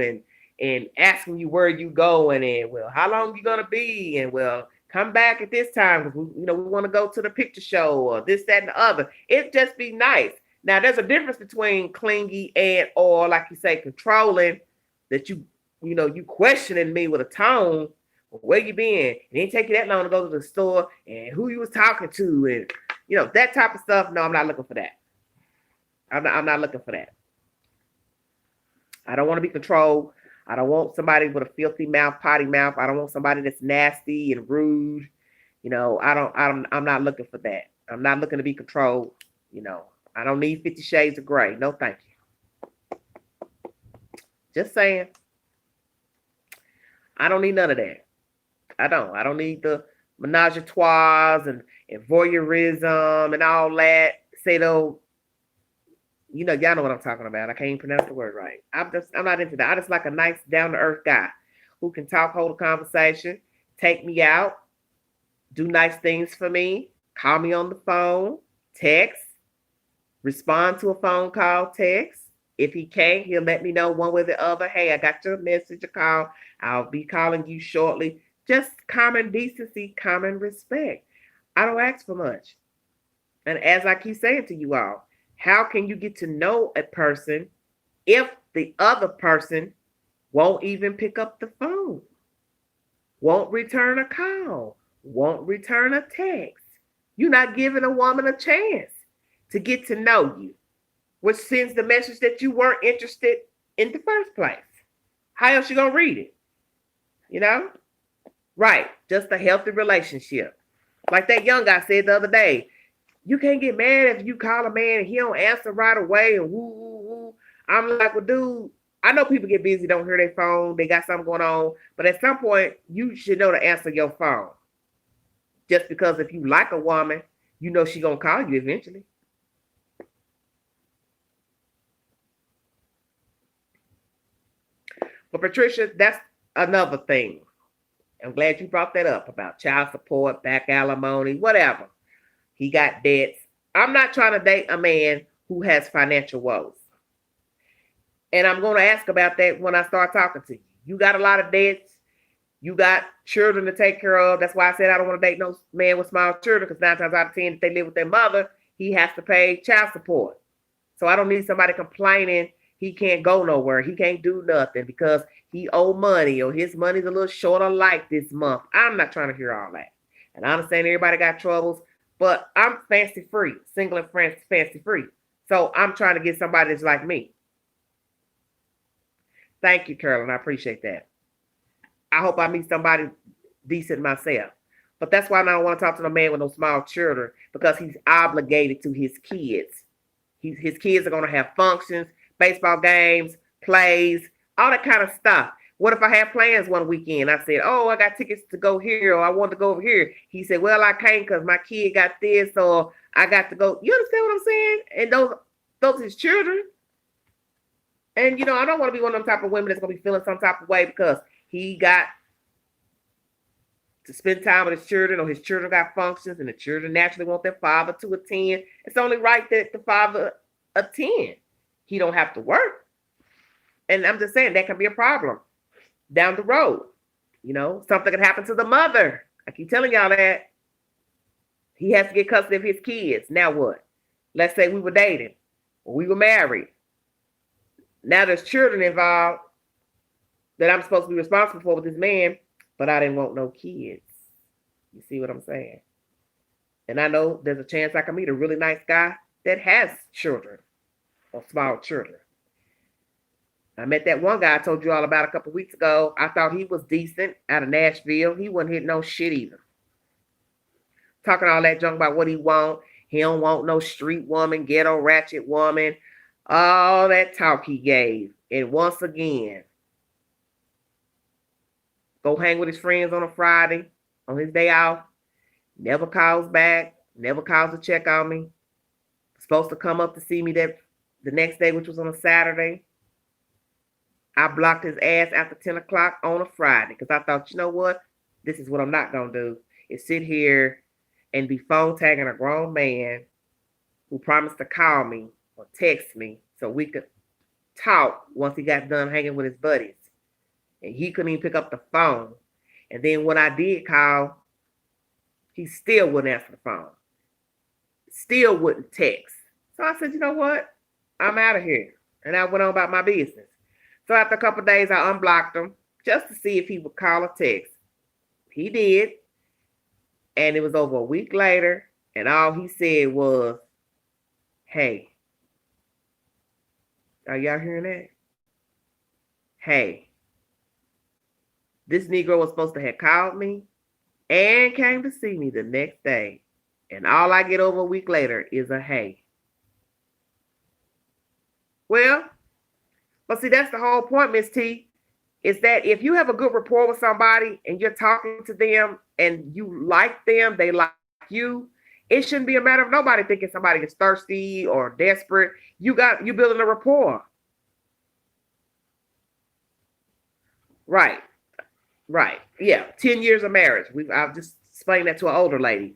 [SPEAKER 1] and asking you where you going and well, how long you gonna be and well, come back at this time because we want to go to the picture show or this, that, and the other. It just be nice. Now, there's a difference between clingy and or like you say, controlling. That you questioning me with a tone. Where you been? It didn't take you that long to go to the store and who you was talking to and that type of stuff. No, I'm not looking for that. I'm not looking for that. I don't want to be controlled. I don't want somebody with a filthy mouth, potty mouth. I don't want somebody that's nasty and rude. I'm not looking for that. I'm not looking to be controlled. I don't need 50 Shades of Gray. No, thank you. Just saying. I don't need none of that. I don't need the menage a trois and voyeurism and all that. Say though, y'all know what I'm talking about. I can't even pronounce the word right. I'm not into that. I just like a nice down to earth guy who can talk, hold a conversation, take me out, do nice things for me, call me on the phone, text, respond to a phone call, text. If he can't, he'll let me know one way or the other. Hey, I got your message or call. I'll be calling you shortly. Just common decency, common respect. I don't ask for much. And as I keep saying to you all, how can you get to know a person if the other person won't even pick up the phone, won't return a call, won't return a text? You're not giving a woman a chance to get to know you, which sends the message that you weren't interested in the first place. How else you gonna read it? Right, just a healthy relationship. Like that young guy said the other day, you can't get mad if you call a man and he don't answer right away and woo, woo, woo. I'm like, well, dude, I know people get busy, don't hear their phone, they got something going on, but at some point, you should know to answer your phone. Just because if you like a woman, she gonna call you eventually. But Patricia, that's another thing. I'm glad you brought that up about child support, back alimony, whatever. He got debts. I'm not trying to date a man who has financial woes. And I'm going to ask about that when I start talking to you. You got a lot of debts. You got children to take care of. That's why I said I don't want to date no man with small children because 9 times out of 10, if they live with their mother, he has to pay child support. So I don't need somebody complaining he can't go nowhere. He can't do nothing because he owe money or his money's a little short of life this month. I'm not trying to hear all that. And I understand everybody got troubles, but I'm fancy free, single and fancy free. So I'm trying to get somebody that's like me. Thank you, Carolyn. I appreciate that. I hope I meet somebody decent myself. But that's why I don't want to talk to no man with no small children because he's obligated to his kids. His kids are going to have functions, baseball games, plays, all that kind of stuff. What if I had plans one weekend? I said, oh, I got tickets to go here or I want to go over here. He said, well, I can't because my kid got this or I got to go. You understand what I'm saying? And those are his children. And, I don't want to be one of them type of women that's going to be feeling some type of way because he got to spend time with his children or his children got functions and the children naturally want their father to attend. It's only right that the father attend. He don't have to work. And I'm just saying that can be a problem down the road. Something can happen to the mother. I keep telling y'all that. He has to get custody of his kids. Now what? Let's say we were dating or we were married. Now there's children involved that I'm supposed to be responsible for with this man, but I didn't want no kids. You see what I'm saying? And I know there's a chance I can meet a really nice guy that has children or small children. I met that one guy I told you all about a couple of weeks ago. I thought he was decent out of Nashville. He wasn't hitting no shit either. Talking all that junk about what he want. He don't want no street woman, ghetto ratchet woman. All that talk he gave. And once again, go hang with his friends on a Friday, on his day off. Never calls back. Never calls to check on me. Supposed to come up to see me the next day, which was on a Saturday. I blocked his ass after 10 o'clock on a Friday because I thought, you know what? this is what I'm not gonna do, is sit here and be phone tagging a grown man who promised to call me or text me so we could talk once he got done hanging with his buddies. And he couldn't even pick up the phone. And then when I did call, he still wouldn't answer the phone. Still wouldn't text. So I said, you know what? I'm out of here. And I went on about my business. So after a couple of days, I unblocked him just to see if he would call or text. He did. And it was over a week later. And all he said was, hey, are y'all hearing that? Hey, this Negro was supposed to have called me and came to see me the next day. And all I get over a week later is a hey. Well, but see, that's the whole point, Miss T, is that if you have a good rapport with somebody and you're talking to them and you like them, they like you, it shouldn't be a matter of nobody thinking somebody is thirsty or desperate. You building a rapport. Right. Yeah. 10 years of marriage. I've just explained that to an older lady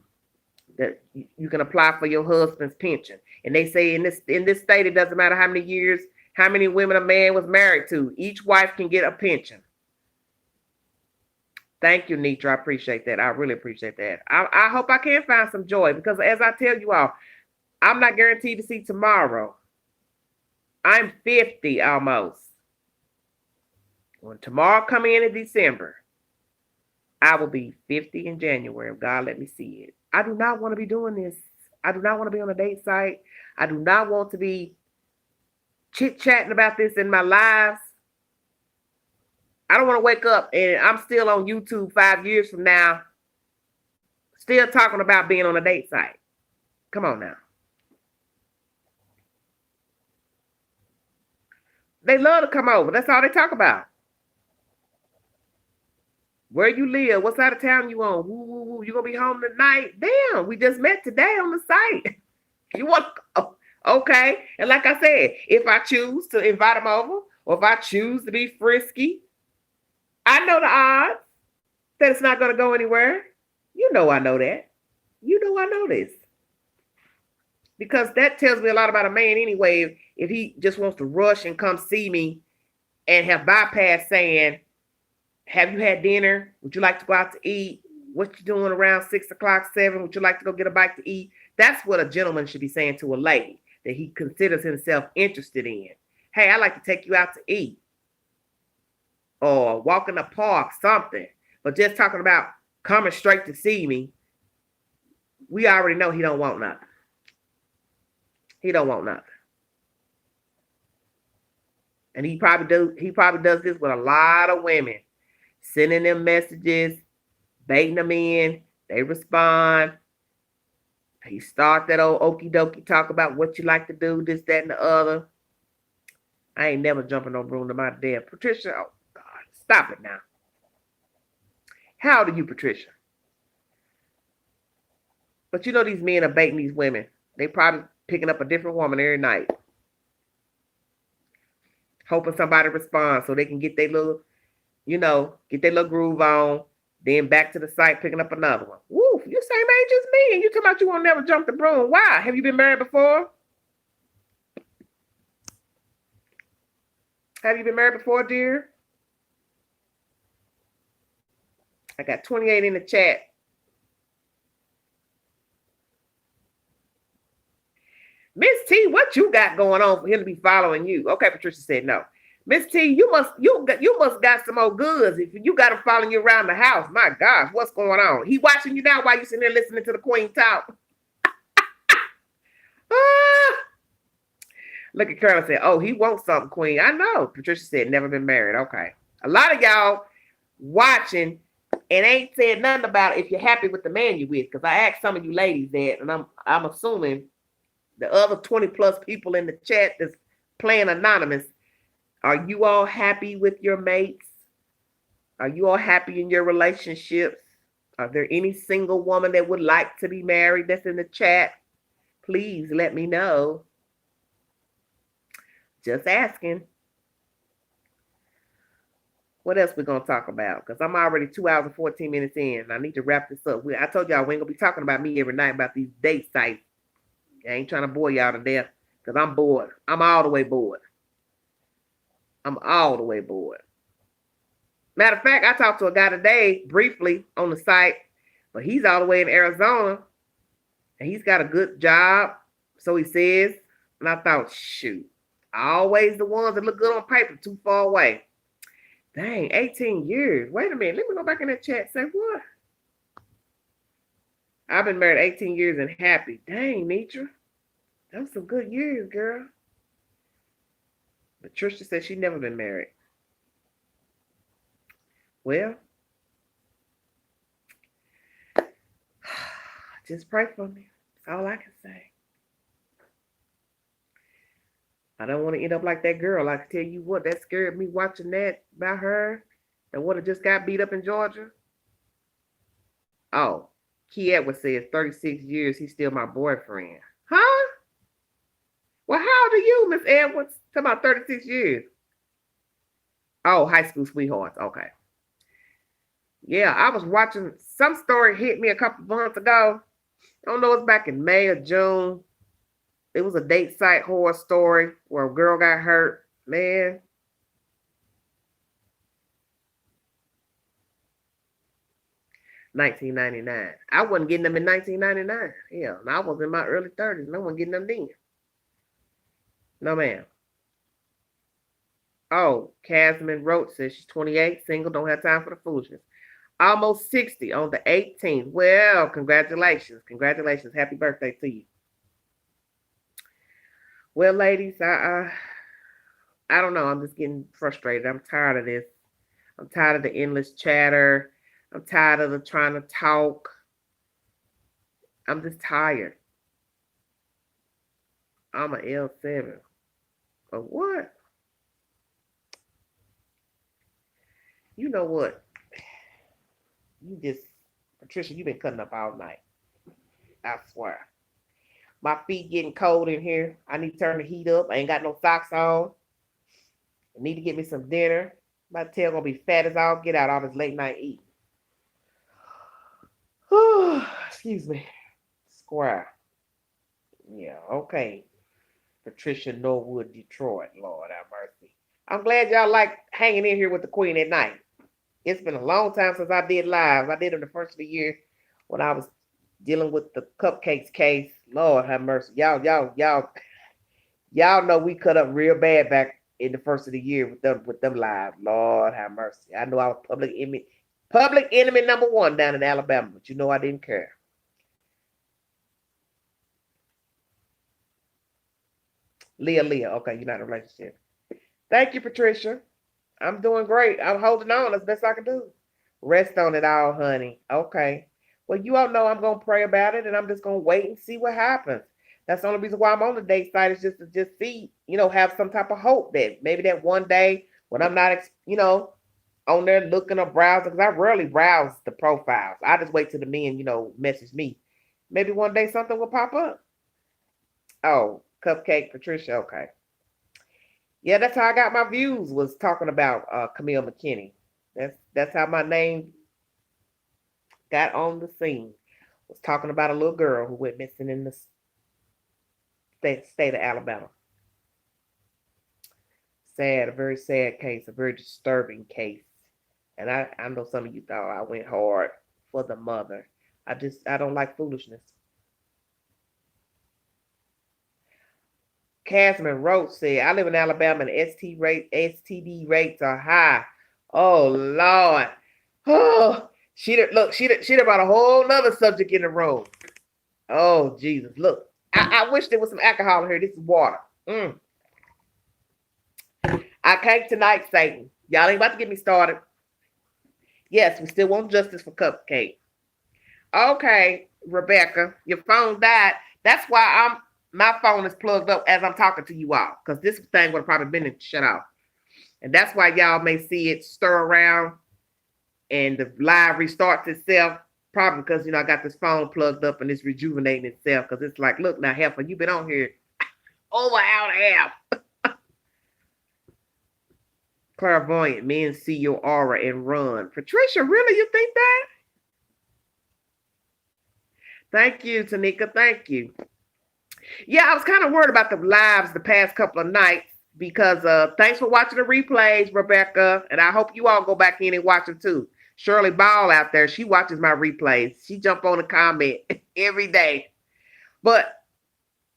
[SPEAKER 1] that you can apply for your husband's pension. And they say in this state, it doesn't matter how many years, how many women a man was married to. Each wife can get a pension. Thank you, Nitra. I appreciate that. I really appreciate that. I hope I can find some joy because as I tell you all, I'm not guaranteed to see tomorrow. I'm 50 almost. When tomorrow come in December, I will be 50 in January. If God let me see it. I do not want to be doing this. I do not want to be on a date site. I do not want to be chit-chatting about this in my lives. I don't want to wake up and I'm still on YouTube 5 years from now, still talking about being on a date site. Come on now. They love to come over. That's all they talk about. Where you live, what side of town you on? You gonna be home tonight? Damn, we just met today on the site. You want, okay. And like I said, if I choose to invite them over, or if I choose to be frisky, I know the odds that it's not gonna go anywhere. You know I know that. You know I know this. Because that tells me a lot about a man anyway, if he just wants to rush and come see me and have bypassed saying, have you had dinner? Would you like to go out to eat? What you doing around 6 o'clock, 7? Would you like to go get a bite to eat? That's what a gentleman should be saying to a lady that he considers himself interested in. Hey, I'd like to take you out to eat. Or walk in the park, something. But just talking about coming straight to see me, we already know he don't want nothing. He don't want nothing. And he probably does this with a lot of women. Sending them messages, baiting them in, they respond. He start that old okie dokie talk about what you like to do, this, that, and the other. I ain't never jumping no broom to my dad. Patricia, oh God, stop it now. How old are you, Patricia? But you know these men are baiting these women. They probably picking up a different woman every night. Hoping somebody responds so they can get their little, get their little groove on. Then back to the site, picking up another one. Woo, you same age as me, and you talking about you won't never jump the broom. Why? Have you been married before? Have you been married before, dear? I got 28 in the chat. Miss T, what you got going on for him to be following you? Okay, Patricia said no. Miss T, you must got some old goods if you got him following you around the house. My gosh, what's going on? He watching you now while you sitting there listening to the Queen talk. Look at Colonel said, oh, he wants something, Queen. I know. Patricia said never been married. Okay. A lot of y'all watching and ain't said nothing about if you're happy with the man you with. Because I asked some of you ladies that, and I'm assuming the other 20 plus people in the chat that's playing anonymous, are you all happy with your mates? Are you all happy in your relationships? Are there any single woman that would like to be married that's in the chat? Please let me know. Just asking. What else we gonna talk about? Because I'm already 2 hours and 14 minutes in. I need to wrap this up. I told y'all we ain't gonna be talking about me every night about these date sites. I ain't trying to bore y'all to death because I'm bored. I'm all the way bored. I'm all the way bored. Matter of fact, I talked to a guy today briefly on the site, but he's all the way in Arizona and he's got a good job. So he says. And I thought, shoot, always the ones that look good on paper too far away. Dang, 18 years. Wait a minute. Let me go back in that chat and say, what? I've been married 18 years and happy. Dang, Nitra. Those some good years, girl. But Trisha said she never been married. Well, just pray for me. That's all I can say. I don't want to end up like that girl. I can tell you what, that scared me watching that by her. That would have just got beat up in Georgia. Oh, Key Edwards says 36 years, he's still my boyfriend. Huh? Well, how old are you, Miss Edwards? Talking about 36 years. Oh, high school sweethearts. Okay. Yeah, I was watching, some story hit me a couple months ago. I don't know, it's back in May or June. It was a date site horror story where a girl got hurt. Man. $19.99. I wasn't getting them in 1999. Yeah, and I was in my early 30s and I wasn't getting them then. No, ma'am. Oh, Casman Roach says she's 28, single, don't have time for the foolishness. Almost 60 on the 18th. Well, congratulations. Congratulations. Happy birthday to you. Well, ladies, I don't know. I'm just getting frustrated. I'm tired of this. I'm tired of the endless chatter. I'm tired of the trying to talk. I'm just tired. I'm an L7. But what? You know what? Patricia, you've been cutting up all night. I swear. My feet getting cold in here. I need to turn the heat up. I ain't got no socks on. I need to get me some dinner. My tail gonna be fat as all get out all this late night eating. Excuse me. Square. Yeah, okay. Patricia Norwood, Detroit. Lord have mercy. I'm glad y'all like hanging in here with the Queen at night. It's been a long time since I did live. I did them the first of the year when I was dealing with the cupcakes case. Lord have mercy. Y'all know we cut up real bad back in the first of the year with them live. Lord have mercy. I know I was public enemy number one down in Alabama, but you know I didn't care. Leah. Okay, you're not in a relationship. Thank you, Patricia. I'm doing great. I'm holding on as best I can do. Rest on it all, honey. Okay. Well, you all know I'm gonna pray about it, and I'm just gonna wait and see what happens. That's the only reason why I'm on the date site is just to just see, have some type of hope that maybe that one day when I'm not, on there looking or browsing, because I rarely browse the profiles. I just wait till the men, message me. Maybe one day something will pop up. Oh, Cupcake Patricia. Okay. Yeah, that's how I got my views, was talking about Camille McKinney. That's how my name got on the scene. Was talking about a little girl who went missing in the state of Alabama. Sad, a very sad case, a very disturbing case. And I know some of you thought I went hard for the mother. I don't like foolishness. Casman Roach said, I live in Alabama and STD rates are high. Oh Lord. Oh, she brought a whole nother subject in the room. Oh Jesus. Look. I wish there was some alcohol in here. This is water. I came tonight, Satan. Y'all ain't about to get me started. Yes, we still want justice for Cupcake. Okay, Rebecca, your phone died. That's why my phone is plugged up as I'm talking to you all, because this thing would have probably been shut off. And that's why y'all may see it stir around and the live restarts itself, probably because, I got this phone plugged up and it's rejuvenating itself, because it's like, look now, Heifer, you've been on here over an hour and a half. Clairvoyant, men see your aura and run. Patricia, really? You think that? Thank you, Tanika. Thank you. Yeah, I was kind of worried about the lives the past couple of nights because thanks for watching the replays, Rebecca. And I hope you all go back in and watch them too. Shirley Ball out there, she watches my replays. She jump on a comment every day. But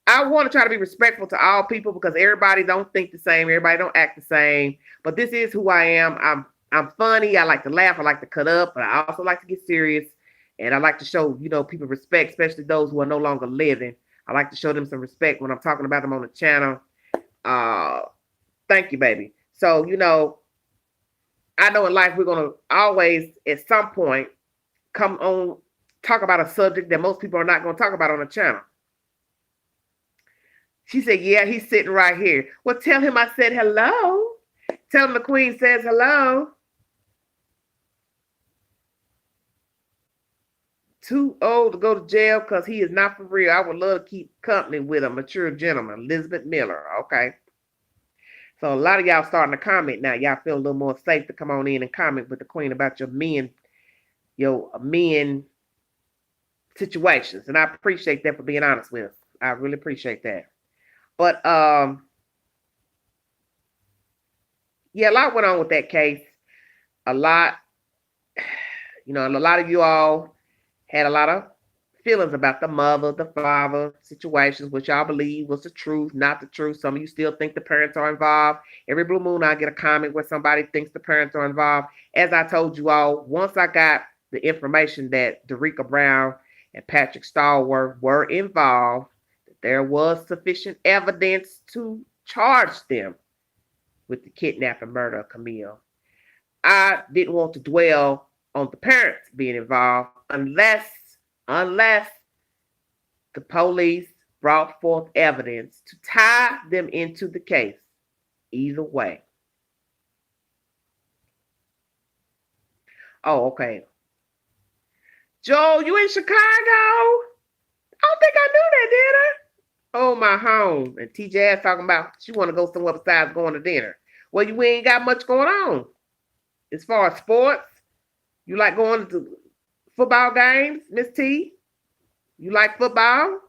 [SPEAKER 1] I want to try to be respectful to all people because everybody don't think the same. Everybody don't act the same. But this is who I am. I'm funny. I like to laugh. I like to cut up. But I also like to get serious. And I like to show, people respect, especially those who are no longer living. I like to show them some respect when I'm talking about them on the channel. Thank you, baby. So, I know in life we're going to always, at some point, come on, talk about a subject that most people are not going to talk about on the channel. She said, yeah, he's sitting right here. Well, tell him I said hello. Tell him the queen says hello. Too old to go to jail because he is not for real. I would love to keep company with a mature gentleman. Elizabeth Miller. Okay. So a lot of y'all starting to comment now. Y'all feel a little more safe to come on in and comment with the queen about your men situations. And I appreciate that for being honest with us. I really appreciate that. But yeah, a lot went on with that case. A lot, and a lot of you all had a lot of feelings about the mother, the father situations, which y'all believe was the truth, not the truth. Some of you still think the parents are involved. Every blue moon, I get a comment where somebody thinks the parents are involved. As I told you all, once I got the information that Derica Brown and Patrick Stallworth were involved, there was sufficient evidence to charge them with the kidnap and murder of Camille. I didn't want to dwell on the parents being involved unless the police brought forth evidence to tie them into the case. Either way. Oh, okay. Joe, you in Chicago? I don't think I knew that, did I? Oh, my home. And TJ talking about she want to go somewhere besides going to dinner. Well, we ain't got much going on. As far as sports, you like going to football games, Miss T? You like football?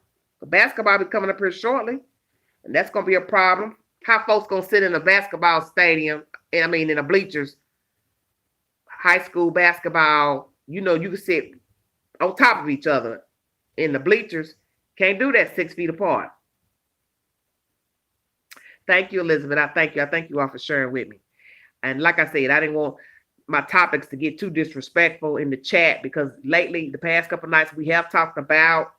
[SPEAKER 1] Basketball be coming up here shortly. And that's going to be a problem. How folks going to sit in a basketball stadium, in the bleachers, high school basketball, you can sit on top of each other in the bleachers. Can't do that 6 feet apart. Thank you, Elizabeth. I thank you all for sharing with me. And like I said, I didn't want my topics to get too disrespectful in the chat because lately, the past couple of nights, we have talked about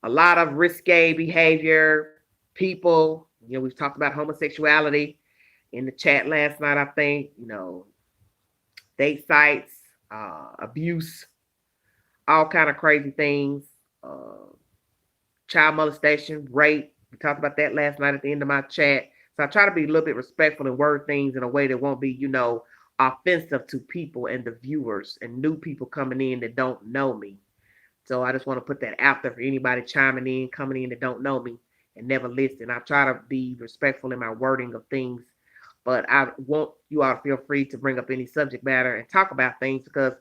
[SPEAKER 1] a lot of risque behavior, people. We've talked about homosexuality in the chat last night, I think, date sites, abuse, all kind of crazy things, child molestation, rape. We talked about that last night at the end of my chat. So I try to be a little bit respectful and word things in a way that won't be, offensive to people and the viewers and new people coming in that don't know me. So I just want to put that out there for anybody chiming in, coming in that don't know me and never listen. I try to be respectful in my wording of things, but I want you all to feel free to bring up any subject matter and talk about things because,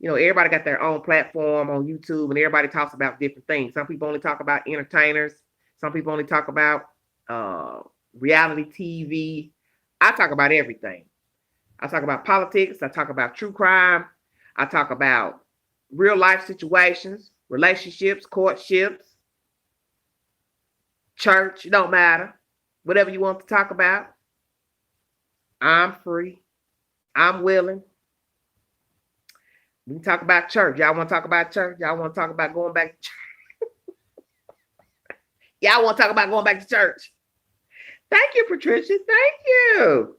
[SPEAKER 1] everybody got their own platform on YouTube and everybody talks about different things. Some people only talk about entertainers. Some people only talk about reality TV. I talk about everything. I talk about politics. I talk about true crime. I talk about real life situations, relationships, courtships, church. It don't matter. Whatever you want to talk about. I'm free. I'm willing. We can talk about church. Y'all want to talk about church? Y'all want to talk about going back to church? Y'all want to talk about going back to church? Thank you, Patricia. Thank you.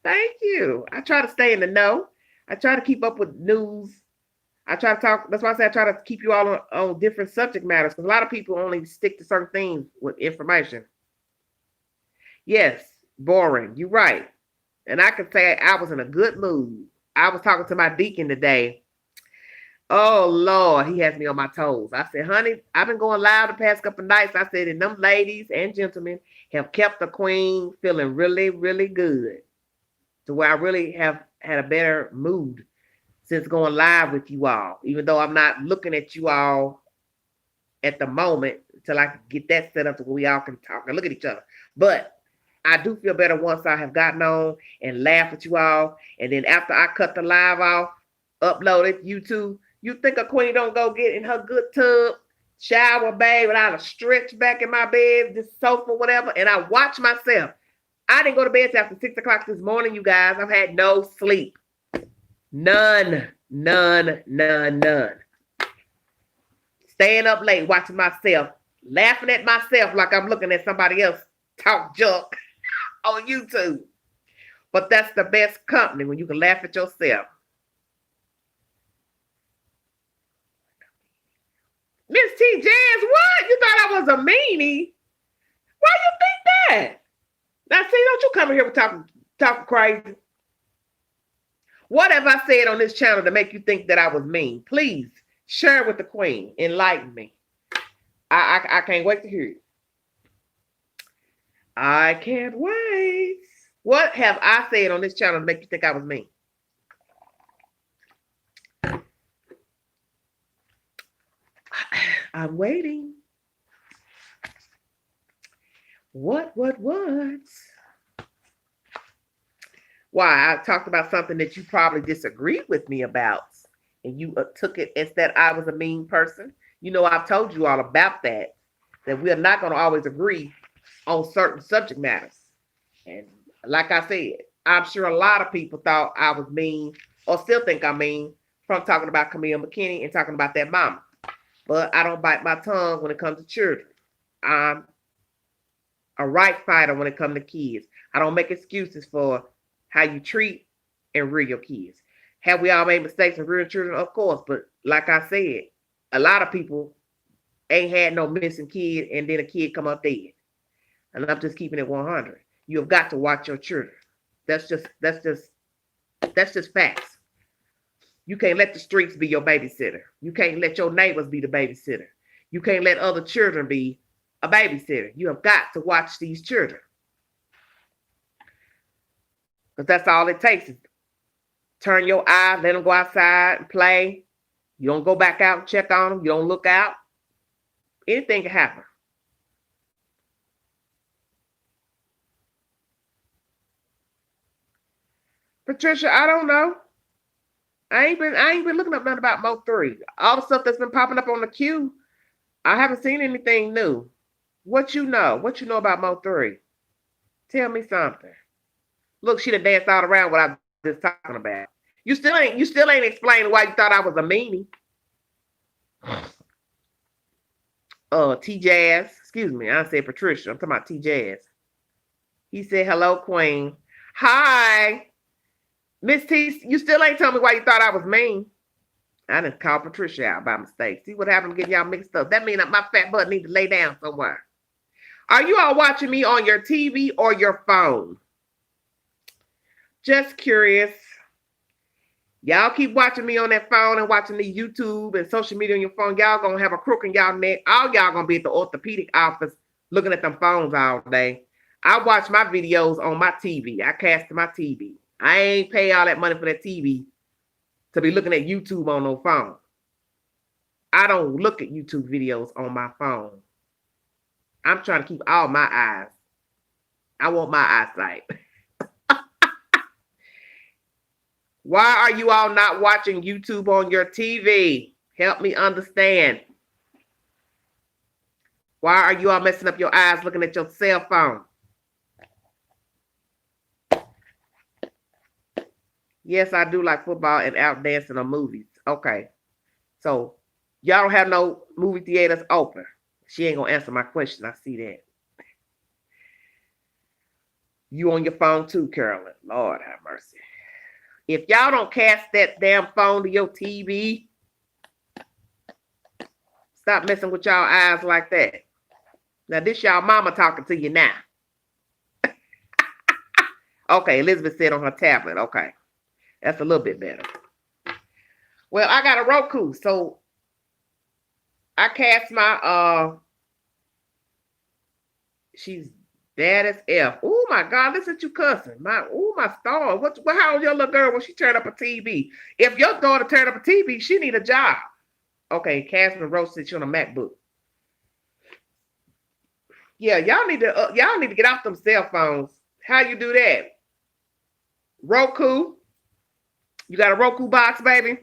[SPEAKER 1] Thank you. I try to stay in the know. I try to keep up with news. I try to talk. That's why I say I try to keep you all on different subject matters because a lot of people only stick to certain things with information. Yes, boring. You're right. And I can say I was in a good mood. I was talking to my deacon today. Oh, Lord, he has me on my toes. I said, honey, I've been going live the past couple of nights. I said, and them ladies and gentlemen have kept the queen feeling really, really good. to where I really have had a better mood since going live with you all, even though I'm not looking at you all at the moment until I can get that set up to where we all can talk and look at each other. But I do feel better once I have gotten on and laughed with you all. And then after I cut the live off, upload it to YouTube, you think a queen don't go get in her good tub, shower, babe, without a stretch back in my bed, this sofa, whatever, and I watch myself. I didn't go to bed till after 6 o'clock this morning, you guys. I've had no sleep. None. Staying up late, watching myself, laughing at myself like I'm looking at somebody else talk junk on YouTube. But that's the best company when you can laugh at yourself. Miss T. Jazz, what? You thought I was a meanie? Why you think that? Now, see, don't you come in here talking crazy. What have I said on this channel to make you think that I was mean? Please share it with the queen. Enlighten me. I can't wait to hear it. I can't wait. What have I said on this channel to make you think I was mean? I'm waiting. What? Why? I talked about something that you probably disagreed with me about, and you took it as that I was a mean person. You know, I've told you all about that we are not going to always agree on certain subject matters. And like I said, I'm sure a lot of people thought I was mean or still think I'm mean from talking about Camille McKinney and talking about that mama. But I don't bite my tongue when it comes to children. I'm a right fighter when it comes to kids. I don't make excuses for how you treat and rear your kids. Have we all made mistakes in rearing children? Of course. But like I said, a lot of people ain't had no missing kid and then a kid come up dead. And I'm just keeping it 100. You have got to watch your children. That's just facts. You can't let the streets be your babysitter. You can't let your neighbors be the babysitter. You can't let other children be a babysitter. You have got to watch these children. Because that's all it takes is turn your eye, let them go outside and play. You don't go back out and check on them. You don't look out. Anything can happen. Patricia, I don't know. I ain't been looking up nothing about Mo 3. All the stuff that's been popping up on the queue, I haven't seen anything new. What you know? What you know about Mo 3? Tell me something. Look, she done danced all around what I was just talking about. You still ain't explaining why you thought I was a meanie. T Jazz. Excuse me, I said Patricia. I'm talking about T Jazz. He said, hello, Queen. Hi. Miss T, you still ain't telling me why you thought I was mean. I didn't call Patricia out by mistake. See what happened getting y'all mixed up. That means that my fat butt need to lay down somewhere. Are you all watching me on your TV or your phone? Just curious. Y'all keep watching me on that phone and watching the YouTube and social media on your phone. Y'all gonna have a crook in y'all neck. All y'all gonna be at the orthopedic office looking at them phones all day. I watch my videos on my TV. I cast to my TV. I ain't pay all that money for that TV to be looking at YouTube on no phone. I don't look at YouTube videos on my phone. I'm trying to keep all my eyes. I want my eyesight. Why are you all not watching YouTube on your TV? Help me understand. Why are you all messing up your eyes looking at your cell phone? Yes, I do like football and out dancing or movies. Okay. So, y'all don't have no movie theaters open. She ain't gonna answer my question. I see that. You on your phone too, Carolyn. Lord have mercy. If y'all don't cast that damn phone to your TV, stop messing with y'all eyes like that. Now, this y'all mama talking to you now. Okay, Elizabeth said on her tablet. Okay. That's a little bit better. Well, I got a Roku, so I cast my she's That is F. Oh my God, listen to you cussing. My star. What how old your little girl when she turned up a TV? If your daughter turned up a TV, she need a job. Okay, Casman Rose sits on a MacBook. Yeah, y'all need to get off them cell phones. How you do that? Roku. You got a Roku box, baby?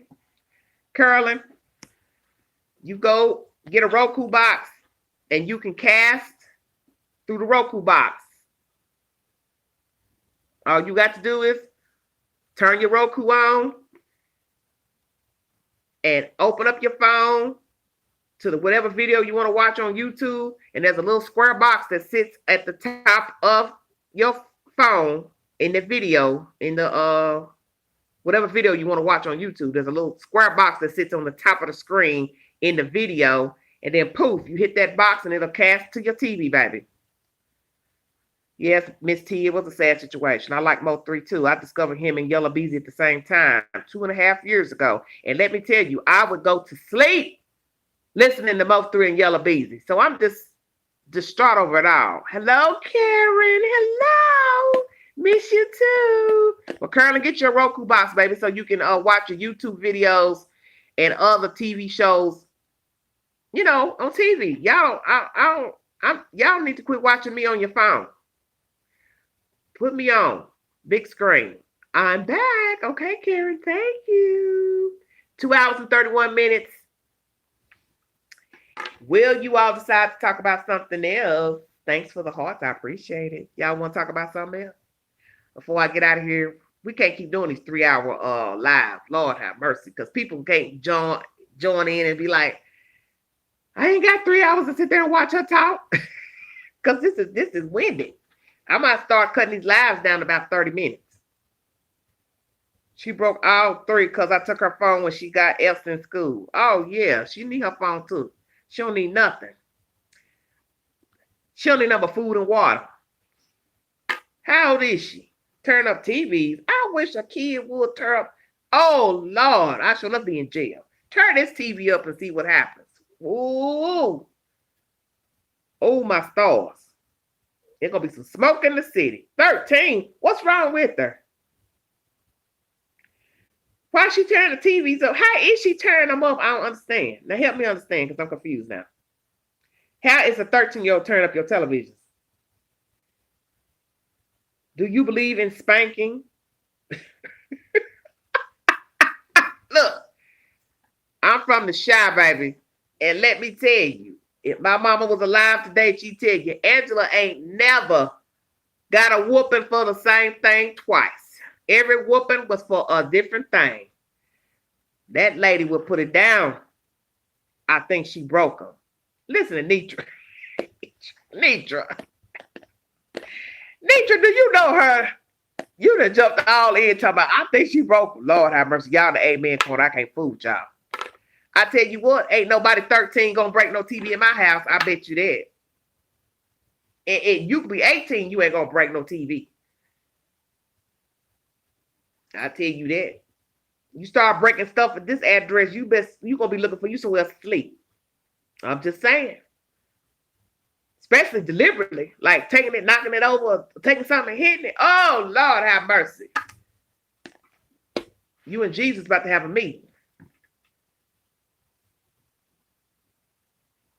[SPEAKER 1] Carolyn, you go get a Roku box and you can cast through the Roku box. All you got to do is turn your Roku on and open up your phone to whatever video you want to watch on YouTube. And there's a little square box that sits at the top of your phone in the video, in the whatever video you want to watch on YouTube. There's a little square box that sits on the top of the screen in the video. And then poof, you hit that box and it'll cast to your TV, baby. Yes, Miss T, it was a sad situation. I like Mo 3 too. I discovered him and Yellow Beezy at the same time 2.5 years ago. And let me tell you, I would go to sleep listening to Mo 3 and Yellow Beezy. So I'm just distraught over it all. Hello, Karen. Hello. Miss you too. Well, Carolyn, get your Roku box, baby, so you can watch your YouTube videos and other TV shows, you know, on TV. Y'all need to quit watching me on your phone. Put me on big screen. I'm back. Okay, Karen, thank you. 2 hours and 31 minutes. Will you all decide to talk about something else? Thanks for the hearts. I appreciate it. Y'all want to talk about something else? Before I get out of here, we can't keep doing these 3-hour live. Lord have mercy, because people can't join in and be like, I ain't got 3 hours to sit there and watch her talk. Because this is winded. I might start cutting these lives down to about 30 minutes. She broke all 3 because I took her phone when she got F's in school. Oh, yeah. She need her phone, too. She don't need nothing. She don't need nothing but food and water. How old is she? Turn up TVs. I wish a kid would turn up. Oh, Lord. I should not be in jail. Turn this TV up and see what happens. Ooh. Oh, my stars. There's going to be some smoke in the city. 13? What's wrong with her? Why is she turning the TVs up? How is she turning them up? I don't understand. Now help me understand because I'm confused now. How is a 13-year-old turning up your television? Do you believe in spanking? Look, I'm from the Shy, baby. And let me tell you, if my mama was alive today, she'd tell you, Angela ain't never got a whooping for the same thing twice. Every whooping was for a different thing. That lady would put it down. I think she broke him. Listen to Nitra. Nitra, do you know her? You done jumped all in talking about, I think she broke him. Lord have mercy. Y'all the amen corner. I can't fool y'all. I tell you what, ain't nobody 13 gonna break no TV in my house. I bet you that. And you could be 18, you ain't gonna break no TV. I tell you that. You start breaking stuff at this address, you gonna be looking for you somewhere to sleep. I'm just saying. Especially deliberately, like taking it, knocking it over, taking something and hitting it. Oh, Lord have mercy. You and Jesus about to have a meeting.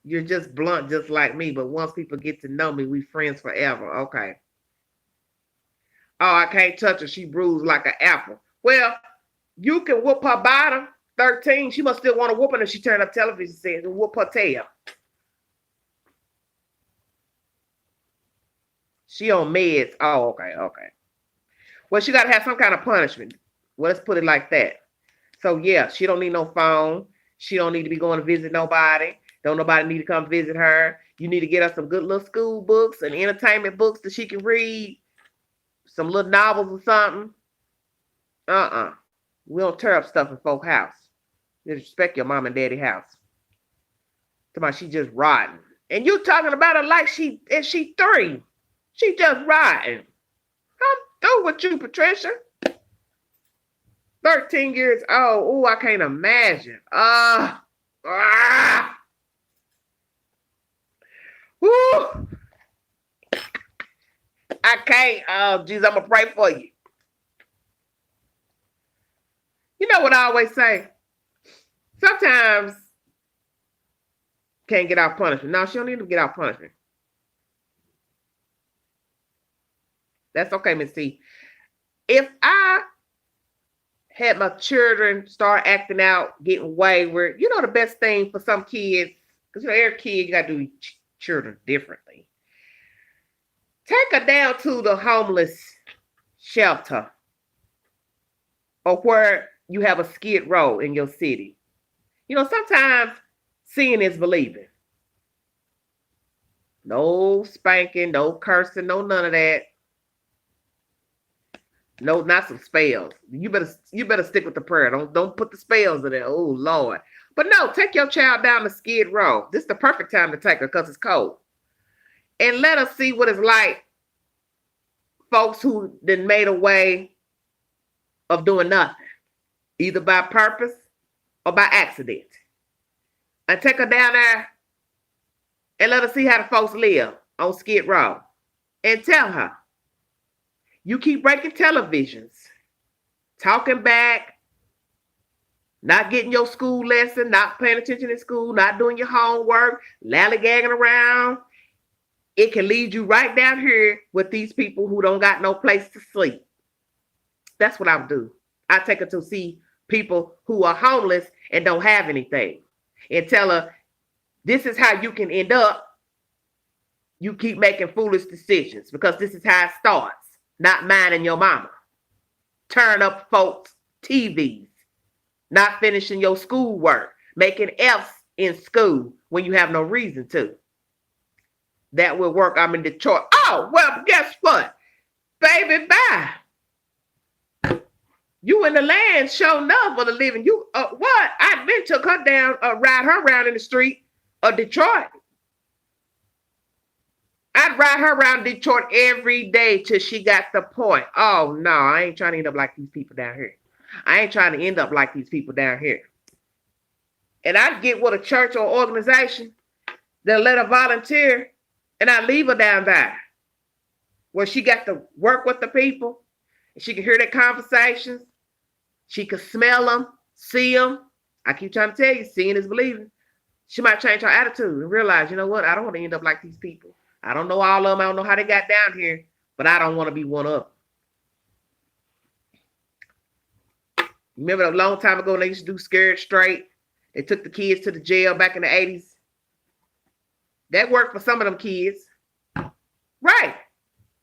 [SPEAKER 1] You're just blunt just like me, but once people get to know me, we friends forever. Okay. Oh, I can't touch her. She bruised like an apple. Well, you can whoop her bottom. 13, she must still want to whoop her if she turned up television set and whoop her tail. She on meds. Oh, okay. Well, she got to have some kind of punishment. Well, let's put it like that. So, yeah, she don't need no phone. She don't need to be going to visit nobody. Don't nobody need to come visit her. You need to get her some good little school books and entertainment books that she can read. Some little novels or something. We don't tear up stuff in folks' house. You respect your mom and daddy house. Somebody, she just rotten. And you talking about her like she 3. She just rotten. I'm through with you, Patricia. 13 years old. Oh, I can't imagine. Woo. Okay. Oh, Jesus, I'm going to pray for you. You know what I always say? Sometimes can't get out punishment. No, she don't need to get out punishment. That's okay, Miss T. If I had my children start acting out, getting wayward, you know the best thing for some kids, because every kid, you got to do children differently. Take her down to the homeless shelter or where you have a skid row in your city. You know, sometimes seeing is believing. No spanking, no cursing, no none of that. No, not some spells. You better stick with the prayer. Don't put the spells in there. Oh Lord. But no, take your child down the skid row. This is the perfect time to take her because it's cold. And let us see what it's like. Folks who then made a way of doing nothing, either by purpose or by accident. And take her down there and let her see how the folks live on Skid Row. And tell her, you keep breaking televisions, talking back, not getting your school lesson, not paying attention in school, not doing your homework, lollygagging around. It can lead you right down here with these people who don't got no place to sleep. That's what I would do. I take her to see people who are homeless and don't have anything and tell her, this is how you can end up. You keep making foolish decisions because this is how it starts. Not mine and your mama. Turn up folks' TVs. Not finishing your schoolwork. Making F's in school when you have no reason to. That will work. I'm in Detroit. Oh, well, guess what? Baby, bye. You in the land, show enough for the living. You, what? I been took her down, ride her around in the street of Detroit. I'd ride her around Detroit every day till she got the point. Oh, no, I ain't trying to end up like these people down here. I ain't trying to end up like these people down here. And I'd get with a church or organization that let her volunteer, and I'd leave her down there where she got to work with the people. And she could hear their conversations. She could smell them, see them. I keep trying to tell you, seeing is believing. She might change her attitude and realize, you know what? I don't want to end up like these people. I don't know all of them. I don't know how they got down here, but I don't want to be one of them. Remember a long time ago when they used to do Scared Straight? They took the kids to the jail back in the 80s. That worked for some of them kids. Right.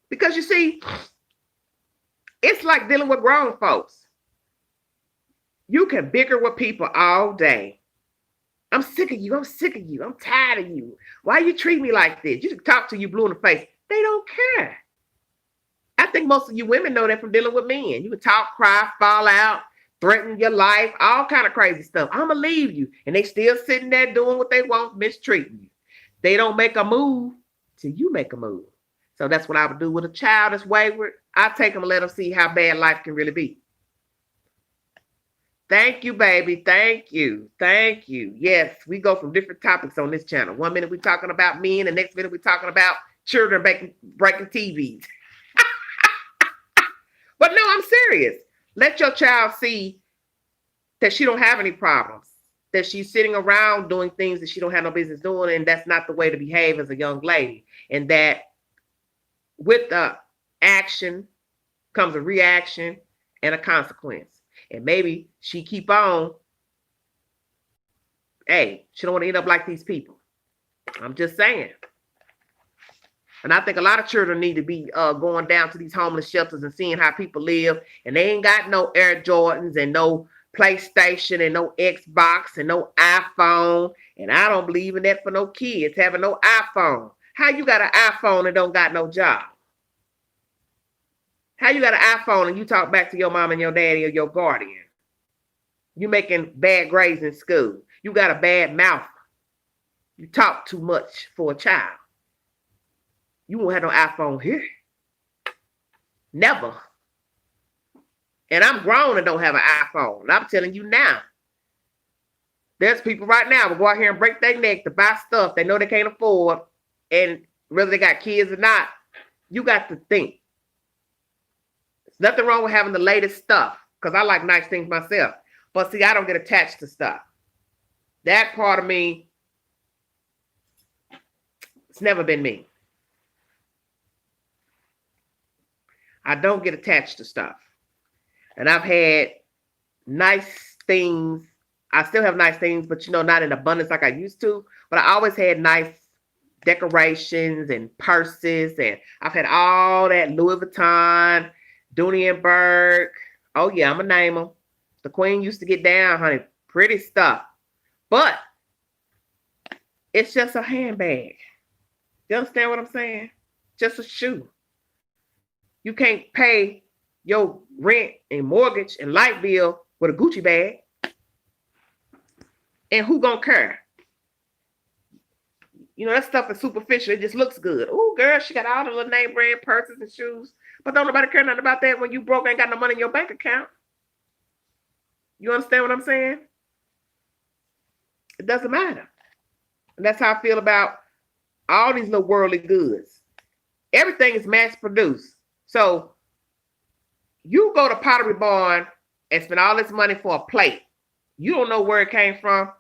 [SPEAKER 1] Because you see, it's like dealing with grown folks. You can bicker with people all day. I'm sick of you. I'm sick of you. I'm tired of you. Why you treat me like this? You can talk to you blue in the face. They don't care. I think most of you women know that from dealing with men. You can talk, cry, fall out, threaten your life, all kind of crazy stuff. I'm going to leave you. And they still sitting there doing what they want, mistreating you. They don't make a move till you make a move. So that's what I would do with a child that's wayward. I take them and let them see how bad life can really be. Thank you, baby. Thank you. Thank you. Yes, we go from different topics on this channel. 1 minute we're talking about men, the next minute we're talking about children breaking TVs. But no, I'm serious. Let your child see that she don't have any problems, that she's sitting around doing things that she don't have no business doing, and that's not the way to behave as a young lady. And that with the action comes a reaction and a consequence. And maybe she keep on. Hey, she don't want to end up like these people. I'm just saying. And I think a lot of children need to be going down to these homeless shelters and seeing how people live. And they ain't got no Air Jordans and no PlayStation and no Xbox and no iPhone. And I don't believe in that for no kids having no iPhone. How you got an iPhone and don't got no job? How you got an iPhone and you talk back to your mom and your daddy or your guardian? You making bad grades in school. You got a bad mouth. You talk too much for a child. You won't have no iPhone here. Never. And I'm grown and don't have an iPhone. And I'm telling you now. There's people right now who go out here and break their neck to buy stuff they know they can't afford. And whether they got kids or not, you got to think. There's nothing wrong with having the latest stuff because I like nice things myself. But see, I don't get attached to stuff. That part of me, it's never been me. I don't get attached to stuff. And I've had nice things. I still have nice things, but not in abundance like I used to. But I always had nice decorations and purses, and I've had all that Louis Vuitton, Dooney and Burke. Oh yeah, I'm gonna name them. The Queen used to get down, honey. Pretty stuff. But it's just a handbag. You understand what I'm saying? Just a shoe. You can't pay your rent and mortgage and light bill with a Gucci bag. And who gonna care? That stuff is superficial. It just looks good. Oh, girl, she got all the little name brand purses and shoes. But don't nobody care nothing about that when you broke, ain't got no money in your bank account. You understand what I'm saying? It doesn't matter. And that's how I feel about all these little worldly goods. Everything is mass produced. So you go to Pottery Barn and spend all this money for a plate. You don't know where it came from,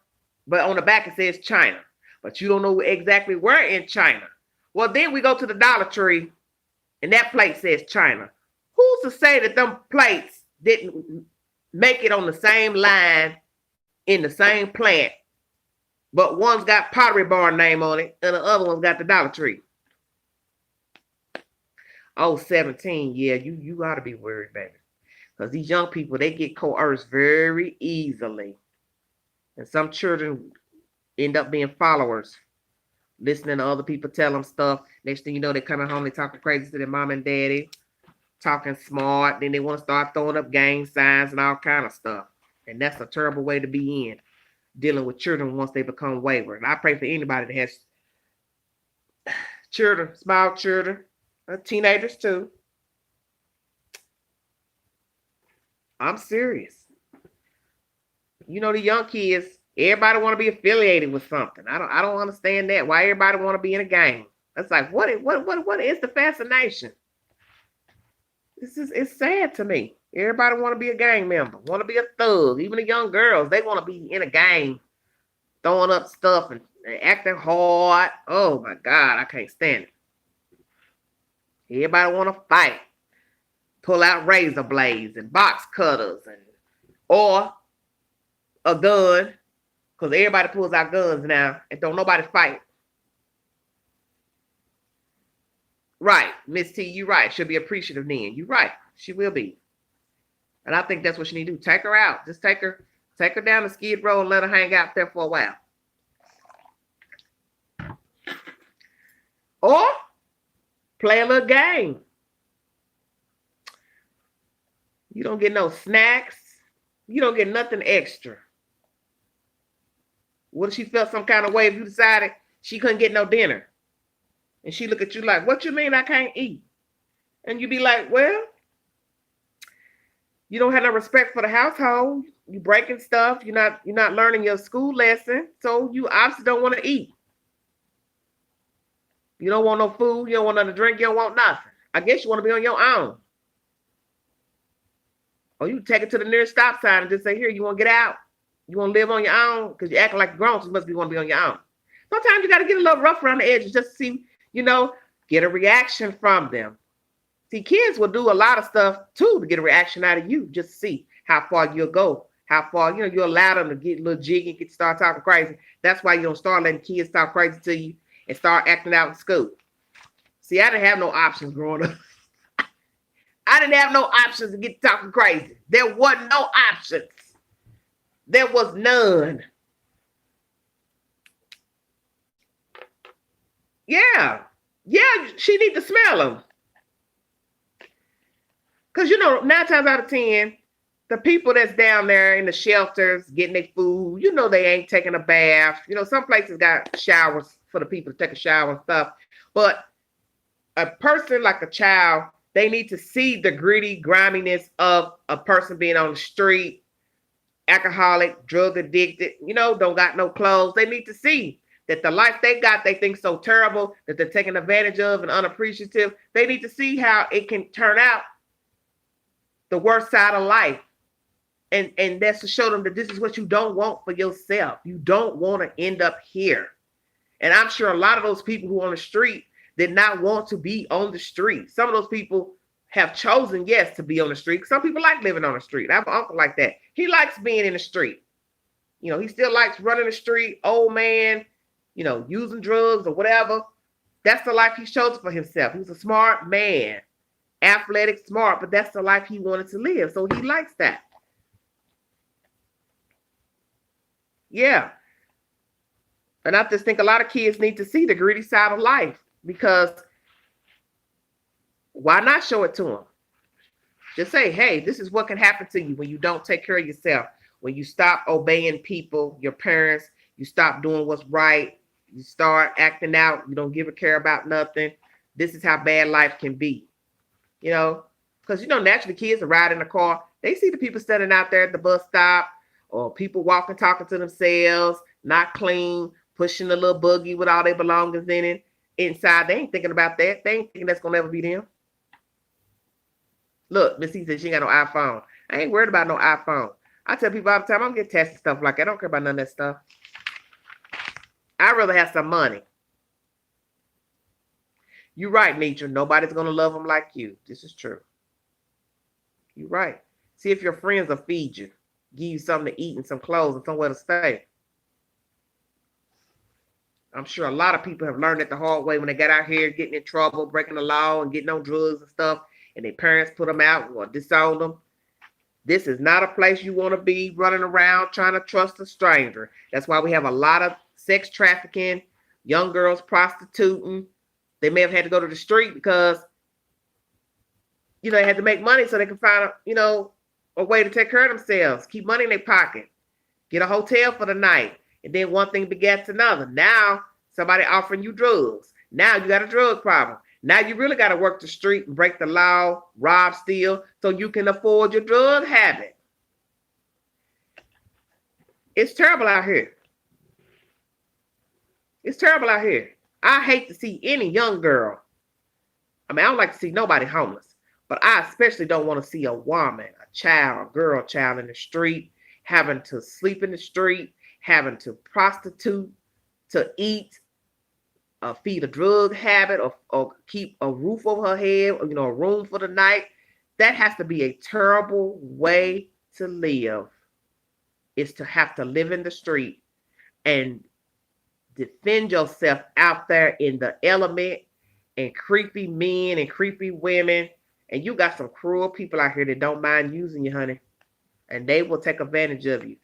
[SPEAKER 1] but on the back it says China. But you don't know exactly where in China. Well, then we go to the Dollar Tree and that plate says China. Who's to say that them plates didn't make it on the same line in the same plant, but one's got Pottery Barn name on it and the other one's got the Dollar Tree? Oh, 17, yeah, you ought to be worried, baby. Because these young people, they get coerced very easily. And some children end up being followers, listening to other people tell them stuff. Next thing you know, they're coming home, they talking crazy to their mom and daddy, talking smart. Then they want to start throwing up gang signs and all kind of stuff. And that's a terrible way to be in, dealing with children once they become wayward. And I pray for anybody that has children, small children, teenagers too. I'm serious. The young kids, everybody want to be affiliated with something. I don't understand that. Why everybody want to be in a gang? That's like, what is the fascination? It's sad to me. Everybody want to be a gang member, want to be a thug. Even the young girls, they want to be in a gang, throwing up stuff and acting hard. Oh my God, I can't stand it. Everybody want to fight, pull out razor blades and box cutters or a gun, because everybody pulls out guns now and don't nobody fight. Right, Miss T, you right. She'll be appreciative then. You right. She will be. And I think that's what you need to do. Take her out. Just take her down the Skid Row and let her hang out there for a while. Or play a little game. You don't get no snacks. You don't get nothing extra. What if she felt some kind of way if you decided she couldn't get no dinner? And she look at you like, what you mean I can't eat? And you be like, well, you don't have no respect for the household. You breaking stuff. You're not learning your school lesson. So you obviously don't want to eat. You don't want no food. You don't want nothing to drink. You don't want nothing. I guess you want to be on your own. Or you take it to the nearest stop sign and just say, here, you want to get out? You want to live on your own? Because you're acting like you're grown, so you must want to be on your own. Sometimes you got to get a little rough around the edges just to see, get a reaction from them. See, kids will do a lot of stuff, too, to get a reaction out of you, just to see how far you'll go. How far, you allow them to get a little jiggy and start talking crazy. That's why you don't start letting kids talk crazy to you and start acting out in school. See, I didn't have no options growing up. I didn't have no options to get talking crazy. There wasn't no options. There was none. Yeah, she need to smell them. Because, 9 times out of 10, the people that's down there in the shelters getting their food, they ain't taking a bath. Some places got showers for the people to take a shower and stuff. But a person like a child, they need to see the gritty griminess of a person being on the street, alcoholic, drug addicted, don't got no clothes. They need to see that the life they got, they think so terrible, that they're taken advantage of and unappreciative. They need to see how it can turn out the worst side of life. And that's to show them that this is what you don't want for yourself. You don't want to end up here. And I'm sure a lot of those people who are on the street did not want to be on the street. Some of those people have chosen, yes, to be on the street. Some people like living on the street. I have an uncle like that. He likes being in the street. You know, he still likes running the street, old man, you know, using drugs or whatever. That's the life he's chosen for himself. He's a smart man, athletic, smart, but that's the life he wanted to live. So he likes that. Yeah. And I just think a lot of kids need to see the gritty side of life, because why not show it to them? Just say, hey, this is what can happen to you when you don't take care of yourself, when you stop obeying people, your parents, you stop doing what's right, you start acting out, you don't give a care about nothing. This is how bad life can be. You know, because, you know, naturally kids are riding in a car. They see the people standing out there at the bus stop, or people walking, talking to themselves, not clean, pushing a little buggy with all their belongings in it. Inside, they ain't thinking about that. They ain't thinking that's going to ever be them. Look, Miss C said she ain't got no iPhone. I ain't worried about no iPhone. I tell people all the time, I'm going to get tested stuff like that. I don't care about none of that stuff. I'd rather have some money. You're right, Nietzsche. Nobody's going to love them like you. This is true. You're right. See if your friends will feed you, give you something to eat and some clothes and somewhere to stay. I'm sure a lot of people have learned it the hard way when they got out here getting in trouble, breaking the law and getting on drugs and stuff, and their parents put them out or disowned them. This is not a place you want to be running around trying to trust a stranger. That's why we have a lot of sex trafficking, young girls prostituting. They may have had to go to the street because, you know, they had to make money so they can find, a way to take care of themselves, keep money in their pocket, get a hotel for the night. And then one thing begets another. Now somebody offering you drugs. Now you got a drug problem. Now you really got to work the street and break the law, rob, steal, so you can afford your drug habit. It's terrible out here. It's terrible out here. I hate to see any young girl. I mean, I don't like to see nobody homeless, but I especially don't want to see a woman, a child, a girl child in the street, having to sleep in the street, having to prostitute, to eat, feed a drug habit, or keep a roof over her head, or, a room for the night. That has to be a terrible way to live, is to have to live in the street and defend yourself out there in the element, and creepy men and creepy women. And you got some cruel people out here that don't mind using you, honey. And they will take advantage of you.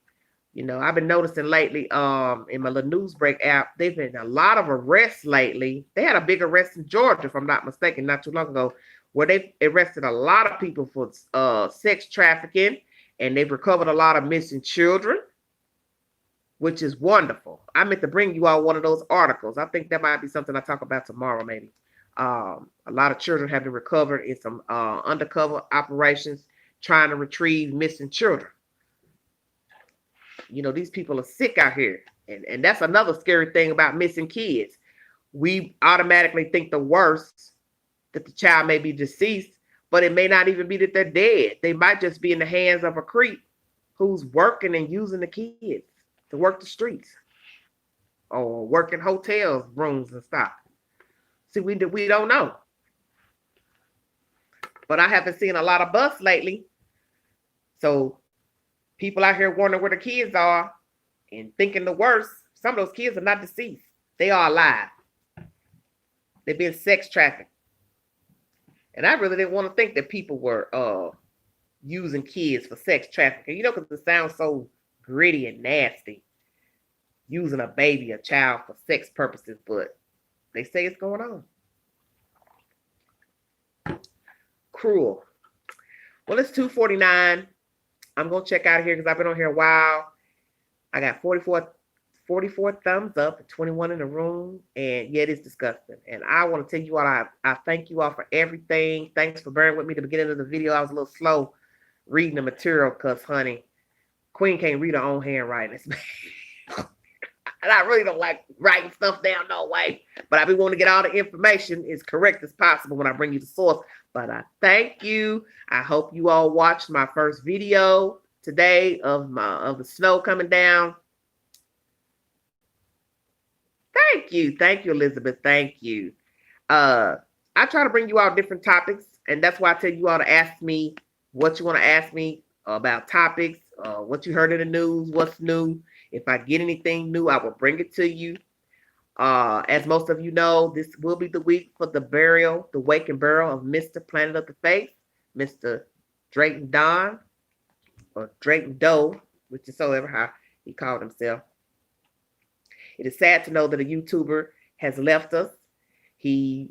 [SPEAKER 1] I've been noticing lately, in my little news break app, they've been a lot of arrests lately. They had a big arrest in Georgia, if I'm not mistaken, not too long ago, where they arrested a lot of people for sex trafficking, and they've recovered a lot of missing children, which is wonderful. I meant to bring you all one of those articles. I think that might be something I talk about tomorrow, maybe. A lot of children have been recovered in some undercover operations trying to retrieve missing children. These people are sick out here. And that's another scary thing about missing kids. We automatically think the worst, that the child may be deceased, but it may not even be that they're dead. They might just be in the hands of a creep who's working and using the kids to work the streets or work in hotels, rooms and stuff. See, we don't know. But I haven't seen a lot of busts lately. So people out here wondering where the kids are and thinking the worst. Some of those kids are not deceased. They are alive. They've been sex trafficked. And I really didn't want to think that people were using kids for sex trafficking, because it sounds so gritty and nasty. Using a baby, a child, for sex purposes, but they say it's going on. Cruel. Well, it's 2:49. I'm going to check out of here because I've been on here a while. I got 44 thumbs up and 21 in the room. And yeah, it is disgusting. And I want to tell you all, I thank you all for everything. Thanks for bearing with me at the beginning of the video. I was a little slow reading the material because, honey, Queen can't read her own handwriting. And I really don't like writing stuff down no way. But I be wanting to get all the information as correct as possible when I bring you the source. But I thank you. I hope you all watched my first video today of the snow coming down. Thank you, Elizabeth. Thank you. I try to bring you out different topics, and that's why I tell you all to ask me what you want to ask me about topics, what you heard in the news, what's new. If I get anything new, I will bring it to you. As most of you know, this will be the week for the wake and burial of Mr. Planet of the Faith, Mr. Drayton Don, or Drayton Doe, which is so ever how he called himself. It is sad to know that a YouTuber has left us. He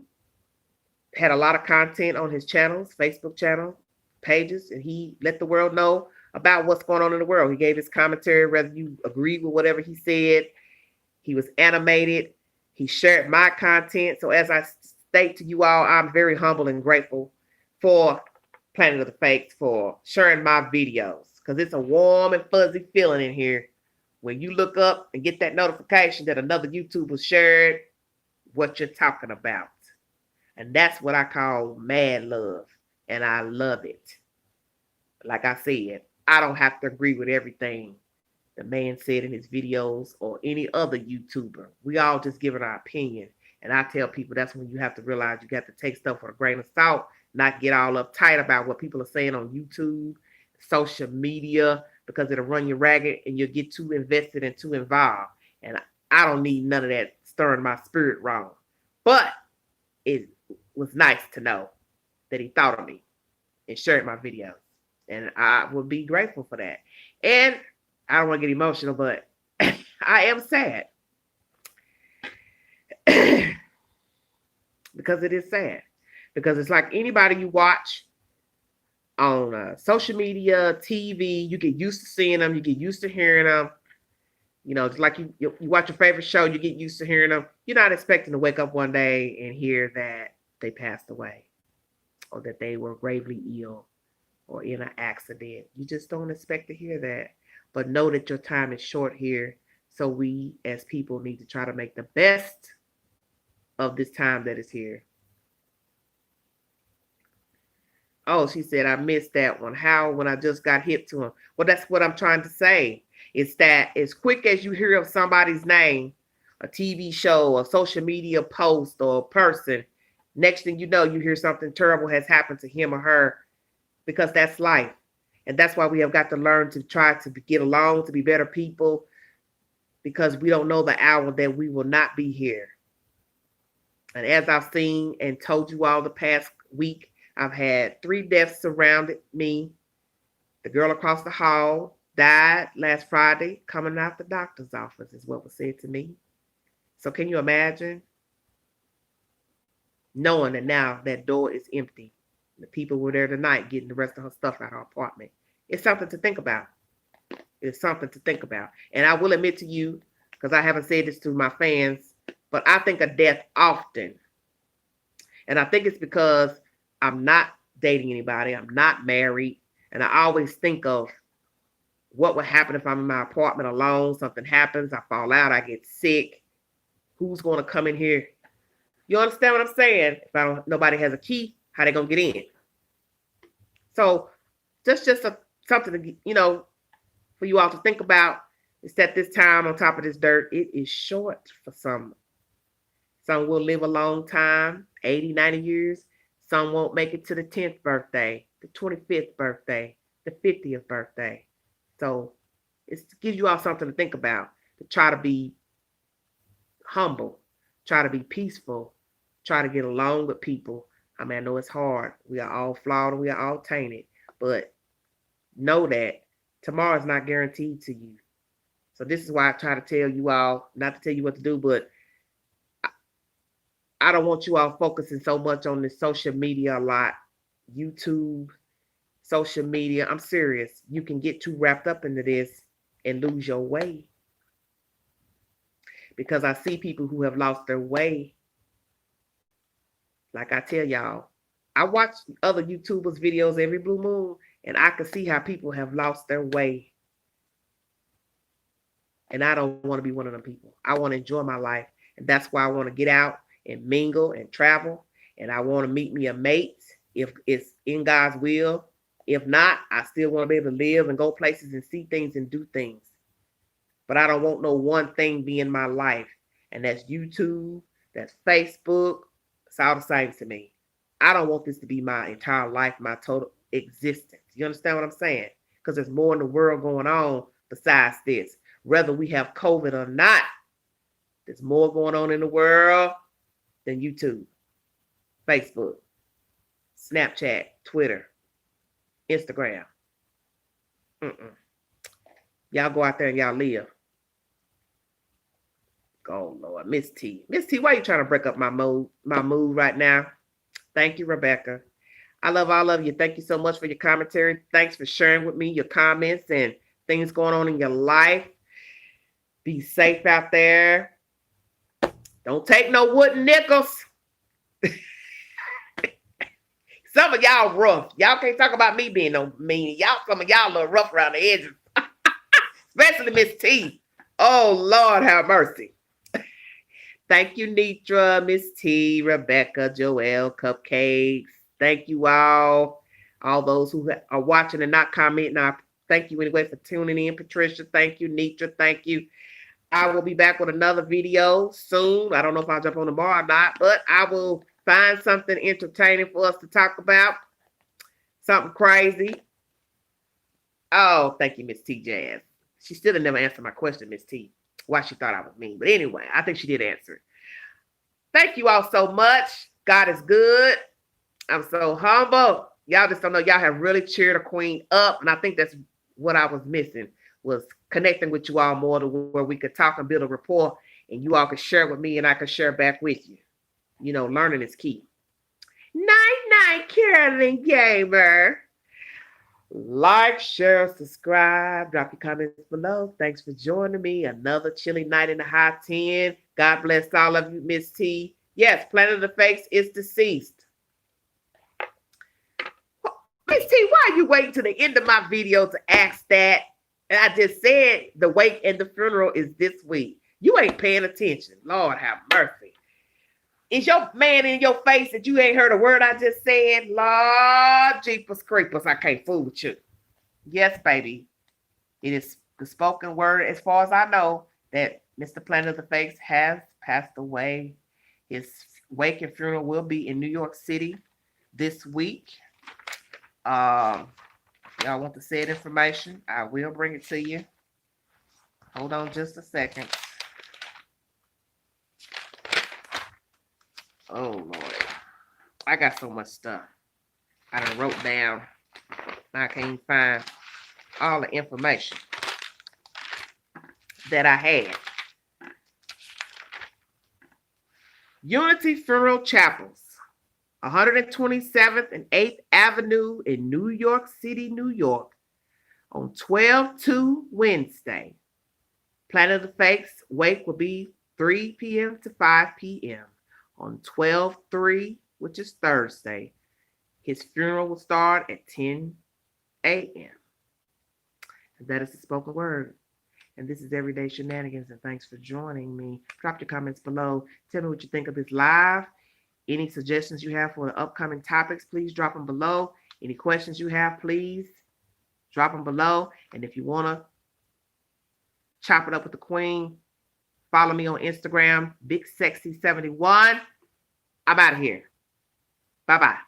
[SPEAKER 1] had a lot of content on his channels, Facebook channel, pages, and he let the world know about what's going on in the world. He gave his commentary, whether you agreed with whatever he said. He was animated. He shared my content. So as I state to you all, I'm very humble and grateful for Planet of the Fakes for sharing my videos, because it's a warm and fuzzy feeling in here when you look up and get that notification that another YouTuber shared what you're talking about. And that's what I call mad love. And I love it. Like I said, I don't have to agree with everything the man said in his videos or any other YouTuber. We all just giving our opinion. And I tell people that's when you have to realize you got to take stuff with a grain of salt, not get all uptight about what people are saying on YouTube, social media, because it'll run you ragged and you'll get too invested and too involved. And I don't need none of that stirring my spirit wrong. But it was nice to know that he thought of me and shared my videos. And I will be grateful for that. And I don't want to get emotional, but I am sad. Because it is sad. Because it's like anybody you watch on social media, TV, you get used to seeing them, you get used to hearing them. You know, it's like you watch your favorite show, you get used to hearing them. You're not expecting to wake up one day and hear that they passed away or that they were gravely ill or in an accident. You just don't expect to hear that. But know that your time is short here. So we as people need to try to make the best of this time that is here. Oh, she said, I missed that one. How when I just got hip to him? Well, that's what I'm trying to say. It's that as quick as you hear of somebody's name, a TV show, a social media post, or a person, next thing you know, you hear something terrible has happened to him or her, because that's life. And that's why we have got to learn to try to get along, to be better people, because we don't know the hour that we will not be here. And as I've seen and told you all the past week, I've had 3 deaths surrounded me. The girl across the hall died last Friday coming out the doctor's office, is what was said to me. So can you imagine? Knowing that now that door is empty. The people were there tonight getting the rest of her stuff out of her apartment. It's something to think about. It's something to think about. And I will admit to you, because I haven't said this to my fans, but I think of death often. And I think it's because I'm not dating anybody. I'm not married. And I always think of what would happen if I'm in my apartment alone, something happens, I fall out, I get sick. Who's going to come in here? You understand what I'm saying? If nobody has a key, how they going to get in? So just something to, for you all to think about is that this time on top of this dirt, it is short for some. Some will live a long time, 80, 90 years. Some won't make it to the 10th birthday, the 25th birthday, the 50th birthday. So it's to give you all something to think about, to try to be humble, try to be peaceful, try to get along with people. I mean, I know it's hard. We are all flawed and we are all tainted, but know that tomorrow is not guaranteed to you. So this is why I try to tell you all, not to tell you what to do, but I don't want you all focusing so much on this social media a lot, YouTube, social media. I'm serious. You can get too wrapped up into this and lose your way. Because I see people who have lost their way. Like I tell y'all, I watch other YouTubers' videos every blue moon, and I can see how people have lost their way. And I don't want to be one of them people. I want to enjoy my life. And that's why I want to get out and mingle and travel. And I want to meet me a mate if it's in God's will. If not, I still want to be able to live and go places and see things and do things. But I don't want no one thing be in my life. And that's YouTube, that's Facebook. It's all the same to me. I don't want this to be my entire life, my total existence. You understand what I'm saying? Because there's more in the world going on besides this. Whether we have COVID or not, there's more going on in the world than YouTube, Facebook, Snapchat, Twitter, Instagram. Y'all go out there and y'all live. Oh Lord, Miss T. Miss T, why are you trying to break up my mood right now? Thank you, Rebecca. I love all of you. Thank you so much for your commentary. Thanks for sharing with me your comments and things going on in your life. Be safe out there. Don't take no wooden nickels. Some of y'all rough. Y'all can't talk about me being no mean. Some of y'all a little rough around the edges. Especially Miss T. Oh, Lord have mercy. Thank you, Nitra, Miss T, Rebecca, Joelle, Cupcakes. Thank you all those who are watching and not commenting. I thank you anyway for tuning in. Patricia, thank you. Nitra, thank you. I will be back with another video soon. I don't know if I'll jump on tomorrow or not, but I will find something entertaining for us to talk about. Something crazy. Oh, thank you, Miss T Jazz. She still never answered my question, Miss T. Why she thought I was mean. But anyway, I think she did answer it. Thank you all so much. God is good. I'm so humble. Y'all just don't know. Y'all have really cheered a queen up. And I think that's what I was missing, was connecting with you all more to where we could talk and build a rapport and you all could share with me and I could share back with you. You know, learning is key. Night, Carolyn Gamer. Like, share, subscribe, drop your comments below. Thanks for joining me. Another chilly night in the high 10. God bless all of you, Miss T. Yes, Planet of the Fakes is deceased. Miss T, why are you waiting to the end of my video to ask that? And I just said the wake and the funeral is this week. You ain't paying attention. Lord have mercy. Is your man in your face that you ain't heard a word I just said? Lord Jeepers Creepers, I can't fool with you. Yes, baby. It is the spoken word, as far as I know, that Mr. Planet of the Fakes has passed away. His wake and funeral will be in New York City this week. Y'all want the said information? I will bring it to you. Hold on just a second. Oh, Lord. I got so much stuff. I done wrote down. I can't even find all the information that I had. Unity Funeral Chapels, 127th and 8th Avenue in New York City, New York, on 12/2 Wednesday. Planet of the Fakes wake will be 3 p.m. to 5 p.m. on 12/3, which is Thursday. His funeral will start at 10 a.m. And that is the spoken word. And this is Everyday Shenanigans, and thanks for joining me. Drop your comments below. Tell me what you think of this live. Any suggestions you have for the upcoming topics, please drop them below. Any questions you have, please drop them below. And if you want to chop it up with the queen, follow me on Instagram, BigSexy71. I'm out of here. Bye-bye.